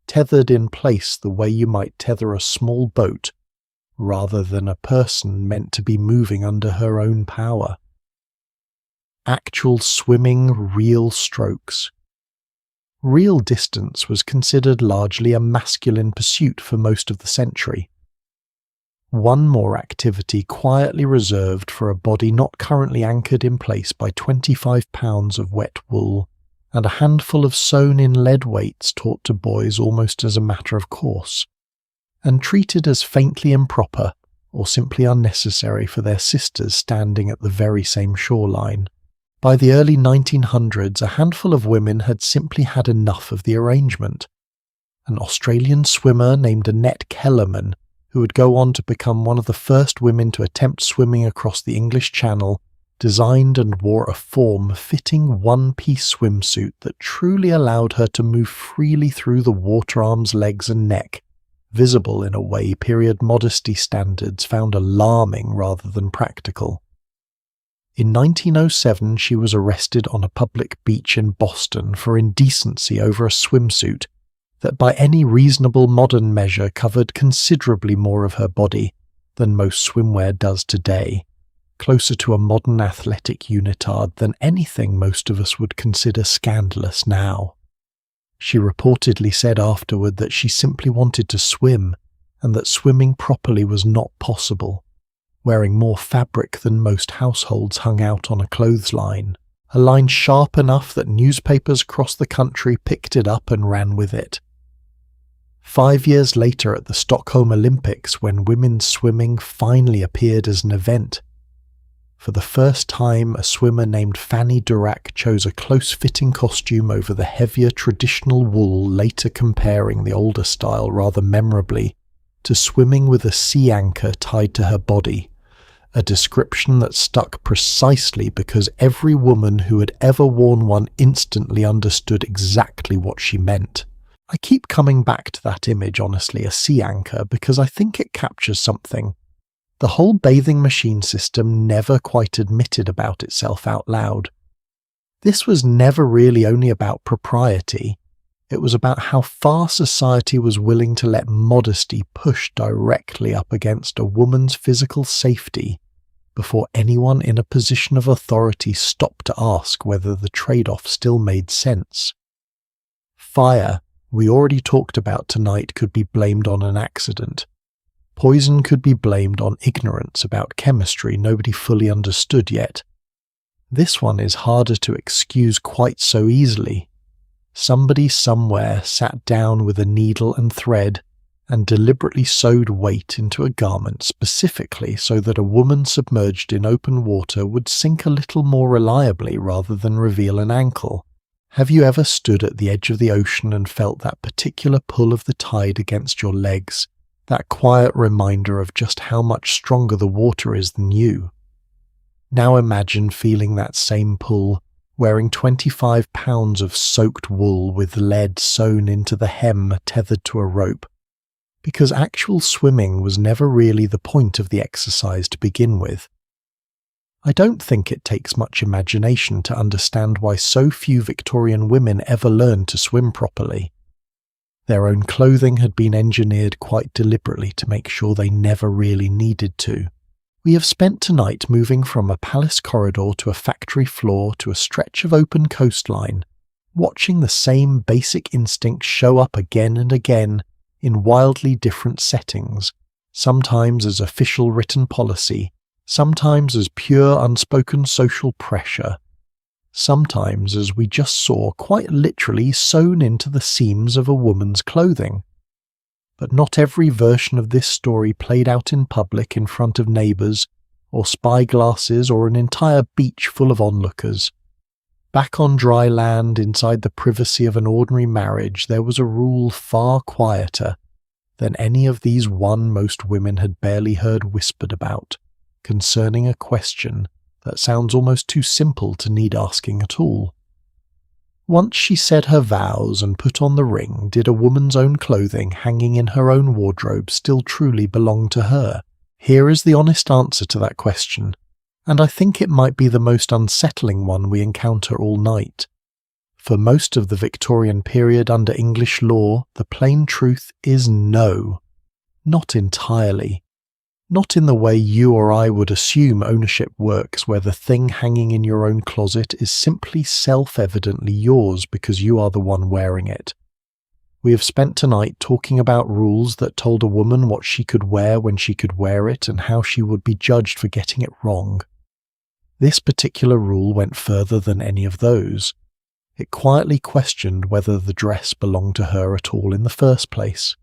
tethered in place the way you might tether a small boat, rather than a person meant to be moving under her own power. Actual swimming, real strokes. Real distance was considered largely a masculine pursuit for most of the century. One more activity quietly reserved for a body not currently anchored in place by 25 pounds of wet wool, and a handful of sewn-in lead weights taught to boys almost as a matter of course, and treated as faintly improper or simply unnecessary for their sisters standing at the very same shoreline. By the early 1900s, a handful of women had simply had enough of the arrangement. An Australian swimmer named Annette Kellerman, who would go on to become one of the first women to attempt swimming across the English Channel, designed and wore a form-fitting one-piece swimsuit that truly allowed her to move freely through the water arms, legs and neck, visible in a way period modesty standards found alarming rather than practical. In 1907 she was arrested on a public beach in Boston for indecency over a swimsuit that by any reasonable modern measure covered considerably more of her body than most swimwear does today, closer to a modern athletic unitard than anything most of us would consider scandalous now. She reportedly said afterward that she simply wanted to swim, and that swimming properly was not possible, wearing more fabric than most households hung out on a clothesline, a line sharp enough that newspapers across the country picked it up and ran with it. 5 years later at the Stockholm Olympics, when women's swimming finally appeared as an event, for the first time a swimmer named Fanny Durack chose a close-fitting costume over the heavier traditional wool, later comparing the older style rather memorably to swimming with a sea anchor tied to her body, a description that stuck precisely because every woman who had ever worn one instantly understood exactly what she meant. I keep coming back to that image, honestly, a sea anchor, because I think it captures something the whole bathing machine system never quite admitted about itself out loud. This was never really only about propriety. It was about how far society was willing to let modesty push directly up against a woman's physical safety before anyone in a position of authority stopped to ask whether the trade-off still made sense. Fire, we already talked about tonight, could be blamed on an accident. Poison could be blamed on ignorance about chemistry nobody fully understood yet. This one is harder to excuse quite so easily. Somebody somewhere sat down with a needle and thread and deliberately sewed weight into a garment specifically so that a woman submerged in open water would sink a little more reliably rather than reveal an ankle. Have you ever stood at the edge of the ocean and felt that particular pull of the tide against your legs? That quiet reminder of just how much stronger the water is than you. Now imagine feeling that same pull, wearing 25 pounds of soaked wool with lead sewn into the hem tethered to a rope, because actual swimming was never really the point of the exercise to begin with. I don't think it takes much imagination to understand why so few Victorian women ever learned to swim properly. Their own clothing had been engineered quite deliberately to make sure they never really needed to. We have spent tonight moving from a palace corridor to a factory floor to a stretch of open coastline, watching the same basic instincts show up again and again in wildly different settings, sometimes as official written policy, sometimes as pure unspoken social pressure, sometimes as we just saw quite literally sewn into the seams of a woman's clothing. But not every version of this story played out in public in front of neighbours, or spyglasses, or an entire beach full of onlookers. Back on dry land, inside the privacy of an ordinary marriage, there was a rule far quieter than any of these one most women had barely heard whispered about, concerning a question that sounds almost too simple to need asking at all. Once she said her vows and put on the ring, did a woman's own clothing hanging in her own wardrobe still truly belong to her? Here is the honest answer to that question, and I think it might be the most unsettling one we encounter all night. For most of the Victorian period under English law, the plain truth is no. Not entirely. Not in the way you or I would assume ownership works, where the thing hanging in your own closet is simply self-evidently yours because you are the one wearing it. We have spent tonight talking about rules that told a woman what she could wear when she could wear it and how she would be judged for getting it wrong. This particular rule went further than any of those. It quietly questioned whether the dress belonged to her at all in the first place.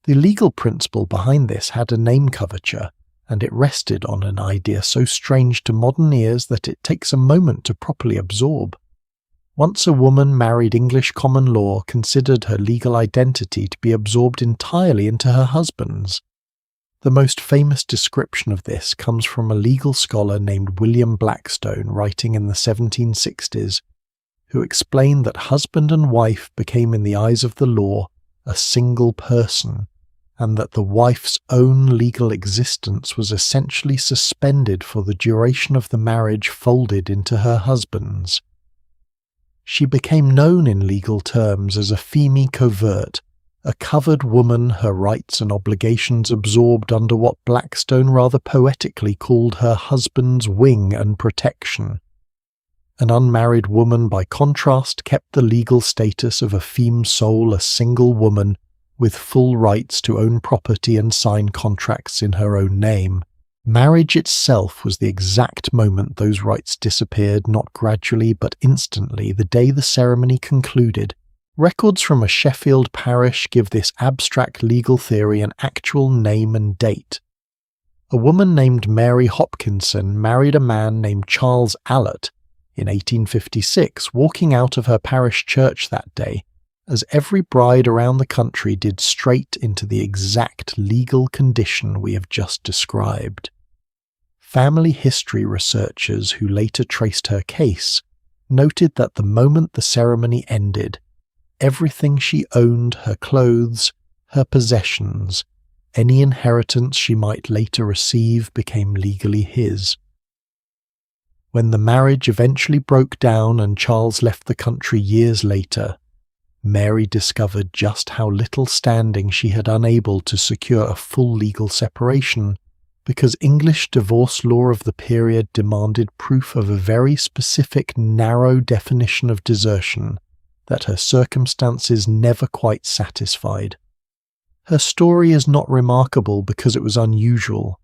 The legal principle behind this had a name coverture, and it rested on an idea so strange to modern ears that it takes a moment to properly absorb. Once a woman married English common law considered her legal identity to be absorbed entirely into her husband's. The most famous description of this comes from a legal scholar named William Blackstone writing in the 1760s, who explained that husband and wife became in the eyes of the law a single person, and that the wife's own legal existence was essentially suspended for the duration of the marriage folded into her husband's. She became known in legal terms as a feme covert, a covered woman, her rights and obligations absorbed under what Blackstone rather poetically called her husband's wing and protection. An unmarried woman, by contrast, kept the legal status of a feme sole, a single woman, with full rights to own property and sign contracts in her own name. Marriage itself was the exact moment those rights disappeared, not gradually but instantly, the day the ceremony concluded. Records from a Sheffield parish give this abstract legal theory an actual name and date. A woman named Mary Hopkinson married a man named Charles Allott in 1856, walking out of her parish church that day, as every bride around the country did, straight into the exact legal condition we have just described. Family history researchers who later traced her case noted that the moment the ceremony ended, everything she owned, her clothes, her possessions, any inheritance she might later receive, became legally his. When the marriage eventually broke down and Charles left the country years later, Mary discovered just how little standing she had unable to secure a full legal separation, because English divorce law of the period demanded proof of a very specific, narrow definition of desertion that her circumstances never quite satisfied. Her story is not remarkable because it was unusual.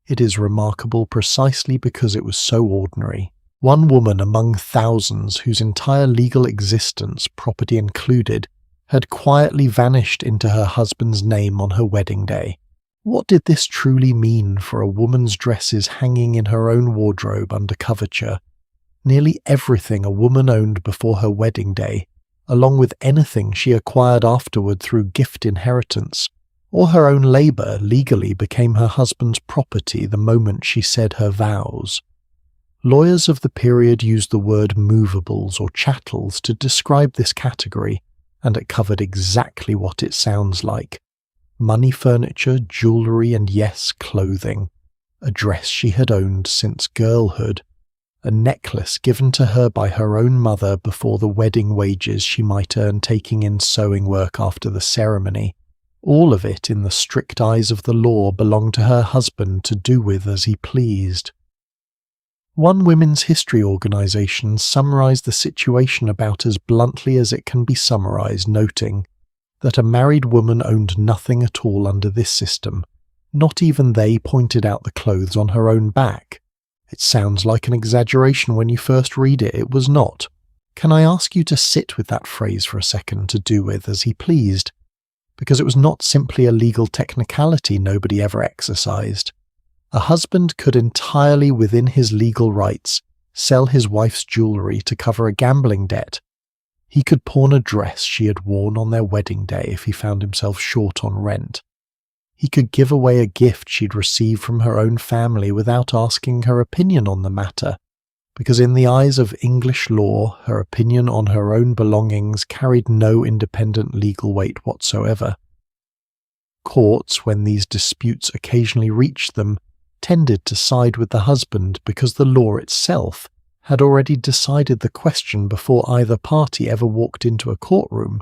It is remarkable precisely because it was so ordinary. One woman among thousands whose entire legal existence, property included, had quietly vanished into her husband's name on her wedding day. What did this truly mean for a woman's dresses hanging in her own wardrobe under coverture? Nearly everything a woman owned before her wedding day, along with anything she acquired afterward through gift inheritance, or her own labour, legally became her husband's property the moment she said her vows. Lawyers of the period used the word movables or chattels to describe this category, and it covered exactly what it sounds like. Money, furniture, jewellery, and yes, clothing. A dress she had owned since girlhood. A necklace given to her by her own mother before the wedding wages she might earn taking in sewing work after the ceremony. All of it, in the strict eyes of the law, belonged to her husband to do with as he pleased. One women's history organisation summarised the situation about as bluntly as it can be summarised, noting that a married woman owned nothing at all under this system. Not even they pointed out the clothes on her own back. It sounds like an exaggeration when you first read it. It was not. Can I ask you to sit with that phrase for a second, to do with as he pleased? Because it was not simply a legal technicality nobody ever exercised. A husband could entirely within his legal rights sell his wife's jewellery to cover a gambling debt. He could pawn a dress she had worn on their wedding day if he found himself short on rent. He could give away a gift she'd received from her own family without asking her opinion on the matter, because in the eyes of English law, her opinion on her own belongings carried no independent legal weight whatsoever. Courts, when these disputes occasionally reached them, tended to side with the husband because the law itself had already decided the question before either party ever walked into a courtroom.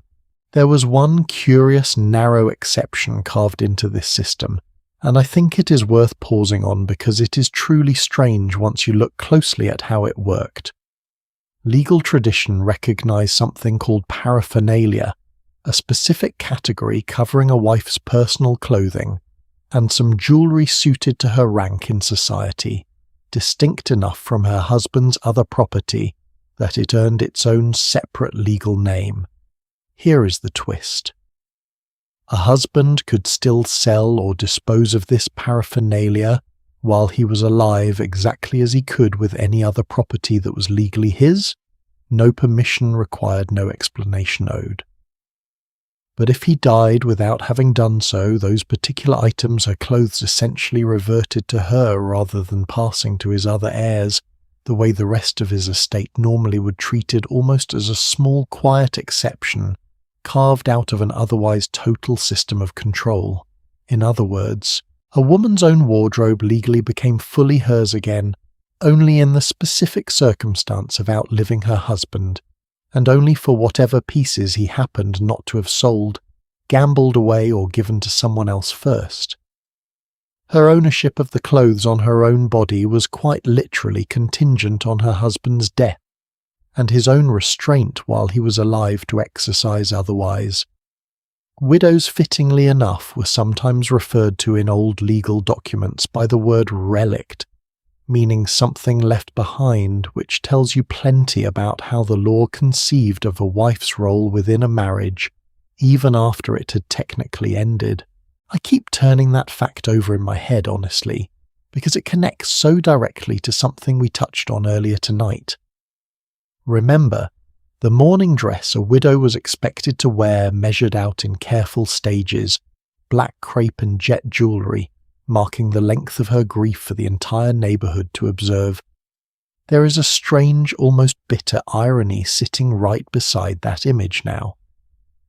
There was one curious, narrow exception carved into this system, and I think it is worth pausing on because it is truly strange once you look closely at how it worked. Legal tradition recognized something called paraphernalia, a specific category covering a wife's personal clothing, and some jewellery suited to her rank in society, distinct enough from her husband's other property that it earned its own separate legal name. Here is the twist. A husband could still sell or dispose of this paraphernalia while he was alive exactly as he could with any other property that was legally his, no permission required, no explanation owed. But if he died without having done so, those particular items, her clothes, essentially reverted to her rather than passing to his other heirs, the way the rest of his estate normally would treat it, almost as a small, quiet exception, carved out of an otherwise total system of control. In other words, a woman's own wardrobe legally became fully hers again, only in the specific circumstance of outliving her husband, and only for whatever pieces he happened not to have sold, gambled away, or given to someone else first. Her ownership of the clothes on her own body was quite literally contingent on her husband's death, and his own restraint while he was alive to exercise otherwise. Widows, fittingly enough, were sometimes referred to in old legal documents by the word relict, meaning something left behind, which tells you plenty about how the law conceived of a wife's role within a marriage, even after it had technically ended. I keep turning that fact over in my head, honestly, because it connects so directly to something we touched on earlier tonight. Remember, the mourning dress a widow was expected to wear measured out in careful stages, black crepe and jet jewellery, marking the length of her grief for the entire neighbourhood to observe. There is a strange, almost bitter irony sitting right beside that image now.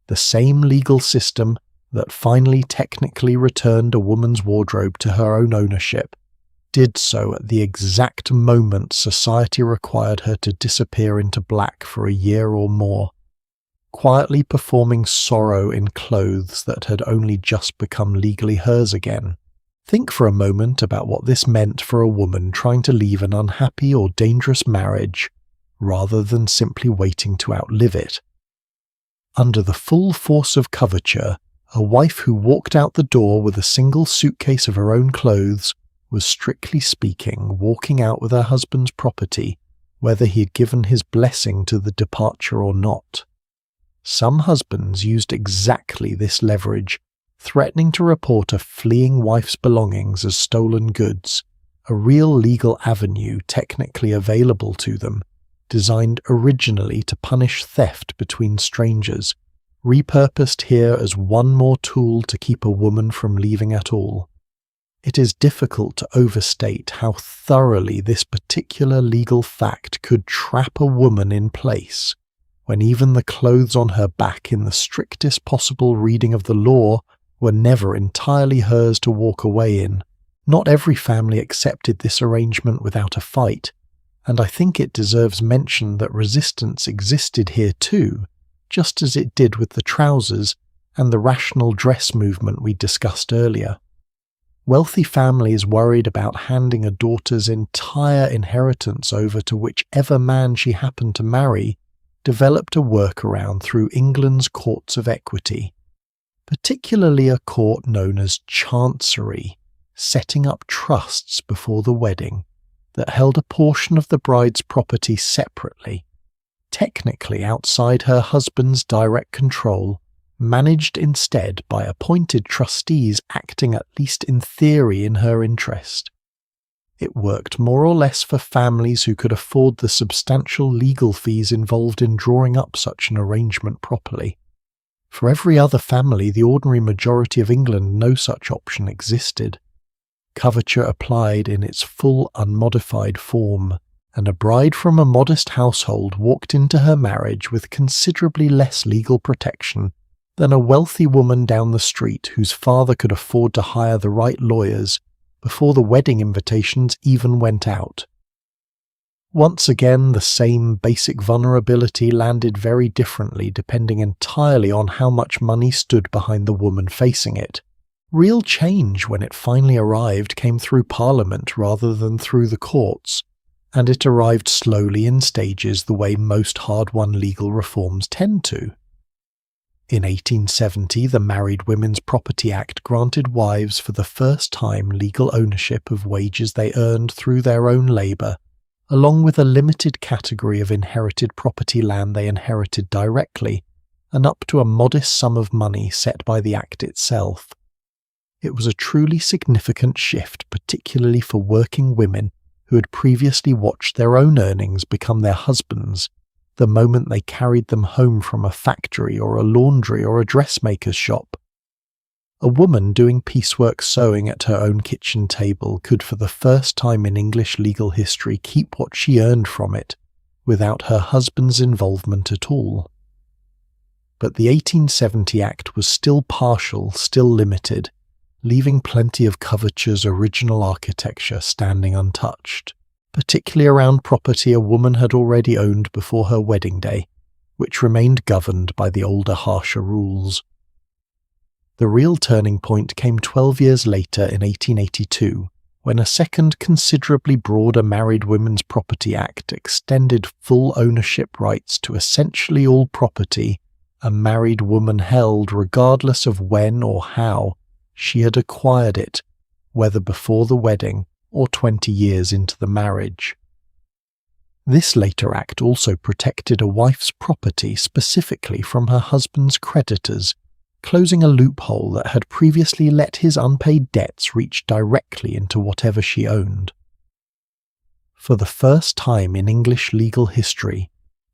The same legal system that finally technically returned a woman's wardrobe to her own ownership did so at the exact moment society required her to disappear into black for a year or more, quietly performing sorrow in clothes that had only just become legally hers again. Think for a moment about what this meant for a woman trying to leave an unhappy or dangerous marriage, rather than simply waiting to outlive it. Under the full force of coverture, a wife who walked out the door with a single suitcase of her own clothes was, strictly speaking, walking out with her husband's property, whether he had given his blessing to the departure or not. Some husbands used exactly this leverage, threatening to report a fleeing wife's belongings as stolen goods, a real legal avenue technically available to them, designed originally to punish theft between strangers, repurposed here as one more tool to keep a woman from leaving at all. It is difficult to overstate how thoroughly this particular legal fact could trap a woman in place, when even the clothes on her back in the strictest possible reading of the law were never entirely hers to walk away in. Not every family accepted this arrangement without a fight, and I think it deserves mention that resistance existed here too, just as it did with the trousers and the rational dress movement we discussed earlier. Wealthy families worried about handing a daughter's entire inheritance over to whichever man she happened to marry developed a workaround through England's courts of equity, particularly a court known as chancery, setting up trusts before the wedding that held a portion of the bride's property separately, technically outside her husband's direct control, managed instead by appointed trustees acting at least in theory in her interest. It worked more or less for families who could afford the substantial legal fees involved in drawing up such an arrangement properly. For every other family, the ordinary majority of England, no such option existed. Coverture applied in its full unmodified form, and a bride from a modest household walked into her marriage with considerably less legal protection than a wealthy woman down the street whose father could afford to hire the right lawyers before the wedding invitations even went out. Once again, the same basic vulnerability landed very differently depending entirely on how much money stood behind the woman facing it. Real change, when it finally arrived, came through Parliament rather than through the courts, and it arrived slowly in stages the way most hard-won legal reforms tend to. In 1870, the Married Women's Property Act granted wives for the first time legal ownership of wages they earned through their own labour, along with a limited category of inherited property land they inherited directly, and up to a modest sum of money set by the Act itself. It was a truly significant shift, particularly for working women who had previously watched their own earnings become their husbands' the moment they carried them home from a factory or a laundry or a dressmaker's shop. A woman doing piecework sewing at her own kitchen table could for the first time in English legal history keep what she earned from it, without her husband's involvement at all. But the 1870 Act was still partial, still limited, leaving plenty of coveture's original architecture standing untouched, particularly around property a woman had already owned before her wedding day, which remained governed by the older, harsher rules. The real turning point came 12 years later in 1882, when a second considerably broader Married Women's Property Act extended full ownership rights to essentially all property a married woman held regardless of when or how she had acquired it, whether before the wedding or 20 years into the marriage. This later act also protected a wife's property specifically from her husband's creditors, closing a loophole that had previously let his unpaid debts reach directly into whatever she owned. For the first time in English legal history,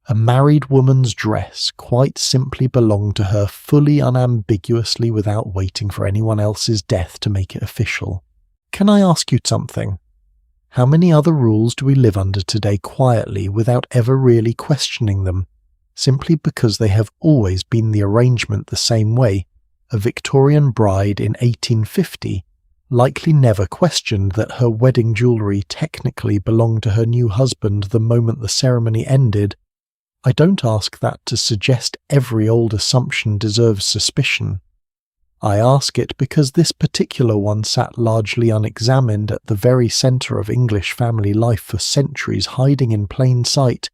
a married woman's dress quite simply belonged to her fully unambiguously without waiting for anyone else's death to make it official. Can I ask you something? How many other rules do we live under today quietly without ever really questioning them, simply because they have always been the arrangement the same way? A Victorian bride in 1850 likely never questioned that her wedding jewellery technically belonged to her new husband the moment the ceremony ended. I don't ask that to suggest every old assumption deserves suspicion. I ask it because this particular one sat largely unexamined at the very centre of English family life for centuries, hiding in plain sight,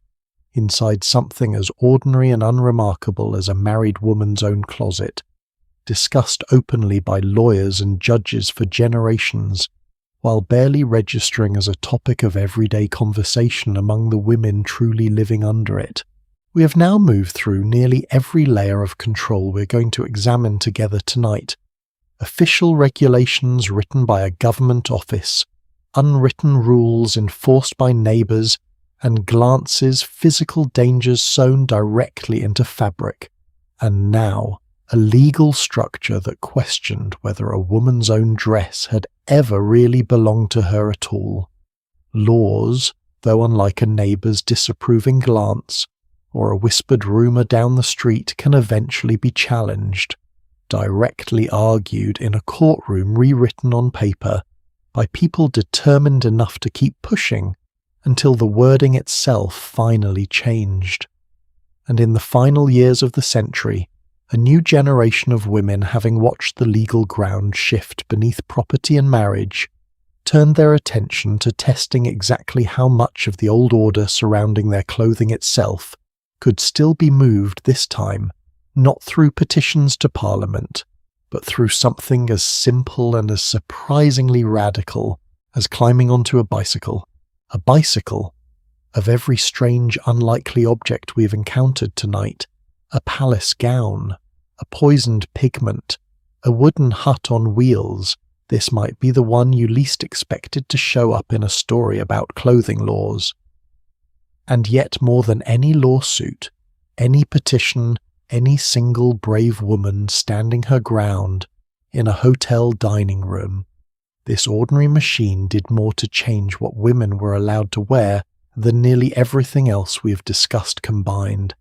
inside something as ordinary and unremarkable as a married woman's own closet, discussed openly by lawyers and judges for generations, while barely registering as a topic of everyday conversation among the women truly living under it. We have now moved through nearly every layer of control we're going to examine together tonight. Official regulations written by a government office, unwritten rules enforced by neighbours, and glances, physical dangers sewn directly into fabric. And now, a legal structure that questioned whether a woman's own dress had ever really belonged to her at all. Laws, though unlike a neighbour's disapproving glance, or a whispered rumour down the street, can eventually be challenged, directly argued in a courtroom rewritten on paper by people determined enough to keep pushing until the wording itself finally changed. And in the final years of the century, a new generation of women, having watched the legal ground shift beneath property and marriage, turned their attention to testing exactly how much of the old order surrounding their clothing itself could still be moved this time, not through petitions to Parliament, but through something as simple and as surprisingly radical as climbing onto a bicycle. A bicycle, of every strange, unlikely object we've encountered tonight, a palace gown, a poisoned pigment, a wooden hut on wheels, this might be the one you least expected to show up in a story about clothing laws. And yet more than any lawsuit, any petition, any single brave woman standing her ground in a hotel dining room, this ordinary machine did more to change what women were allowed to wear than nearly everything else we have discussed combined.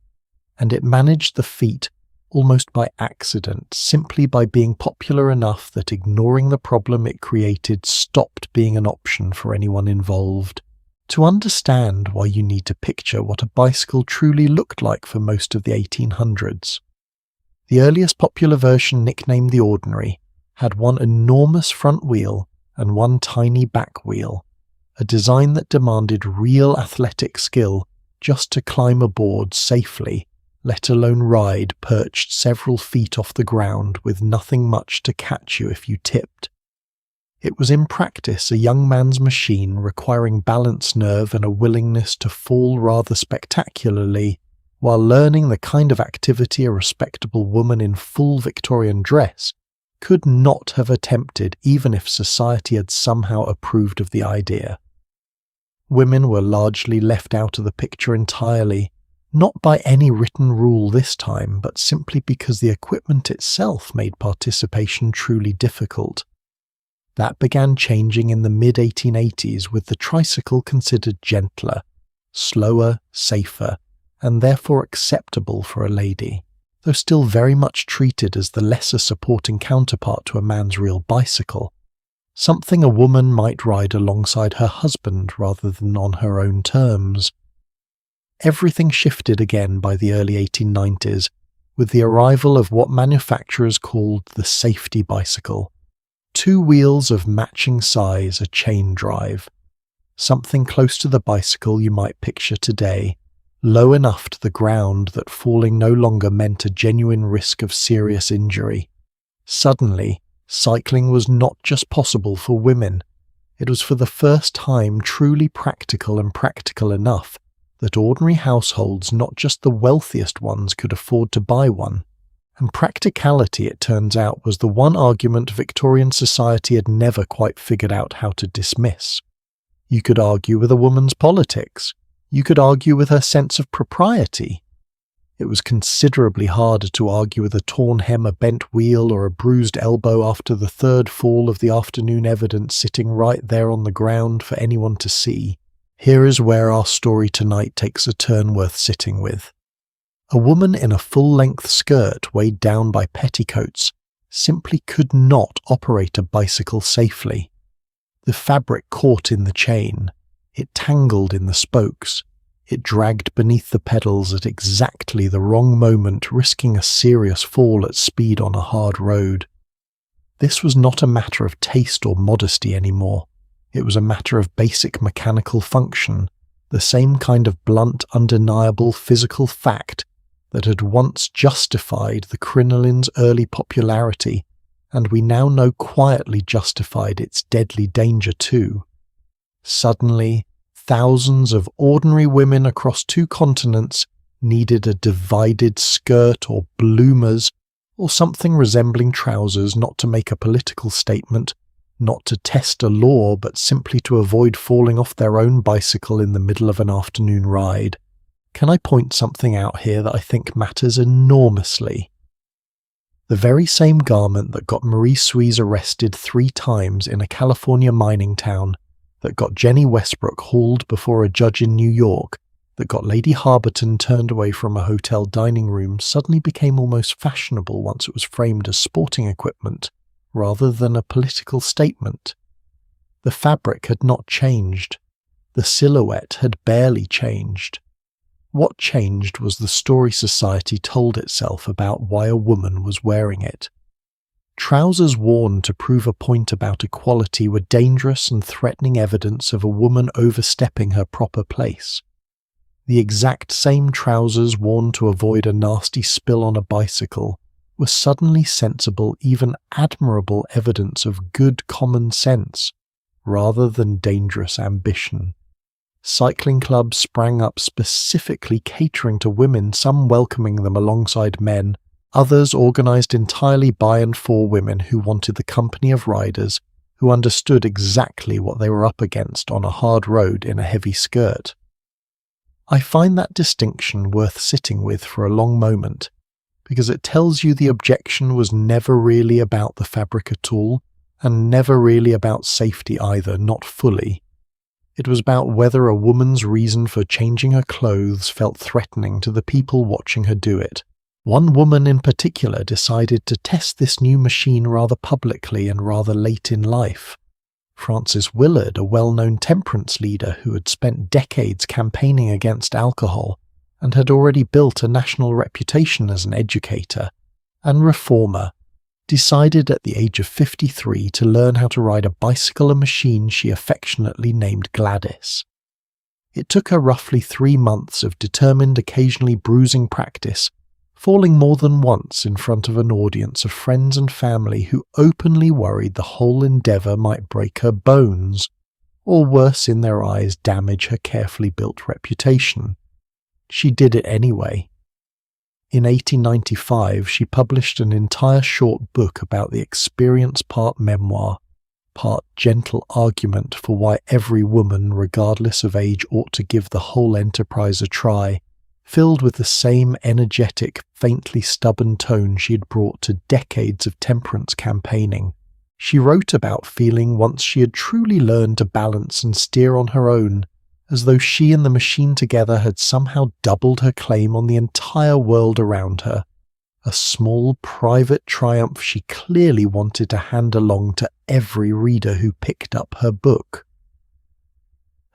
And it managed the feat almost by accident, simply by being popular enough that ignoring the problem it created stopped being an option for anyone involved. To understand why, you need to picture what a bicycle truly looked like for most of the 1800s. The earliest popular version, nicknamed the Ordinary, had one enormous front wheel and one tiny back wheel, a design that demanded real athletic skill just to climb aboard safely, let alone ride perched several feet off the ground with nothing much to catch you if you tipped. It was in practice a young man's machine requiring balance nerve and a willingness to fall rather spectacularly, while learning the kind of activity a respectable woman in full Victorian dress could not have attempted even if society had somehow approved of the idea. Women were largely left out of the picture entirely, not by any written rule this time, but simply because the equipment itself made participation truly difficult. That began changing in the mid-1880s, with the tricycle considered gentler, slower, safer, and therefore acceptable for a lady, though still very much treated as the lesser supporting counterpart to a man's real bicycle, something a woman might ride alongside her husband rather than on her own terms. Everything shifted again by the early 1890s, with the arrival of what manufacturers called the safety bicycle. 2 wheels of matching size, a chain drive. Something close to the bicycle you might picture today, low enough to the ground that falling no longer meant a genuine risk of serious injury. Suddenly, cycling was not just possible for women. It was for the first time truly practical, and practical enough that ordinary households, not just the wealthiest ones, could afford to buy one. And practicality, it turns out, was the one argument Victorian society had never quite figured out how to dismiss. You could argue with a woman's politics. You could argue with her sense of propriety. It was considerably harder to argue with a torn hem, a bent wheel, or a bruised elbow after the third fall of the afternoon evidence sitting right there on the ground for anyone to see. Here is where our story tonight takes a turn worth sitting with. A woman in a full-length skirt weighed down by petticoats simply could not operate a bicycle safely. The fabric caught in the chain. It tangled in the spokes. It dragged beneath the pedals at exactly the wrong moment, risking a serious fall at speed on a hard road. This was not a matter of taste or modesty anymore. It was a matter of basic mechanical function, the same kind of blunt, undeniable physical fact that had once justified the crinoline's early popularity, and we now know quietly justified its deadly danger too. Suddenly, thousands of ordinary women across 2 continents needed a divided skirt or bloomers or something resembling trousers, not to make a political statement, not to test a law, but simply to avoid falling off their own bicycle in the middle of an afternoon ride. Can I point something out here that I think matters enormously? The very same garment that got Marie Suisse arrested 3 times in a California mining town, that got Jenny Westbrook hauled before a judge in New York, that got Lady Harberton turned away from a hotel dining room, suddenly became almost fashionable once it was framed as sporting equipment, rather than a political statement. The fabric had not changed. The silhouette had barely changed. What changed was the story society told itself about why a woman was wearing it. Trousers worn to prove a point about equality were dangerous and threatening evidence of a woman overstepping her proper place. The exact same trousers worn to avoid a nasty spill on a bicycle were suddenly sensible, even admirable evidence of good common sense, rather than dangerous ambition. Cycling clubs sprang up specifically catering to women, some welcoming them alongside men, others organised entirely by and for women who wanted the company of riders who understood exactly what they were up against on a hard road in a heavy skirt. I find that distinction worth sitting with for a long moment, because it tells you the objection was never really about the fabric at all, and never really about safety either, not fully. It was about whether a woman's reason for changing her clothes felt threatening to the people watching her do it. One woman in particular decided to test this new machine rather publicly and rather late in life. Frances Willard, a well-known temperance leader who had spent decades campaigning against alcohol and had already built a national reputation as an educator and reformer, decided at the age of 53 to learn how to ride a bicycle, a machine she affectionately named Gladys. It took her roughly 3 months of determined, occasionally bruising practice, falling more than once in front of an audience of friends and family who openly worried the whole endeavour might break her bones, or worse in their eyes, damage her carefully built reputation. She did it anyway. In 1895, she published an entire short book about the experience, part memoir, part gentle argument for why every woman, regardless of age, ought to give the whole enterprise a try, filled with the same energetic, faintly stubborn tone she had brought to decades of temperance campaigning. She wrote about feeling once she had truly learned to balance and steer on her own, as though she and the machine together had somehow doubled her claim on the entire world around her, a small private triumph she clearly wanted to hand along to every reader who picked up her book.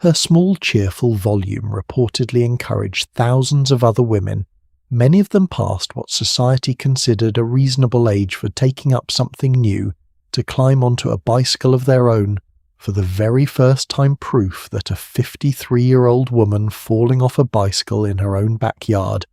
Her small, cheerful volume reportedly encouraged thousands of other women, many of them past what society considered a reasonable age for taking up something new, to climb onto a bicycle of their own, for the very first time, proof that a 53-year-old woman falling off a bicycle in her own backyard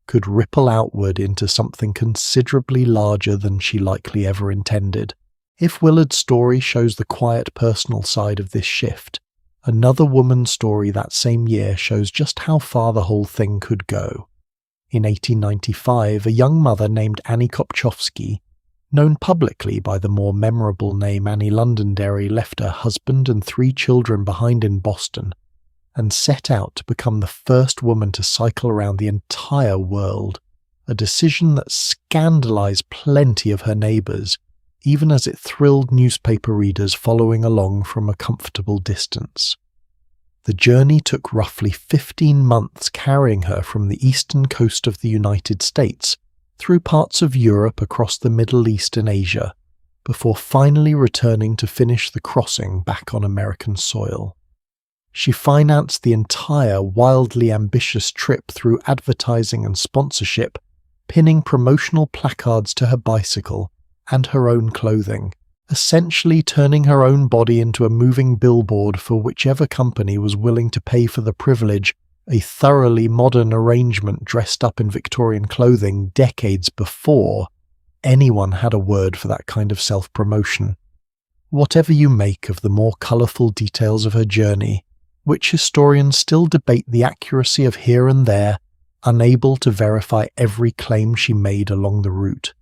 could ripple outward into something considerably larger than she likely ever intended. If Willard's story shows the quiet personal side of this shift, another woman's story that same year shows just how far the whole thing could go. In 1895, a young mother named Annie Kopchowski, known publicly by the more memorable name Annie Londonderry, left her husband and 3 children behind in Boston and set out to become the first woman to cycle around the entire world, a decision that scandalized plenty of her neighbors, even as it thrilled newspaper readers following along from a comfortable distance. The journey took roughly 15 months, carrying her from the eastern coast of the United States through parts of Europe, across the Middle East and Asia, before finally returning to finish the crossing back on American soil. She financed the entire wildly ambitious trip through advertising and sponsorship, pinning promotional placards to her bicycle and her own clothing, essentially turning her own body into a moving billboard for whichever company was willing to pay for the privilege, a thoroughly modern arrangement dressed up in Victorian clothing decades before anyone had a word for that kind of self-promotion. Whatever you make of the more colourful details of her journey, which historians still debate the accuracy of here and there, unable to verify every claim she made along the route,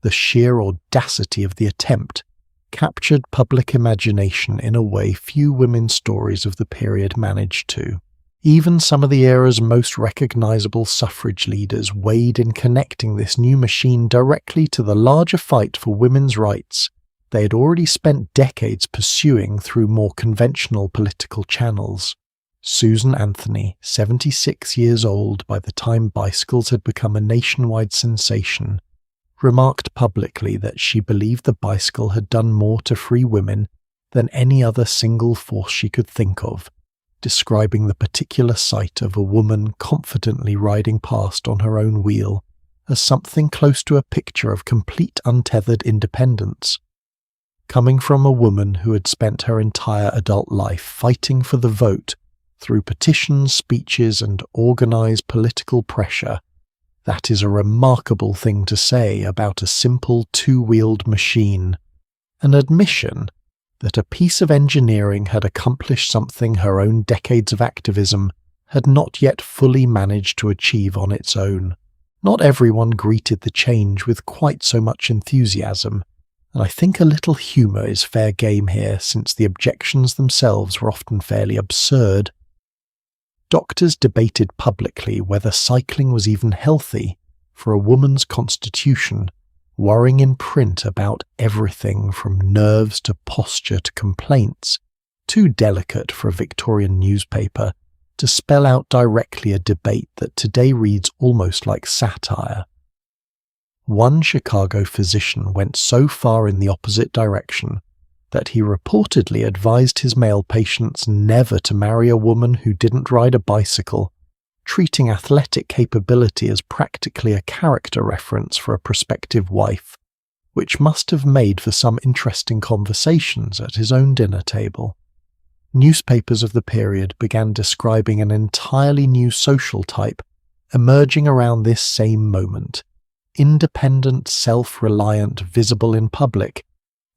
the sheer audacity of the attempt captured public imagination in a way few women's stories of the period managed to. Even some of the era's most recognizable suffrage leaders weighed in connecting this new machine directly to the larger fight for women's rights they had already spent decades pursuing through more conventional political channels. Susan Anthony, 76 years old by the time bicycles had become a nationwide sensation, remarked publicly that she believed the bicycle had done more to free women than any other single force she could think of, describing the particular sight of a woman confidently riding past on her own wheel as something close to a picture of complete untethered independence. Coming from a woman who had spent her entire adult life fighting for the vote through petitions, speeches, and organized political pressure, that is a remarkable thing to say about a simple 2-wheeled machine, an admission that a piece of engineering had accomplished something her own decades of activism had not yet fully managed to achieve on its own. Not everyone greeted the change with quite so much enthusiasm, and I think a little humour is fair game here, since the objections themselves were often fairly absurd. Doctors debated publicly whether cycling was even healthy for a woman's constitution, worrying in print about everything from nerves to posture to complaints, too delicate for a Victorian newspaper to spell out directly a debate that today reads almost like satire. One Chicago physician went so far in the opposite direction that he reportedly advised his male patients never to marry a woman who didn't ride a bicycle, treating athletic capability as practically a character reference for a prospective wife, which must have made for some interesting conversations at his own dinner table. Newspapers of the period began describing an entirely new social type emerging around this same moment, independent, self-reliant, visible in public,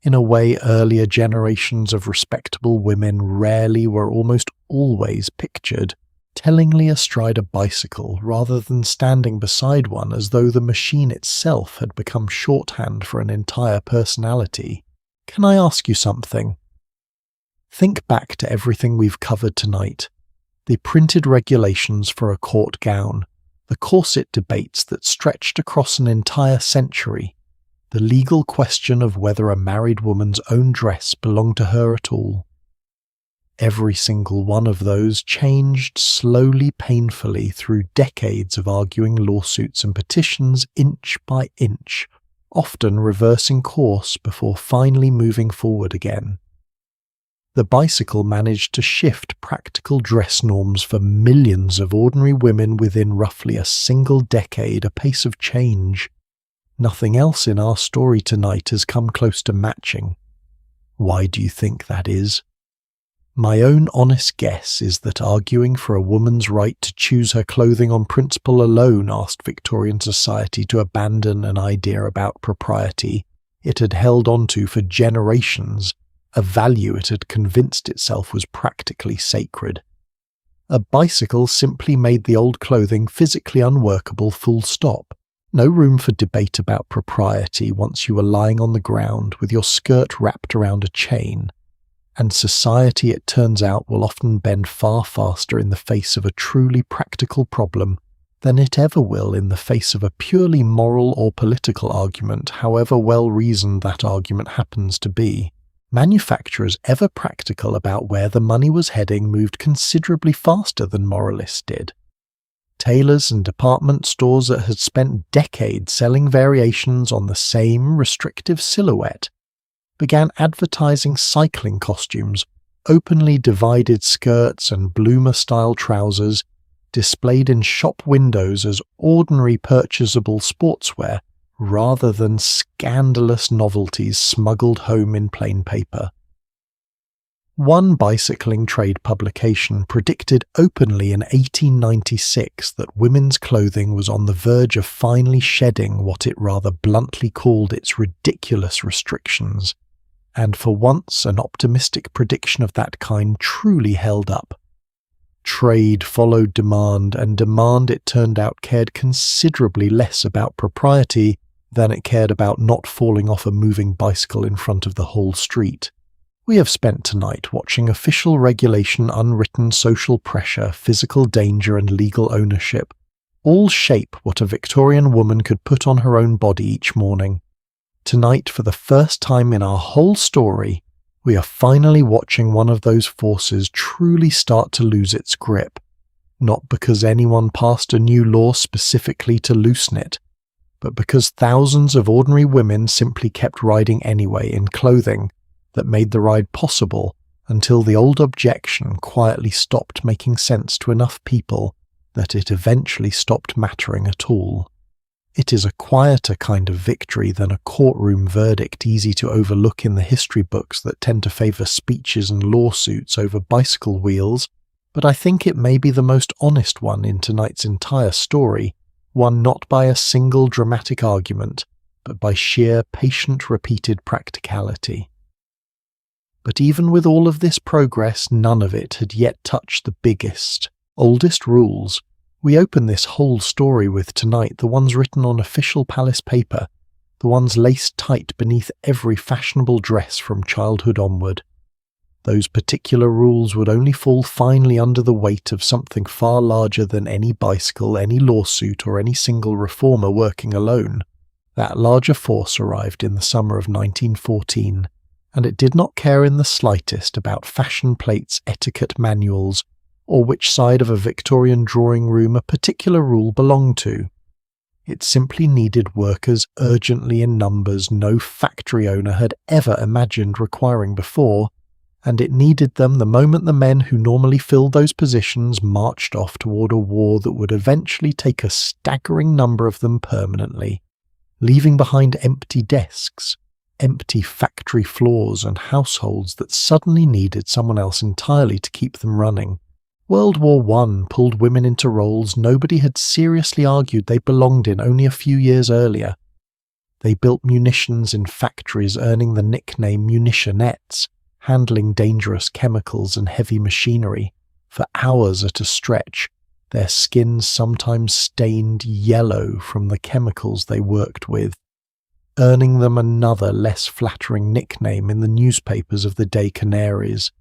in a way earlier generations of respectable women rarely were almost always pictured, tellingly astride a bicycle rather than standing beside one as though the machine itself had become shorthand for an entire personality. Can I ask you something? Think back to everything we've covered tonight. The printed regulations for a court gown, the corset debates that stretched across an entire century, the legal question of whether a married woman's own dress belonged to her at all. Every single one of those changed slowly, painfully through decades of arguing lawsuits and petitions inch by inch, often reversing course before finally moving forward again. The bicycle managed to shift practical dress norms for millions of ordinary women within roughly a single decade, a pace of change nothing else in our story tonight has come close to matching. Why do you think that is? My own honest guess is that arguing for a woman's right to choose her clothing on principle alone asked Victorian society to abandon an idea about propriety it had held onto for generations, a value it had convinced itself was practically sacred. A bicycle simply made the old clothing physically unworkable, full stop. No room for debate about propriety once you were lying on the ground with your skirt wrapped around a chain. And society, it turns out, will often bend far faster in the face of a truly practical problem than it ever will in the face of a purely moral or political argument, however well-reasoned that argument happens to be. Manufacturers ever practical about where the money was heading moved considerably faster than moralists did. Tailors and department stores that had spent decades selling variations on the same restrictive silhouette began advertising cycling costumes, openly divided skirts and bloomer-style trousers displayed in shop windows as ordinary purchasable sportswear rather than scandalous novelties smuggled home in plain paper. One bicycling trade publication predicted openly in 1896 that women's clothing was on the verge of finally shedding what it rather bluntly called its ridiculous restrictions, and for once an optimistic prediction of that kind truly held up. Trade followed demand, and demand, it turned out, cared considerably less about propriety than it cared about not falling off a moving bicycle in front of the whole street. We have spent tonight watching official regulation, unwritten social pressure, physical danger and legal ownership all shape what a Victorian woman could put on her own body each morning. Tonight, for the first time in our whole story, we are finally watching one of those forces truly start to lose its grip, not because anyone passed a new law specifically to loosen it, but because thousands of ordinary women simply kept riding anyway in clothing that made the ride possible until the old objection quietly stopped making sense to enough people that it eventually stopped mattering at all. It is a quieter kind of victory than a courtroom verdict easy to overlook in the history books that tend to favour speeches and lawsuits over bicycle wheels, but I think it may be the most honest one in tonight's entire story, won not by a single dramatic argument, but by sheer, patient, repeated practicality. But even with all of this progress, none of it had yet touched the biggest, oldest rules we open this whole story with tonight, the ones written on official palace paper, the ones laced tight beneath every fashionable dress from childhood onward. Those particular rules would only fall finally under the weight of something far larger than any bicycle, any lawsuit, or any single reformer working alone. That larger force arrived in the summer of 1914, and it did not care in the slightest about fashion plates, etiquette manuals, or which side of a Victorian drawing room a particular rule belonged to. It simply needed workers urgently in numbers no factory owner had ever imagined requiring before, and it needed them the moment the men who normally filled those positions marched off toward a war that would eventually take a staggering number of them permanently, leaving behind empty desks, empty factory floors and households that suddenly needed someone else entirely to keep them running. World War I pulled women into roles nobody had seriously argued they belonged in only a few years earlier. They built munitions in factories, earning the nickname munitionettes, handling dangerous chemicals and heavy machinery for hours at a stretch, their skins sometimes stained yellow from the chemicals they worked with, earning them another less flattering nickname in the newspapers of the day, canaries.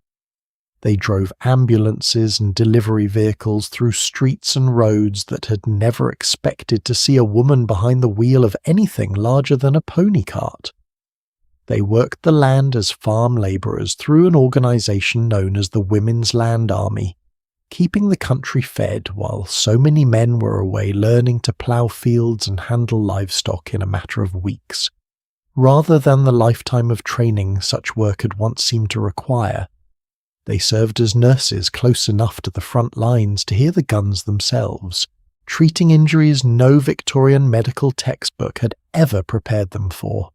They drove ambulances and delivery vehicles through streets and roads that had never expected to see a woman behind the wheel of anything larger than a pony cart. They worked the land as farm labourers through an organisation known as the Women's Land Army, keeping the country fed while so many men were away learning to plough fields and handle livestock in a matter of weeks, rather than the lifetime of training such work had once seemed to require. They served as nurses close enough to the front lines to hear the guns themselves, treating injuries no Victorian medical textbook had ever prepared them for.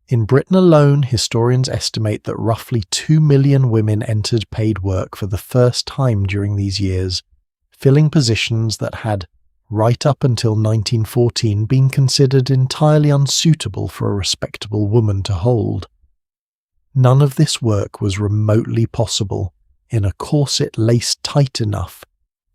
In Britain alone, historians estimate that roughly 2 million women entered paid work for the first time during these years, filling positions that had, right up until 1914, been considered entirely unsuitable for a respectable woman to hold. None of this work was remotely possible in a corset laced tight enough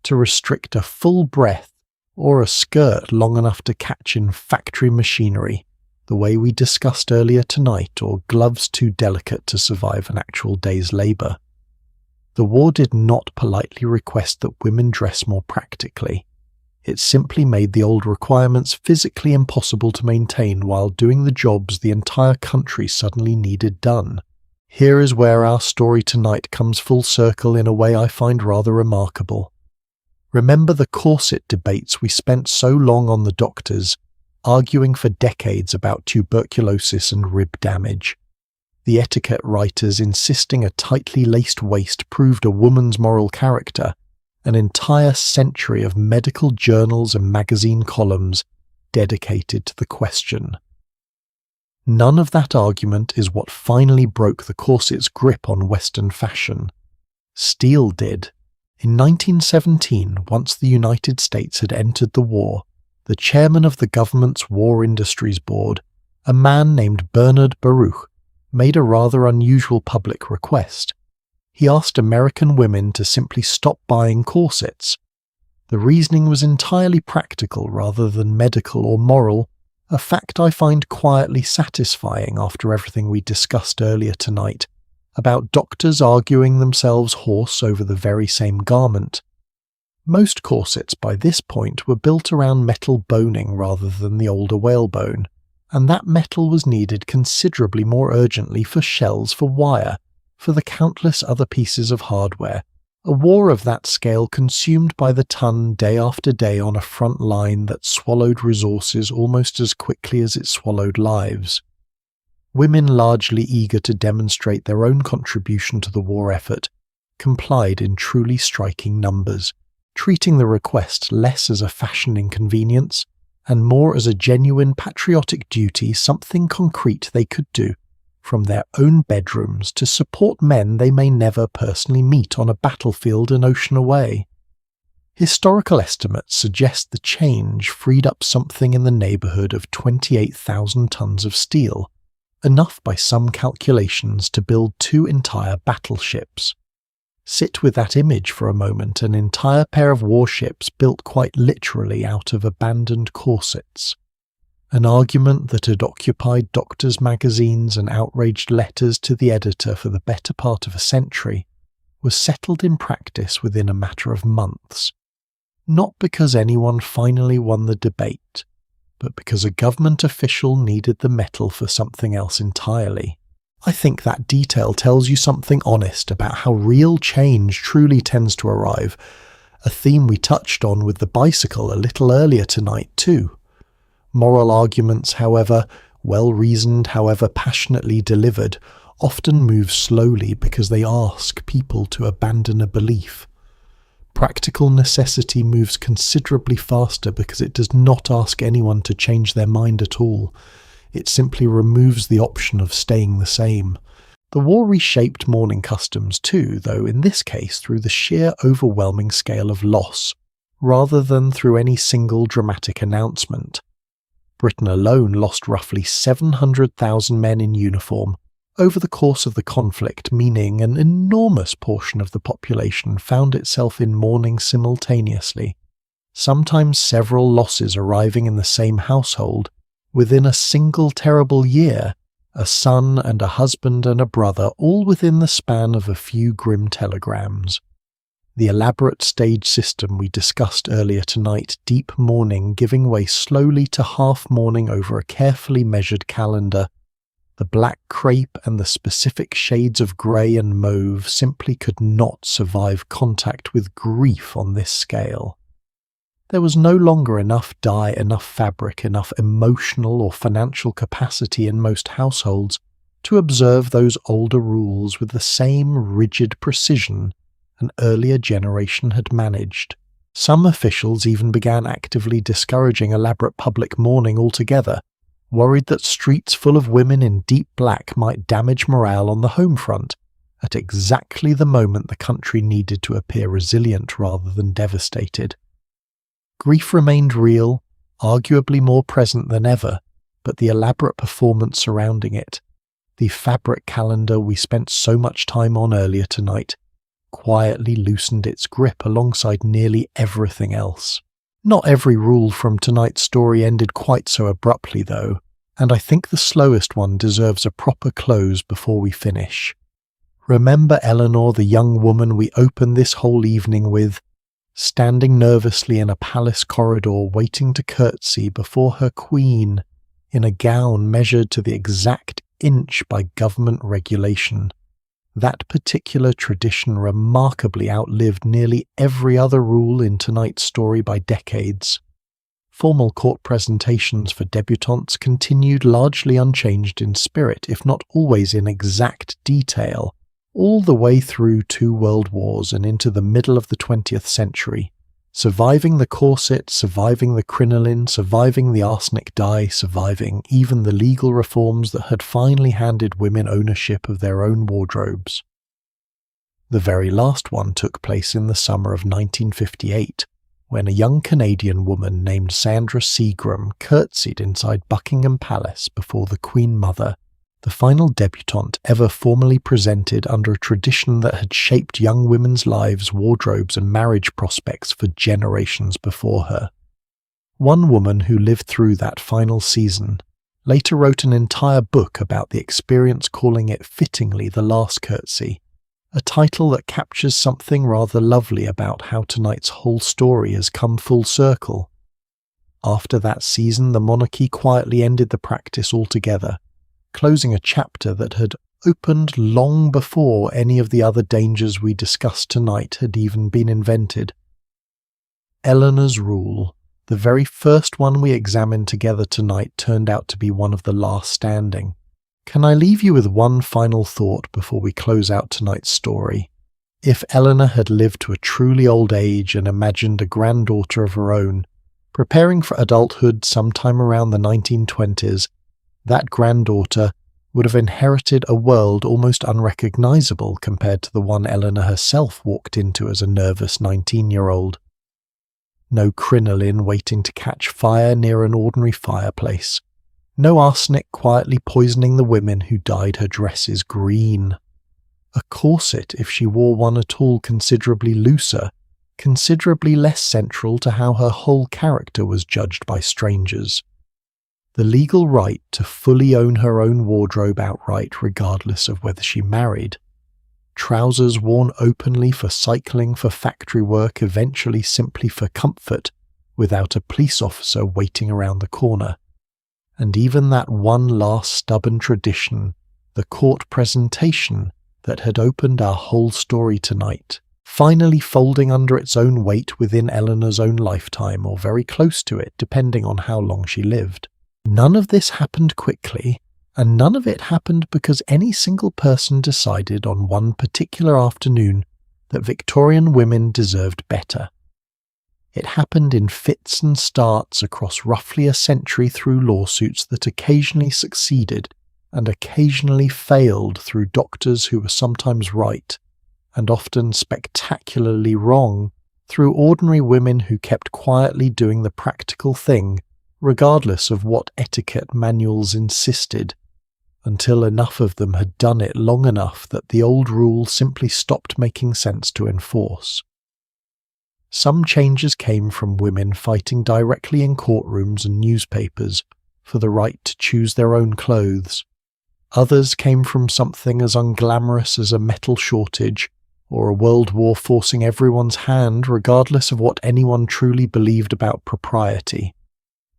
to restrict a full breath or a skirt long enough to catch in factory machinery, the way we discussed earlier tonight, or gloves too delicate to survive an actual day's labour. The war did not politely request that women dress more practically. It simply made the old requirements physically impossible to maintain while doing the jobs the entire country suddenly needed done. Here is where our story tonight comes full circle in a way I find rather remarkable. Remember the corset debates we spent so long on the doctors, arguing for decades about tuberculosis and rib damage. The etiquette writers insisting a tightly laced waist proved a woman's moral character, an entire century of medical journals and magazine columns dedicated to the question. None of that argument is what finally broke the corset's grip on Western fashion. Steel did. In 1917, once the United States had entered the war, the chairman of the government's War Industries Board, a man named Bernard Baruch, made a rather unusual public request. He asked American women to simply stop buying corsets. The reasoning was entirely practical rather than medical or moral, a fact I find quietly satisfying after everything we discussed earlier tonight, about doctors arguing themselves hoarse over the very same garment. Most corsets by this point were built around metal boning rather than the older whalebone, and that metal was needed considerably more urgently for shells for wire, for the countless other pieces of hardware. A war of that scale consumed by the ton day after day on a front line that swallowed resources almost as quickly as it swallowed lives. Women, largely eager to demonstrate their own contribution to the war effort, complied in truly striking numbers, treating the request less as a fashion inconvenience and more as a genuine patriotic duty, something concrete they could do from their own bedrooms to support men they may never personally meet on a battlefield an ocean away. Historical estimates suggest the change freed up something in the neighbourhood of 28,000 tons of steel, enough by some calculations to build 2 entire battleships. Sit with that image for a moment, an entire pair of warships built quite literally out of abandoned corsets. An argument that had occupied doctors' magazines and outraged letters to the editor for the better part of a century was settled in practice within a matter of months, not because anyone finally won the debate, but because a government official needed the metal for something else entirely. I think that detail tells you something honest about how real change truly tends to arrive, a theme we touched on with the bicycle a little earlier tonight too. Moral arguments, however well-reasoned, however passionately delivered, often move slowly because they ask people to abandon a belief. Practical necessity moves considerably faster because it does not ask anyone to change their mind at all. It simply removes the option of staying the same. The war reshaped mourning customs too, though in this case through the sheer overwhelming scale of loss, rather than through any single dramatic announcement. Britain alone lost roughly 700,000 men in uniform over the course of the conflict, meaning an enormous portion of the population found itself in mourning simultaneously, sometimes several losses arriving in the same household within a single terrible year, a son and a husband and a brother, all within the span of a few grim telegrams. The elaborate stage system we discussed earlier tonight, deep mourning giving way slowly to half mourning over a carefully measured calendar, the black crepe and the specific shades of grey and mauve simply could not survive contact with grief on this scale. There was no longer enough dye, enough fabric, enough emotional or financial capacity in most households to observe those older rules with the same rigid precision an earlier generation had managed. Some officials even began actively discouraging elaborate public mourning altogether, worried that streets full of women in deep black might damage morale on the home front, at exactly the moment the country needed to appear resilient rather than devastated. Grief remained real, arguably more present than ever, but the elaborate performance surrounding it, the fabric calendar we spent so much time on earlier tonight, quietly loosened its grip alongside nearly everything else. Not every rule from tonight's story ended quite so abruptly though, and I think the slowest one deserves a proper close before we finish. Remember Eleanor, the young woman we opened this whole evening with, standing nervously in a palace corridor waiting to curtsy before her queen, in a gown measured to the exact inch by government regulation. That particular tradition remarkably outlived nearly every other rule in tonight's story by decades. Formal court presentations for debutantes continued largely unchanged in spirit, if not always in exact detail, all the way through 2 world wars and into the middle of the 20th century. Surviving the corset, surviving the crinoline, surviving the arsenic dye, surviving even the legal reforms that had finally handed women ownership of their own wardrobes. The very last one took place in the summer of 1958, when a young Canadian woman named Sandra Seagram curtsied inside Buckingham Palace before the Queen Mother, the final debutante ever formally presented under a tradition that had shaped young women's lives, wardrobes and marriage prospects for generations before her. One woman who lived through that final season later wrote an entire book about the experience, calling it fittingly The Last Curtsy, a title that captures something rather lovely about how tonight's whole story has come full circle. After that season, the monarchy quietly ended the practice altogether, closing a chapter that had opened long before any of the other dangers we discussed tonight had even been invented. Eleanor's rule, the very first one we examined together tonight, turned out to be one of the last standing. Can I leave you with one final thought before we close out tonight's story? If Eleanor had lived to a truly old age and imagined a granddaughter of her own, preparing for adulthood sometime around the 1920s, that granddaughter would have inherited a world almost unrecognizable compared to the one Eleanor herself walked into as a nervous 19-year-old. No crinoline waiting to catch fire near an ordinary fireplace. No arsenic quietly poisoning the women who dyed her dresses green. A corset, if she wore one at all, considerably looser, considerably less central to how her whole character was judged by strangers. The legal right to fully own her own wardrobe outright regardless of whether she married. Trousers worn openly for cycling, for factory work, eventually simply for comfort, without a police officer waiting around the corner. And even that one last stubborn tradition, the court presentation that had opened our whole story tonight, finally folding under its own weight within Eleanor's own lifetime, or very close to it, depending on how long she lived. None of this happened quickly, and none of it happened because any single person decided on one particular afternoon that Victorian women deserved better. It happened in fits and starts across roughly a century through lawsuits that occasionally succeeded and occasionally failed through doctors who were sometimes right, and often spectacularly wrong through ordinary women who kept quietly doing the practical thing, regardless of what etiquette manuals insisted, until enough of them had done it long enough that the old rule simply stopped making sense to enforce. Some changes came from women fighting directly in courtrooms and newspapers for the right to choose their own clothes. Others came from something as unglamorous as a metal shortage or a world war forcing everyone's hand regardless of what anyone truly believed about propriety.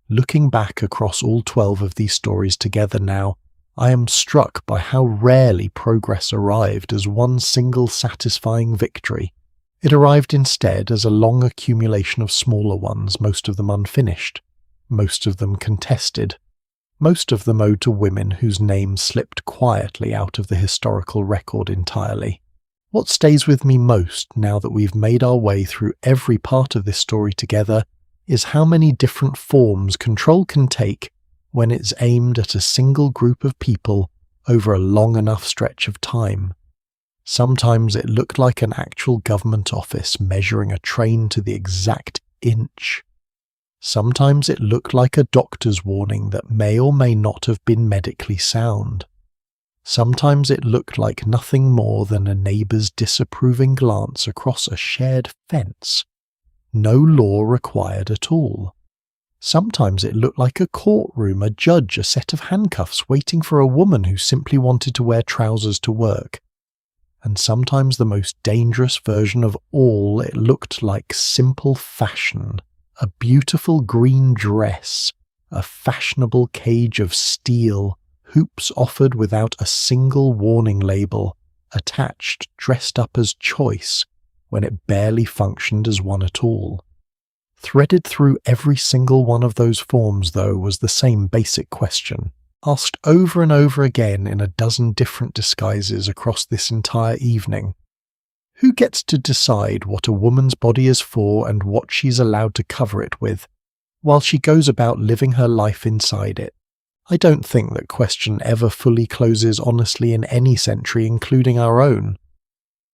Looking back across all 12 of these stories together now, I am struck by how rarely progress arrived as one single satisfying victory. It arrived instead as a long accumulation of smaller ones, most of them unfinished, most of them contested, most of them owed to women whose names slipped quietly out of the historical record entirely. What stays with me most now that we've made our way through every part of this story together is how many different forms control can take when it's aimed at a single group of people over a long enough stretch of time. Sometimes it looked like an actual government office measuring a train to the exact inch. Sometimes it looked like a doctor's warning that may or may not have been medically sound. Sometimes it looked like nothing more than a neighbour's disapproving glance across a shared fence. No law required at all. Sometimes it looked like a courtroom, a judge, a set of handcuffs waiting for a woman who simply wanted to wear trousers to work. And sometimes the most dangerous version of all, it looked like simple fashion, a beautiful green dress, a fashionable cage of steel, hoops offered without a single warning label, attached, dressed up as choice, when it barely functioned as one at all. Threaded through every single one of those forms, though, was the same basic question, asked over and over again in a dozen different disguises across this entire evening. Who gets to decide what a woman's body is for and what she's allowed to cover it with, while she goes about living her life inside it? I don't think that question ever fully closes honestly in any century, including our own.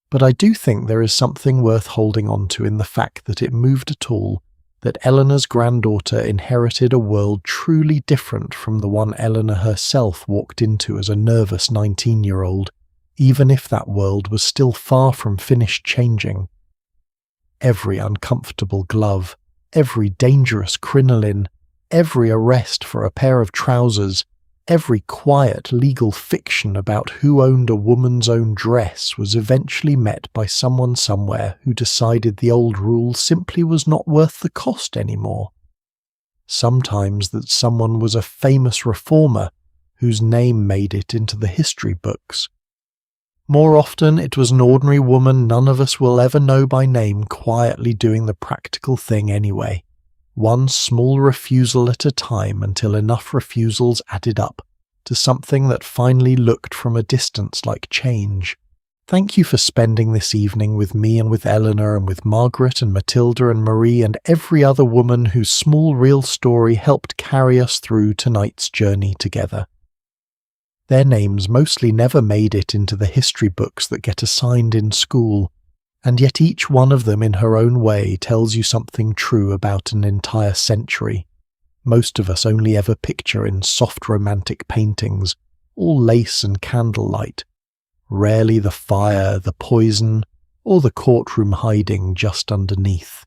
But I do think there is something worth holding on to in the fact that it moved at all, that Eleanor's granddaughter inherited a world truly different from the one Eleanor herself walked into as a nervous 19-year-old, even if that world was still far from finished changing. Every uncomfortable glove, every dangerous crinoline, every arrest for a pair of trousers, every quiet legal fiction about who owned a woman's own dress was eventually met by someone somewhere who decided the old rule simply was not worth the cost anymore. Sometimes that someone was a famous reformer whose name made it into the history books. More often it was an ordinary woman none of us will ever know by name quietly doing the practical thing anyway. One small refusal at a time until enough refusals added up to something that finally looked from a distance like change. Thank you for spending this evening with me and with Eleanor and with Margaret and Matilda and Marie and every other woman whose small real story helped carry us through tonight's journey together. Their names mostly never made it into the history books that get assigned in school, and yet each one of them in her own way tells you something true about an entire century. Most of us only ever picture in soft romantic paintings, all lace and candlelight, rarely the fire, the poison, or the courtroom hiding just underneath.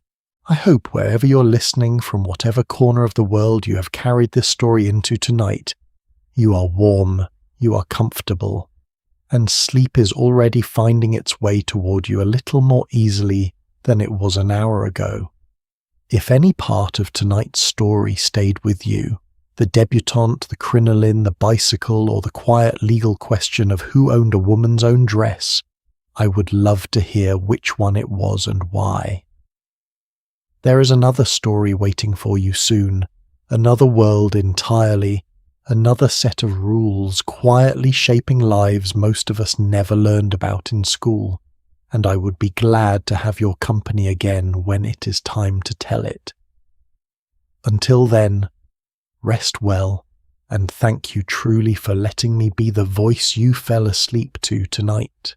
I hope wherever you're listening from whatever corner of the world you have carried this story into tonight, you are warm, you are comfortable, and sleep is already finding its way toward you a little more easily than it was an hour ago. If any part of tonight's story stayed with you, the debutante, the crinoline, the bicycle, or the quiet legal question of who owned a woman's own dress, I would love to hear which one it was and why. There is another story waiting for you soon, another world entirely, another set of rules quietly shaping lives most of us never learned about in school, and I would be glad to have your company again when it is time to tell it. Until then, rest well, and thank you truly for letting me be the voice you fell asleep to tonight.